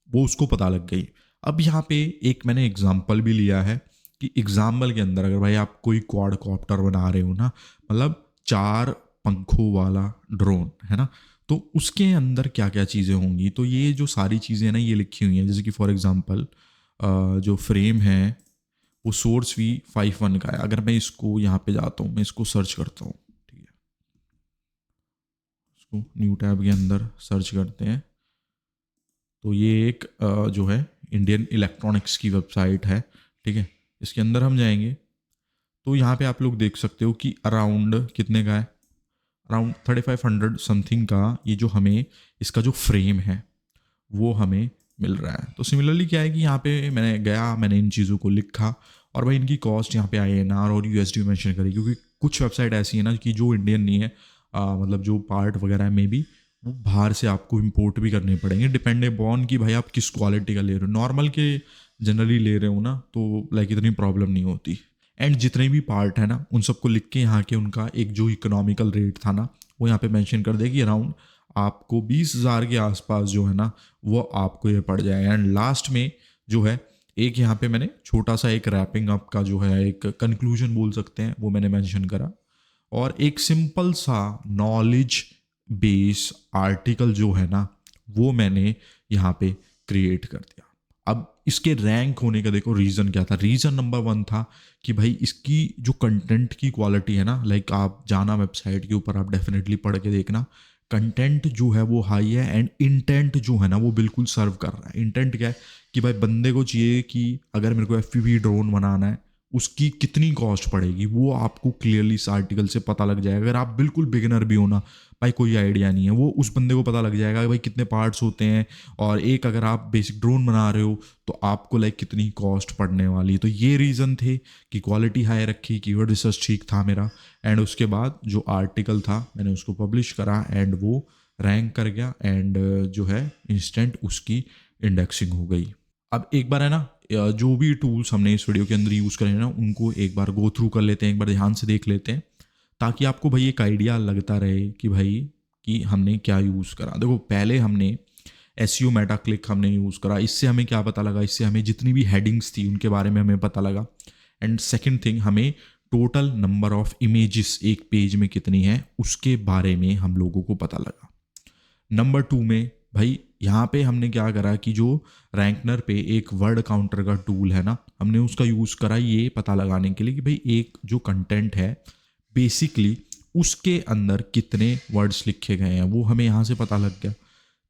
वो उसको पता लग गई। अब यहाँ पे एक मैंने एग्जाम्पल भी लिया है कि एग्जाम्पल के अंदर अगर भाई आप कोई क्वाड कॉप्टर बना रहे हो ना, मतलब 4 पंखों वाला ड्रोन है ना, तो उसके अंदर क्या क्या चीज़ें होंगी, तो ये जो सारी चीज़ें ना ये लिखी हुई हैं। जैसे कि फॉर एग्जांपल जो फ्रेम है वो सोर्स V51 का है। अगर मैं इसको यहाँ पे जाता हूँ, मैं इसको सर्च करता हूँ, ठीक है, इसको न्यू टैब के अंदर सर्च करते हैं, तो ये एक जो है इंडियन इलेक्ट्रॉनिक्स की वेबसाइट है। ठीक है, इसके अंदर हम जाएंगे तो यहाँ पे आप लोग देख सकते हो कि अराउंड कितने का है, अराउंड 3500 समथिंग का ये जो हमें इसका जो फ्रेम है वो हमें मिल रहा है। तो सिमिलरली क्या है कि यहाँ पे मैंने इन चीज़ों को लिखा और भाई इनकी कॉस्ट यहाँ पे INR और USD में मेंशन करी, क्योंकि कुछ वेबसाइट ऐसी है ना कि जो इंडियन नहीं है, मतलब जो पार्ट वगैरह में भी वो बाहर से आपको इंपोर्ट भी करने पड़ेंगे, डिपेंड अपॉन कि भाई आप किस क्वालिटी का ले रहे हो। नॉर्मल के जनरली ले रहे हो ना तो लाइक इतनी प्रॉब्लम नहीं होती। एंड जितने भी पार्ट है ना उन सबको लिख के यहाँ के उनका एक जो इकोनॉमिकल रेट था ना वो यहाँ पे मेंशन कर दे कि अराउंड आपको 20,000 के आसपास जो है ना वो आपको ये पड़ जाएगा। एंड लास्ट में जो है एक यहाँ पे मैंने छोटा सा एक रैपिंग अप का जो है एक कंक्लूजन बोल सकते हैं वो मैंने मेंशन करा, और एक सिंपल सा नॉलेज बेस आर्टिकल जो है ना वो मैंने यहाँ पे क्रिएट कर दिया। अब इसके रैंक होने का देखो रीज़न क्या था। रीज़न नंबर 1 था कि भाई इसकी जो कंटेंट की क्वालिटी है ना, लाइक आप जाना वेबसाइट के ऊपर, आप डेफिनेटली पढ़ के देखना, कंटेंट जो है वो हाई है, एंड इंटेंट जो है ना वो बिल्कुल सर्व कर रहा है। इंटेंट क्या है कि भाई बंदे को चाहिए कि अगर मेरे को FPV ड्रोन बनाना है उसकी कितनी कॉस्ट पड़ेगी वो आपको क्लियरली इस आर्टिकल से पता लग जाएगा। अगर आप बिल्कुल बिगिनर भी हो ना, भाई कोई आइडिया नहीं है, वो उस बंदे को पता लग जाएगा कि भाई कितने पार्ट्स होते हैं, और एक अगर आप बेसिक ड्रोन बना रहे हो तो आपको लाइक कितनी कॉस्ट पड़ने वाली। तो ये रीज़न थे कि क्वालिटी हाई रखी, कीवर्ड रिसर्च ठीक था मेरा, एंड उसके बाद जो आर्टिकल था मैंने उसको पब्लिश करा एंड वो रैंक कर गया, एंड जो है इंस्टेंट उसकी इंडेक्सिंग हो गई। अब एक बार है ना जो भी टूल्स हमने इस वीडियो के अंदर यूज़ करे ना उनको एक बार गो थ्रू कर लेते हैं, एक बार ध्यान से देख लेते हैं, ताकि आपको भाई एक आइडिया लगता रहे कि भाई कि हमने क्या यूज़ करा। देखो पहले हमने SEO मेटा क्लिक हमने यूज़ करा, इससे हमें क्या पता लगा, इससे हमें जितनी भी हेडिंग्स थी उनके बारे में हमें पता लगा। एंड सेकंड थिंग, हमें टोटल नंबर ऑफ इमेजेस एक पेज में कितनी है उसके बारे में हम लोगों को पता लगा। नंबर 2 में भाई यहाँ पे हमने क्या करा कि जो रैंकनर पे एक वर्ड काउंटर का टूल है ना, हमने उसका यूज़ करा ये पता लगाने के लिए कि भाई एक जो कंटेंट है बेसिकली उसके अंदर कितने वर्ड्स लिखे गए हैं वो हमें यहाँ से पता लग गया।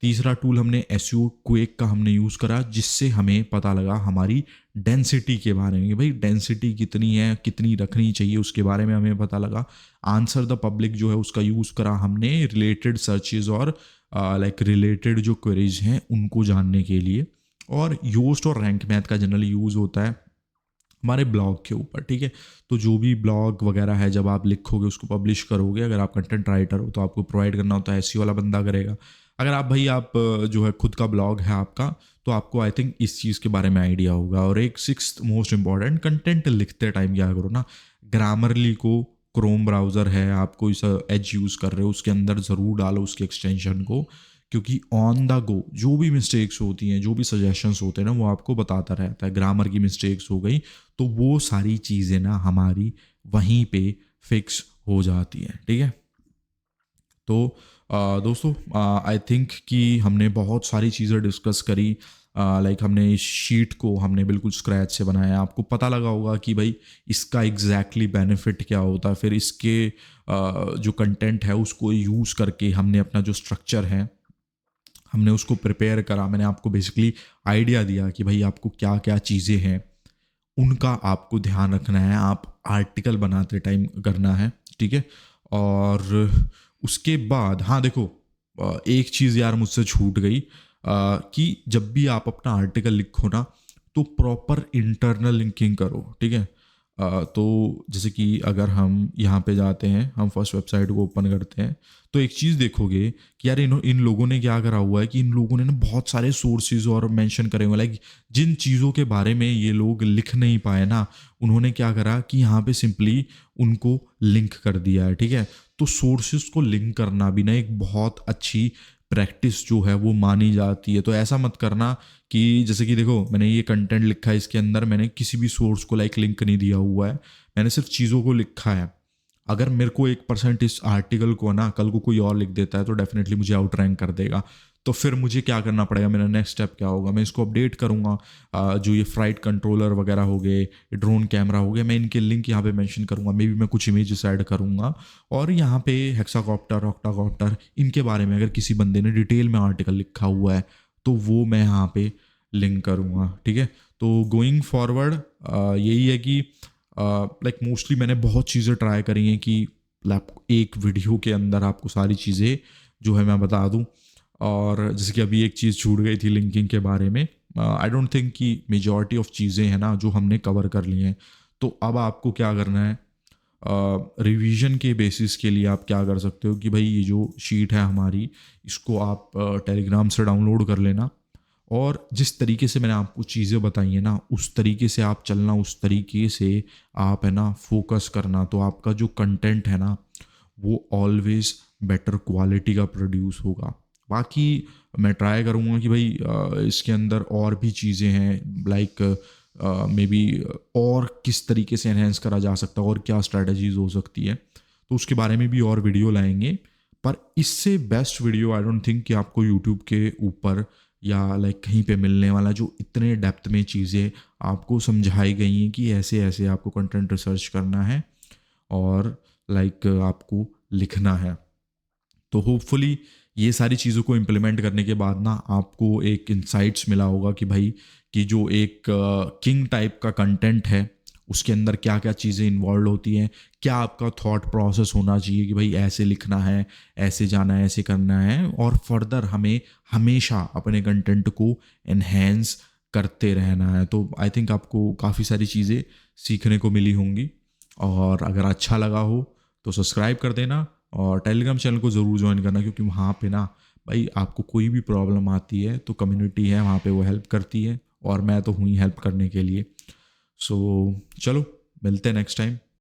तीसरा टूल हमने SEO क्वेक का हमने यूज़ करा, जिससे हमें पता लगा हमारी डेंसिटी के बारे में कि भाई डेंसिटी कितनी है, कितनी रखनी चाहिए, उसके बारे में हमें पता लगा। आंसर द पब्लिक जो है उसका यूज़ करा हमने रिलेटेड सर्चेज और लाइक रिलेटेड जो क्वेरीज हैं उनको जानने के लिए। और योस्ट और रैंक मैथ का जनरली यूज़ होता है हमारे ब्लॉग के ऊपर, ठीक है। तो जो भी ब्लॉग वगैरह है जब आप लिखोगे उसको पब्लिश करोगे, अगर आप कंटेंट राइटर हो तो आपको प्रोवाइड करना होता है एसईओ वाला बंदा करेगा। अगर आप भाई आप जो है खुद का ब्लॉग है आपका, तो आपको आई थिंक इस चीज़ के बारे में आइडिया होगा। और एक सिक्स्थ मोस्ट इंपॉर्टेंट, कंटेंट लिखते टाइम क्या करो ना, ग्रामरली को क्रोम ब्राउज़र है, आप कोई सा एज यूज़ कर रहे हो उसके अंदर ज़रूर डालो उसके एक्सटेंशन को, क्योंकि ऑन द गो जो भी मिस्टेक्स होती हैं, जो भी सजेशंस होते हैं ना, वो आपको बताता रहता है। ग्रामर की मिस्टेक्स हो गई तो वो सारी चीज़ें ना हमारी वहीं पे फिक्स हो जाती हैं, ठीक है। तो दोस्तों आई थिंक कि हमने बहुत सारी चीज़ें डिस्कस करी। लाइक हमने इस शीट को हमने बिल्कुल स्क्रैच से बनाया। आपको पता लगा होगा कि भाई इसका एग्जैक्टली बेनिफिट क्या होता है। फिर इसके जो कंटेंट है उसको यूज़ करके हमने अपना जो स्ट्रक्चर है हमने उसको प्रिपेयर करा। मैंने आपको बेसिकली आइडिया दिया कि भाई आपको क्या क्या चीज़ें हैं उनका आपको ध्यान रखना है, आप आर्टिकल बनाते टाइम करना है, ठीक है। और उसके बाद हाँ देखो, एक चीज़ यार मुझसे छूट गई कि जब भी आप अपना आर्टिकल लिखो ना तो प्रॉपर इंटरनल लिंकिंग करो, ठीक है। तो जैसे कि अगर हम यहाँ पे जाते हैं, हम फर्स्ट वेबसाइट को ओपन करते हैं, तो एक चीज़ देखोगे कि यार इन लोगों ने क्या करा हुआ है कि इन लोगों ने ना बहुत सारे सोर्सेज और मेंशन करे हुए, लाइक जिन चीज़ों के बारे में ये लोग लिख नहीं पाए ना, उन्होंने क्या करा कि यहाँ पे सिंपली उनको लिंक कर दिया है, ठीक है। तो सोर्सेज को लिंक करना भी ना एक बहुत अच्छी प्रैक्टिस जो है वो मानी जाती है। तो ऐसा मत करना कि जैसे कि देखो मैंने ये कंटेंट लिखा है, इसके अंदर मैंने किसी भी सोर्स को लाइक लिंक नहीं दिया हुआ है, मैंने सिर्फ चीज़ों को लिखा है। अगर मेरे को 1% इस आर्टिकल को ना कल को कोई और लिख देता है तो डेफिनेटली मुझे आउट रैंक कर देगा। तो फिर मुझे क्या करना पड़ेगा, मेरा नेक्स्ट स्टेप क्या होगा, मैं इसको अपडेट करूँगा। जो ये फ्लाइट कंट्रोलर वगैरह हो गए, ड्रोन कैमरा हो गया, मैं इनके लिंक यहाँ पे मेंशन करूँगा, मे बी मैं कुछ इमेजेस ऐड करूँगा। और यहाँ पे हेक्साकॉप्टर, ऑक्टाकॉप्टर, इनके बारे में अगर किसी बंदे ने डिटेल में आर्टिकल लिखा हुआ है तो वो मैं यहाँ पे लिंक करूँगा, ठीक है। तो गोइंग फॉरवर्ड यही है कि लाइक मोस्टली मैंने बहुत चीज़ें ट्राई करी हैं कि एक वीडियो के अंदर आपको सारी चीज़ें जो है मैं बता दूं। और जैसे कि अभी एक चीज़ छूट गई थी लिंकिंग के बारे में, आई डोंट थिंक कि मेजॉरिटी ऑफ चीज़ें हैं ना जो हमने कवर कर ली हैं। तो अब आपको क्या करना है, रिवीजन के बेसिस के लिए आप क्या कर सकते हो कि भाई ये जो शीट है हमारी, इसको आप टेलीग्राम से डाउनलोड कर लेना, और जिस तरीके से मैंने आपको चीज़ें बताई हैं ना उस तरीके से आप चलना, उस तरीके से आप है ना फोकस करना, तो आपका जो कंटेंट है ना वो ऑलवेज बेटर क्वालिटी का प्रोड्यूस होगा। बाकी मैं ट्राई करूँगा कि भाई इसके अंदर और भी चीज़ें हैं, लाइक मे बी और किस तरीके से एनहेंस करा जा सकता है और क्या स्ट्रैटेजीज हो सकती है, तो उसके बारे में भी और वीडियो लाएंगे। पर इससे best video I don't think कि आपको यूट्यूब के ऊपर या लाइक कहीं पे मिलने वाला, जो इतने डेप्थ में चीज़ें आपको समझाई गई हैं कि ऐसे ऐसे आपको कंटेंट रिसर्च करना है और लाइक आपको लिखना है। तो होपफुली ये सारी चीज़ों को इम्प्लीमेंट करने के बाद ना आपको एक इंसाइट्स मिला होगा कि भाई कि जो एक किंग टाइप का कंटेंट है उसके अंदर क्या क्या चीज़ें इन्वॉल्व होती हैं, क्या आपका थॉट प्रोसेस होना चाहिए कि भाई ऐसे लिखना है, ऐसे जाना है, ऐसे करना है, और फर्दर हमें हमेशा अपने कंटेंट को एनहेंस करते रहना है। तो आई थिंक आपको काफ़ी सारी चीज़ें सीखने को मिली होंगी, और अगर अच्छा लगा हो तो सब्सक्राइब कर देना और टेलीग्राम चैनल को ज़रूर ज्वाइन करना, क्योंकि वहाँ पे ना भाई आपको कोई भी प्रॉब्लम आती है तो कम्युनिटी है वहाँ पे, वो हेल्प करती है, और मैं तो हूँ ही हेल्प करने के लिए। सो चलो मिलते हैं नेक्स्ट टाइम।